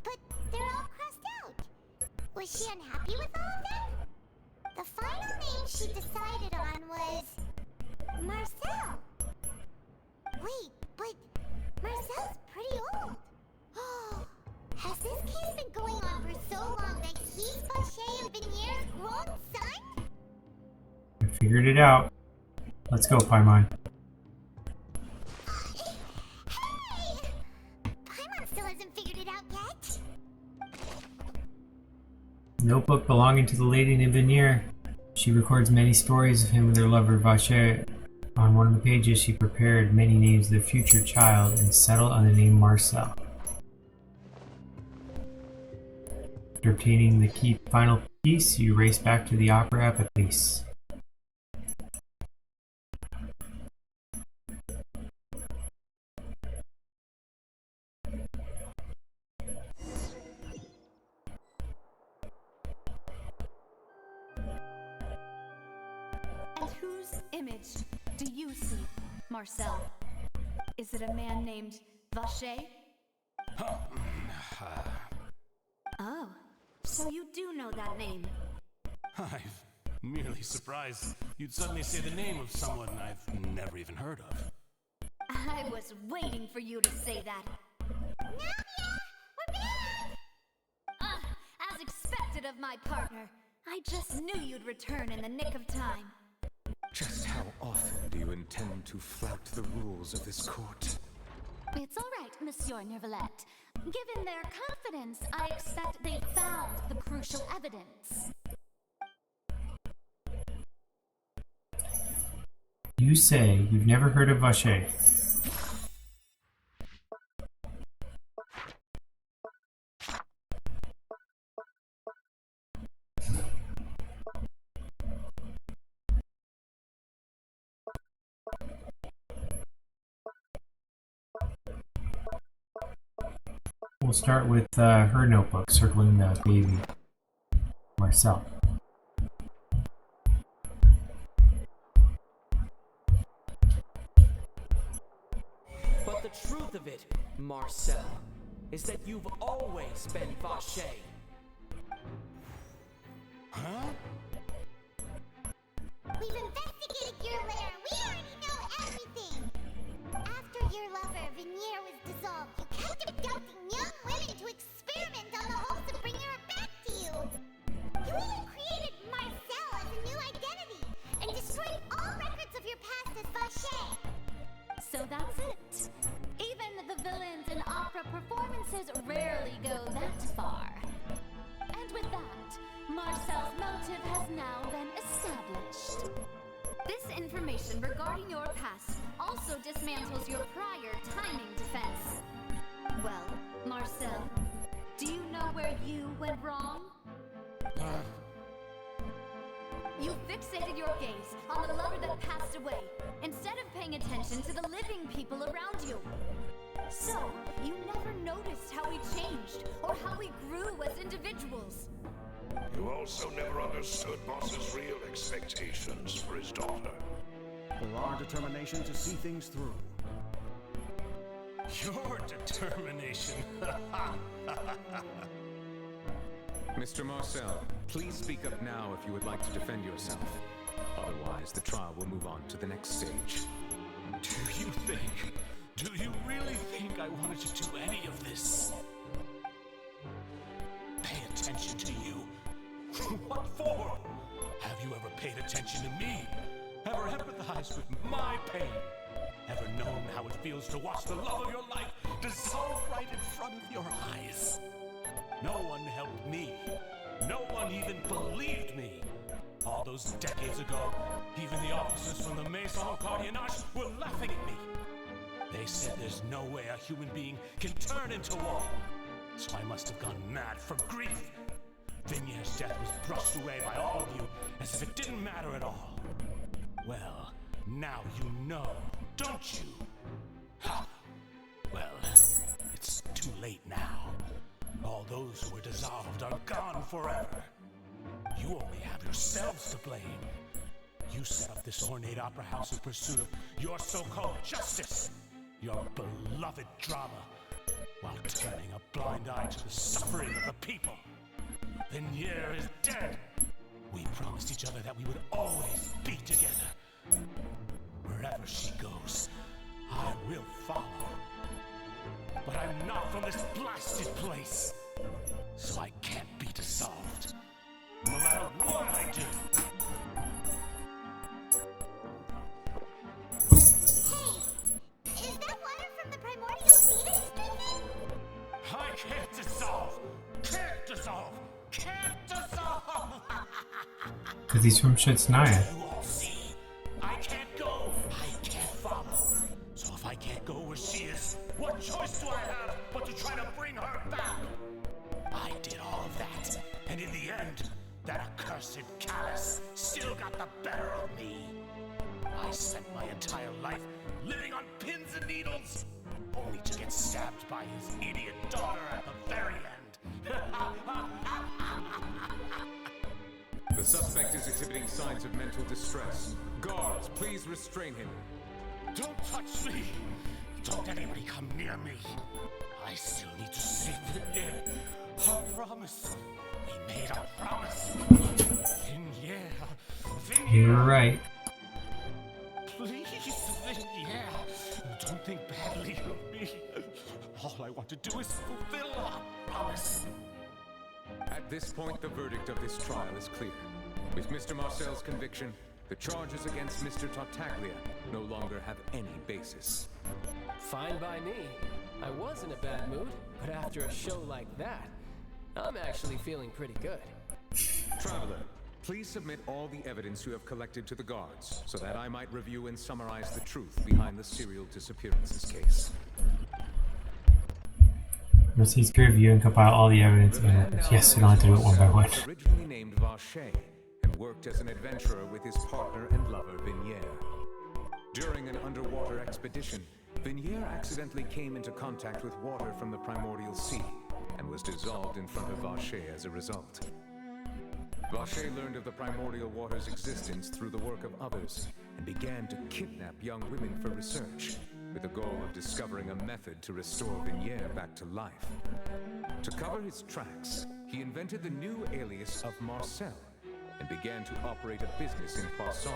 But they're all crossed out. Was she unhappy with all of them? The final name she decided on was... Marcel. Wait, but Marcel's pretty old. Has this case been going on for so long that he's Vache and Vinier's grown son? I figured it out. Let's go, Paimon. Hey! Paimon still hasn't figured it out yet. Notebook belonging to the lady named Vinier. She records many stories of him and their lover Vache. On one of the pages, she prepared many names of their future child and settled on the name Marcel. After obtaining the key final piece, you race back to the opera Epiclese. And whose image do you see, Marcel? Is it a man named Vache? Oh, so you do know that name. I'm merely surprised you'd suddenly say the name of someone I've never even heard of. I was waiting for you to say that. Navia! We're back! As expected of my partner, I just knew you'd return in the nick of time. Just how often do you intend to flout the rules of this court? It's all right, Monsieur Nervalette. Given their confidence, I expect they found the crucial evidence. You say you've never heard of Vache. We'll start with her notebook, circling the baby. Marcel. But the truth of it, Marcel, is that you've always been Vache. Huh? We've investigated your lair. We already know everything. After your lover, Venier, was dissolved, you kept abducting young women to experiment on the hopes of bringing her back to you. You even created Marcel as a new identity and destroyed all records of your past as Vache. So that's it. Even the villains in opera performances rarely go that far. And with that, Marcel's motive has now been established. This information regarding your past also dismantles your prior timing defense. Well, Marcel, do you know where you went wrong? You fixated your gaze on the lover that passed away, instead of paying attention to the living people around you. So, you never noticed how we changed, or how we grew as individuals. You also never understood Boss's real expectations for his daughter. Or our determination to see things through. Your determination. Mr. Marcel, please speak up now if you would like to defend yourself. Otherwise, the trial will move on to the next stage. Do you really think I wanted to do any of this? Pay attention to you. What for? Have you ever paid attention to me? Ever empathized with my pain? Ever known how it feels to watch the love of your life dissolve right in front of your eyes? No one helped me. No one even believed me. All those decades ago, even the officers from the Maison Cardiennage were laughing at me. They said there's no way a human being can turn into one. So I must have gone mad from grief. Vinier's death was brushed away by all of you as if it didn't matter at all. Well, now you know, don't you? Well, it's too late now. All those who were dissolved are gone forever. You only have yourselves to blame. You set up this ornate opera house in pursuit of your so-called justice, your beloved drama, while turning a blind eye to the suffering of the people. Venier is dead. We promised each other that we would always be together. Wherever she goes, I will follow. But I'm not from this blasted place, so I can't be dissolved, no matter what I do. Hey, is that water from the primordial sea that he's drinking? I can't dissolve! Can't dissolve! Can't dissolve! Because he's from Shitznaya. You all see, I can't go, I can't follow. So if I can't go where she is, what choice do I have but to try to bring her back? I did all of that, and in the end, that accursed Callus still got the better of me. I spent my entire life living on pins and needles, only to get stabbed by his idiot daughter at the very end. The suspect is exhibiting signs of mental distress. Guards, please restrain him. Don't touch me! Don't anybody come near me! I still need to save Venier. Our promise. We made our promise. Venier. You're right. Please, Venier. Don't think badly of me. All I want to do is fulfill our promise. At this point, the verdict of this trial is clear. With Mr. Marcel's conviction, the charges against Mr. Tartaglia no longer have any basis. Fine by me. I was in a bad mood, but after a show like that, I'm actually feeling pretty good. Traveler, please submit all the evidence you have collected to the guards, so that I might review and summarize the truth behind the serial disappearances case. Proceeds to review and compile all the evidence. And yes, we don't have to do it one by one. Originally named Vache, and worked as an adventurer with his partner and lover, Venier. During an underwater expedition, Venier accidentally came into contact with water from the primordial sea and was dissolved in front of Vacher as a result. Vacher learned of the primordial water's existence through the work of others and began to kidnap young women for research, with the goal of discovering a method to restore Vignier back to life. To cover his tracks, he invented the new alias of Marcel and began to operate a business in Poisson.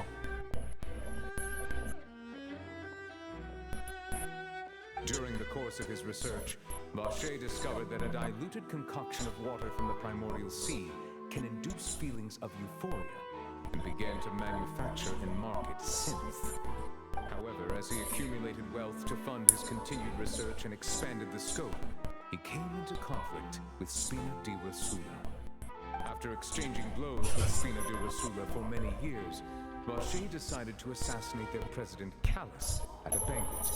During the course of his research, Vacher discovered that a diluted concoction of water from the primordial sea can induce feelings of euphoria, and began to manufacture and market synth. However, as he accumulated wealth to fund his continued research and expanded the scope, he came into conflict with Spina di Rosula. After exchanging blows with Spina di Rosula for many years, Vacher decided to assassinate their president Callus at a banquet.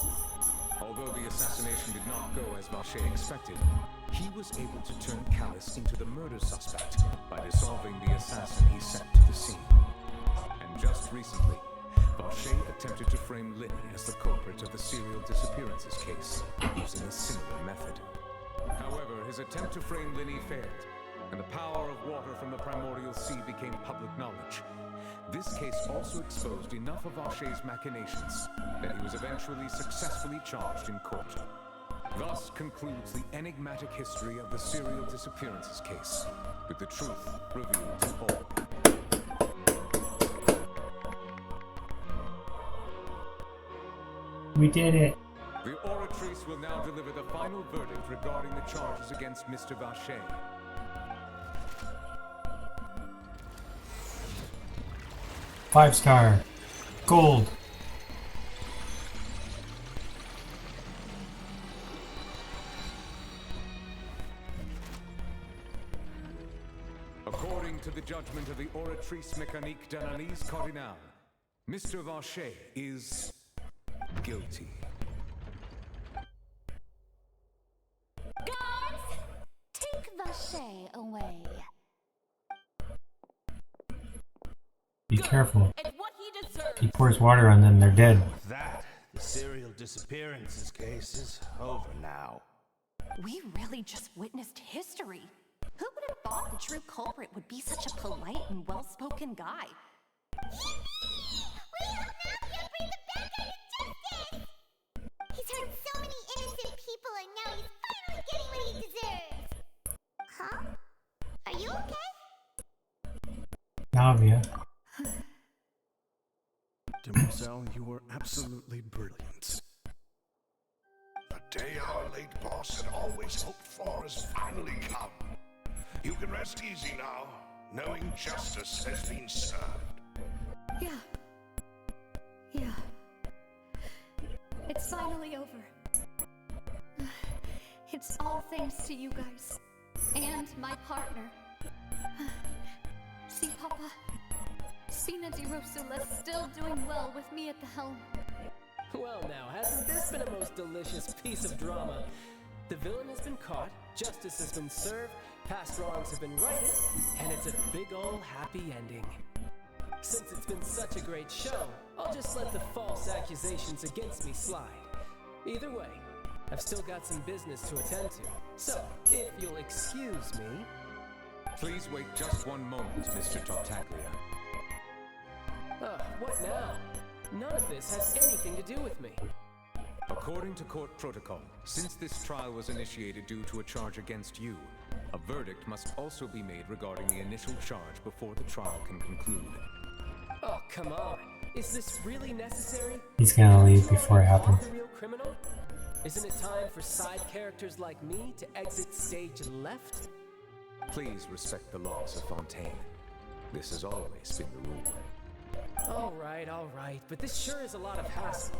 Although the assassination did not go as Vacher expected, he was able to turn Callus into the murder suspect by dissolving the assassin he sent to the scene. And just recently, Vacher attempted to frame Linny as the culprit of the serial disappearances case, using a similar method. However, his attempt to frame Linny failed, and the power of water from the primordial sea became public knowledge. This case also exposed enough of Vacher's machinations that he was eventually successfully charged in court. Thus concludes the enigmatic history of the serial disappearances case, with the truth revealed to all. We did it. The Oratrice will now deliver the final verdict regarding the charges against Mr. Vacher. Five-star. Gold. According to the judgment of the Oratrice Mécanique d'Analyse Cardinale, Mr. Vacher is guilty. Guards, take Vacher away. Be careful. It's what he deserves. He pours water on them, they're dead. With that, the serial disappearances case is over now. We really just witnessed history. Who would have thought the true culprit would be such a polite and well-spoken guy? We help Mafia bring the bad guy to justice! He's hurt so many innocent people and now he's finally getting what he deserves! Huh? Are you okay? Navia. Demoiselle, you were absolutely brilliant. The day our late boss had always hoped for has finally come. You can rest easy now, knowing justice has been served. Yeah. Yeah. It's finally over. It's all thanks to you guys. And my partner. See, Papa? Spina di Rosula's still doing well with me at the helm. Well now, hasn't this been a most delicious piece of drama? The villain has been caught, justice has been served, past wrongs have been righted, and it's a big ol' happy ending. Since it's been such a great show, I'll just let the false accusations against me slide. Either way, I've still got some business to attend to, so if you'll excuse me... Please wait just one moment, Mr. Tartaglia. What now? None of this has anything to do with me. According to court protocol, since this trial was initiated due to a charge against you, a verdict must also be made regarding the initial charge before the trial can conclude. Oh, come on. Is this really necessary? He's gonna leave before it happens. The real criminal? Isn't it time for side characters like me to exit stage left? Please respect the laws of Fontaine. This has always been the rule. All right, but this sure is a lot of hassle.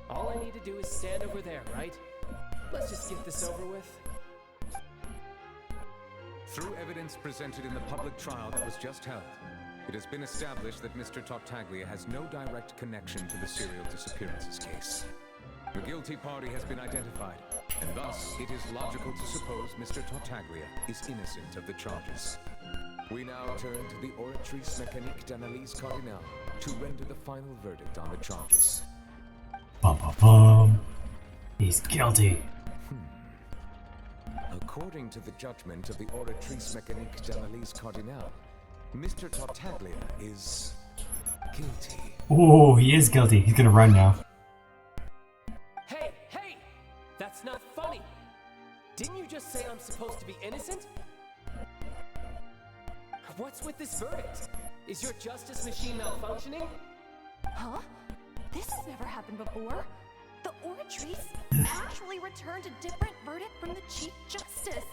All I need to do is stand over there, right? Let's just get this over with. Through evidence presented in the public trial that was just held, it has been established that Mr. Tartaglia has no direct connection to the serial disappearances case. The guilty party has been identified, and thus it is logical to suppose Mr. Tartaglia is innocent of the charges. We now turn to the Oratrice Mécanique d'Analyse Cardinale to render the final verdict on the charges. Bum bum bum. He's guilty. According to the judgment of the Oratrice Mécanique d'Analyse Cardinale, Mr. Tartaglia is guilty. Oh, he is guilty. He's gonna run now. Hey, hey! That's not funny! Didn't you just say I'm supposed to be innocent? What's with this verdict? Is your justice machine malfunctioning? Huh? This has never happened before. The Oratrice actually returned a different verdict from the Chief Justice.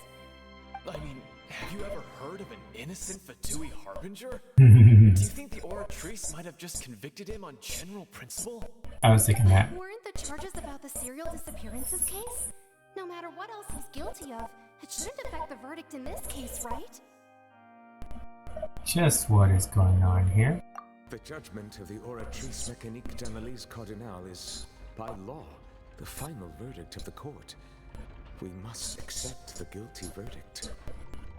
I mean, have you ever heard of an innocent Fatui Harbinger? Do you think the Oratrice might have just convicted him on general principle? I was thinking that. Weren't the charges about the serial disappearances case? No matter what else he's guilty of, it shouldn't affect the verdict in this case, right? Just what is going on here? The judgment of the Oratrice Mécanique d'Analyse Cardinale is, by law, the final verdict of the court. We must accept the guilty verdict.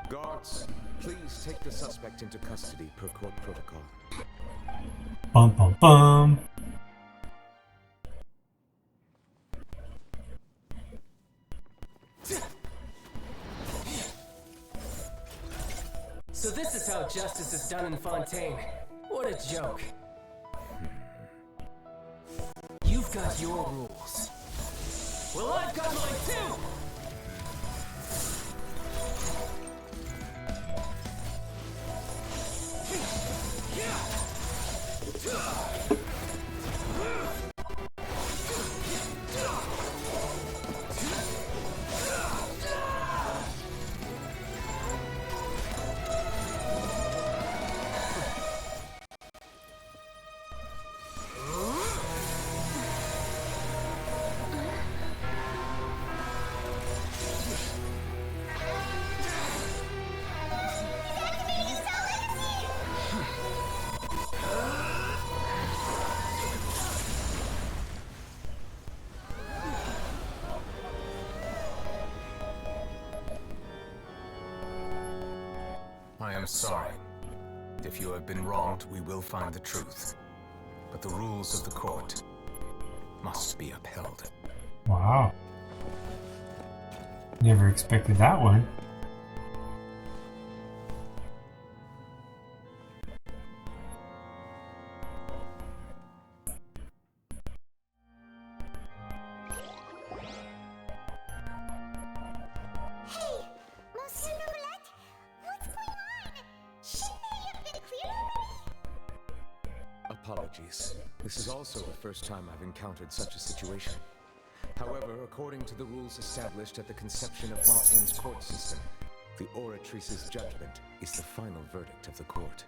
Guards, please take the suspect into custody per court protocol. Bum bum bum. So this is how justice is done in Fontaine. What a joke. You've got your rules. Well, I've got mine too! I am sorry. If you have been wronged, we will find the truth. But the rules of the court must be upheld. Wow. Never expected that one. Apologies. This is also the first time I've encountered such a situation. However, according to the rules established at the conception of Fontaine's court system, the Oratrice's judgment is the final verdict of the court.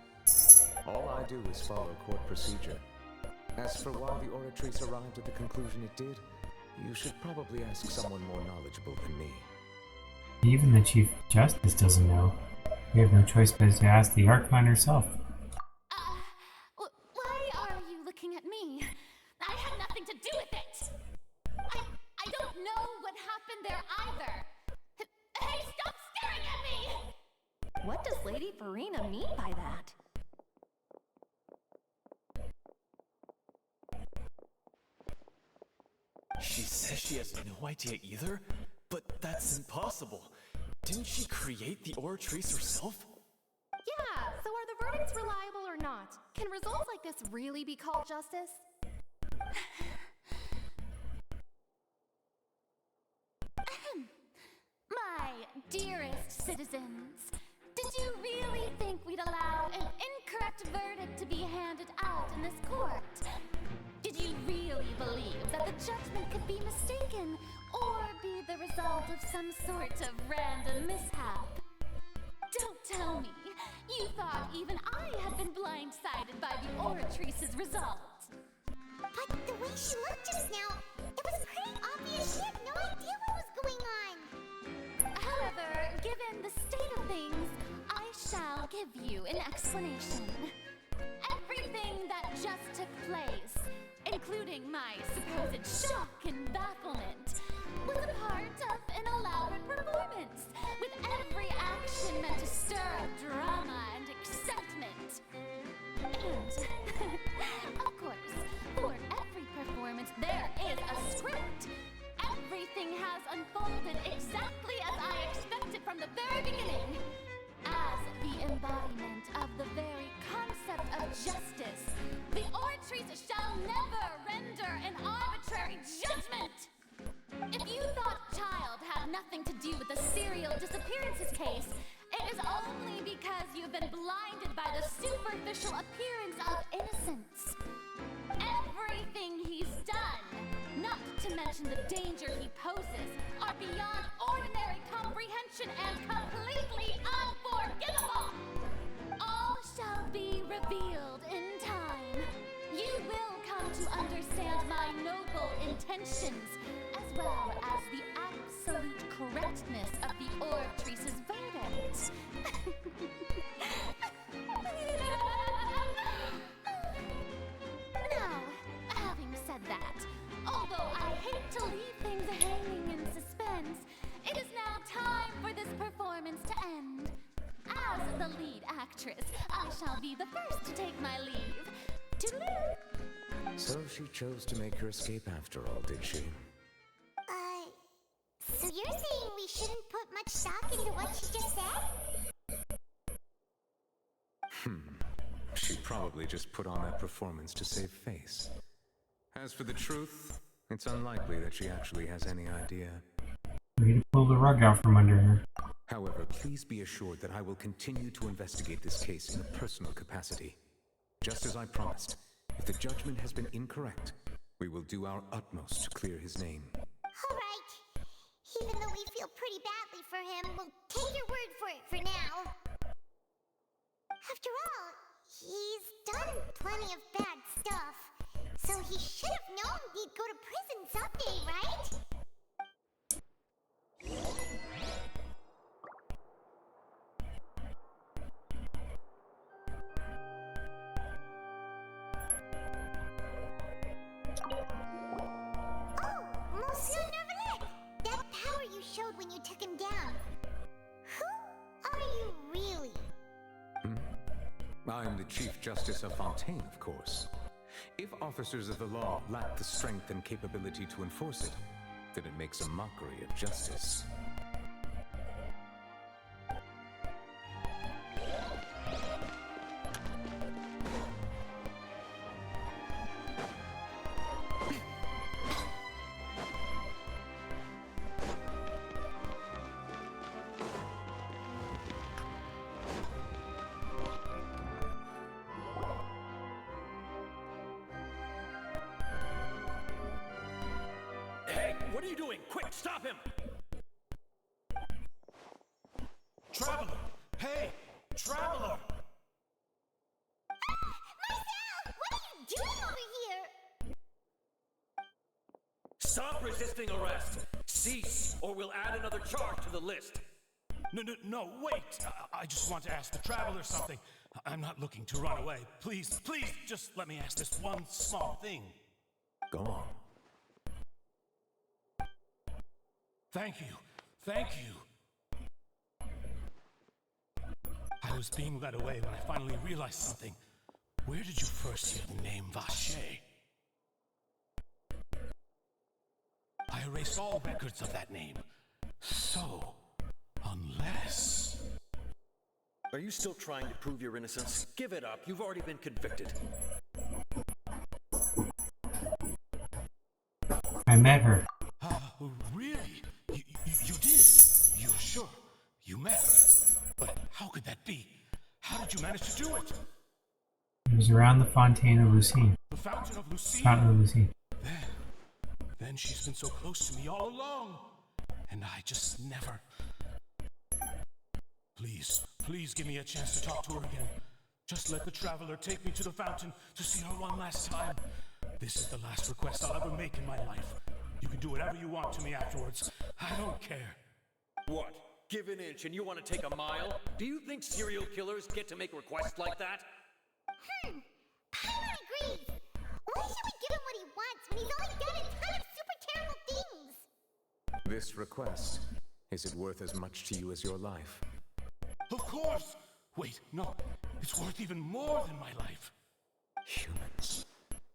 All I do is follow court procedure. As for why the Oratrice arrived at the conclusion it did, you should probably ask someone more knowledgeable than me. Even the Chief Justice doesn't know. We have no choice but to ask the Archon herself. Why are you looking at me? I had nothing to do with it! I don't know what happened there either! Hey, stop staring at me! What does Lady Farina mean by that? She says she has no idea either? But that's impossible. Didn't she create the Oratrice herself? Yeah, so are the verdicts reliable or not? Can results like this really be called justice? My dearest citizens, did you really think we'd allow an incorrect verdict to be handed out in this court? Did you really believe that the judgment could be mistaken or be the result of some sort of random mishap? Don't tell me you thought even I had been blindsided by the Oratrice's result. But the way she looked just now, it was pretty obvious she had no idea what was going on. However, given the state of things, I shall give you an explanation. Everything that just took place, including my supposed shock and bafflement, was a part of an elaborate performance, with every action meant to stir up drama and excitement. And, of course, for every performance there is a script. Everything has unfolded exactly as I justice. The Oratrice shall never render an arbitrary judgment! If you thought Child had nothing to do with the serial disappearances case, it is only because you've been blinded by the superficial appearance of innocence. Everything he's done, not to mention the danger he poses, are beyond ordinary comprehension and completely unforgivable! All shall be revealed in time. You will come to understand my noble intentions, as well as the absolute correctness of the Oratrice's verdict. Now, having said that, although I hate to leave things hanging in suspense, it is now time for this performance to end. As the lead actress, I shall be the first to take my leave. Toodaloo! So she chose to make her escape after all, did she? So you're saying we shouldn't put much stock into what she just said? She probably just put on that performance to save face. As for the truth, it's unlikely that she actually has any idea. Way to pull the rug out from under her. However, please be assured that I will continue to investigate this case in a personal capacity. Just as I promised, if the judgment has been incorrect, we will do our utmost to clear his name. All right. Even though we feel pretty badly for him, we'll take your word for it for now. After all, he's done plenty of bad stuff, so he should have known he'd go to prison someday, right? Oh, Monsieur Nervalet! That power you showed when you took him down. Who are you really? I am the Chief Justice of Fontaine, of course. If officers of the law lack the strength and capability to enforce it, then it makes a mockery of justice. Hey, what are you doing? Quick, stop him! Traveler! Hey! Traveler! Marcel! What are you doing over here? Stop resisting arrest! Cease, or we'll add another charge to the list. No, wait! I just want to ask the Traveler something. I'm not looking to run away. Please, just let me ask this one small thing. Go on. Thank you. I was being led away when I finally realized something. Where did you first hear the name Vacher? I erased all records of that name. So, unless... Are you still trying to prove your innocence? Give it up. You've already been convicted. I met her. Really? You did? You're sure? You met her? But how could that be? How did you manage to do it? It was around the Fontaine of Lucine. The Fountain of Lucine? Fountain of Lucine. Then she's been so close to me all along. And I just never... Please give me a chance to talk to her again. Just let the Traveler take me to the fountain to see her one last time. This is the last request I'll ever make in my life. You can do whatever you want to me afterwards. I don't care. What? Give an inch and you want to take a mile? Do you think serial killers get to make requests like that? Paimon agrees. Why should we give him what he wants when he's only done a ton of super terrible things? This request, is it worth as much to you as your life? Of course! Wait, no. It's worth even more than my life. Humans.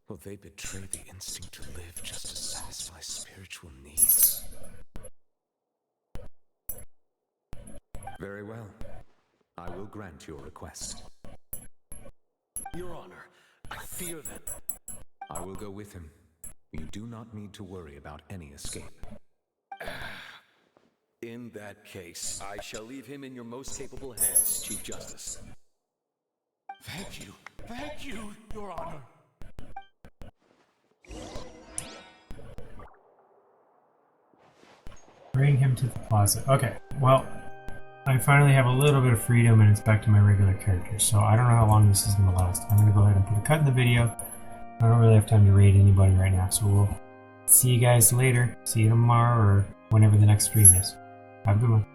Will they betray the instinct to live just to satisfy spiritual needs? Very well. I will grant your request. Your Honor, I fear that... I will go with him. You do not need to worry about any escape. In that case, I shall leave him in your most capable hands, Chief Justice. Thank you, Your Honor. Bring him to the plaza. Okay, well, I finally have a little bit of freedom and it's back to my regular character, so I don't know how long this is going to last. I'm going to go ahead and put a cut in the video. I don't really have time to raid anybody right now, so we'll see you guys later. See you tomorrow or whenever the next stream is. Have a good one.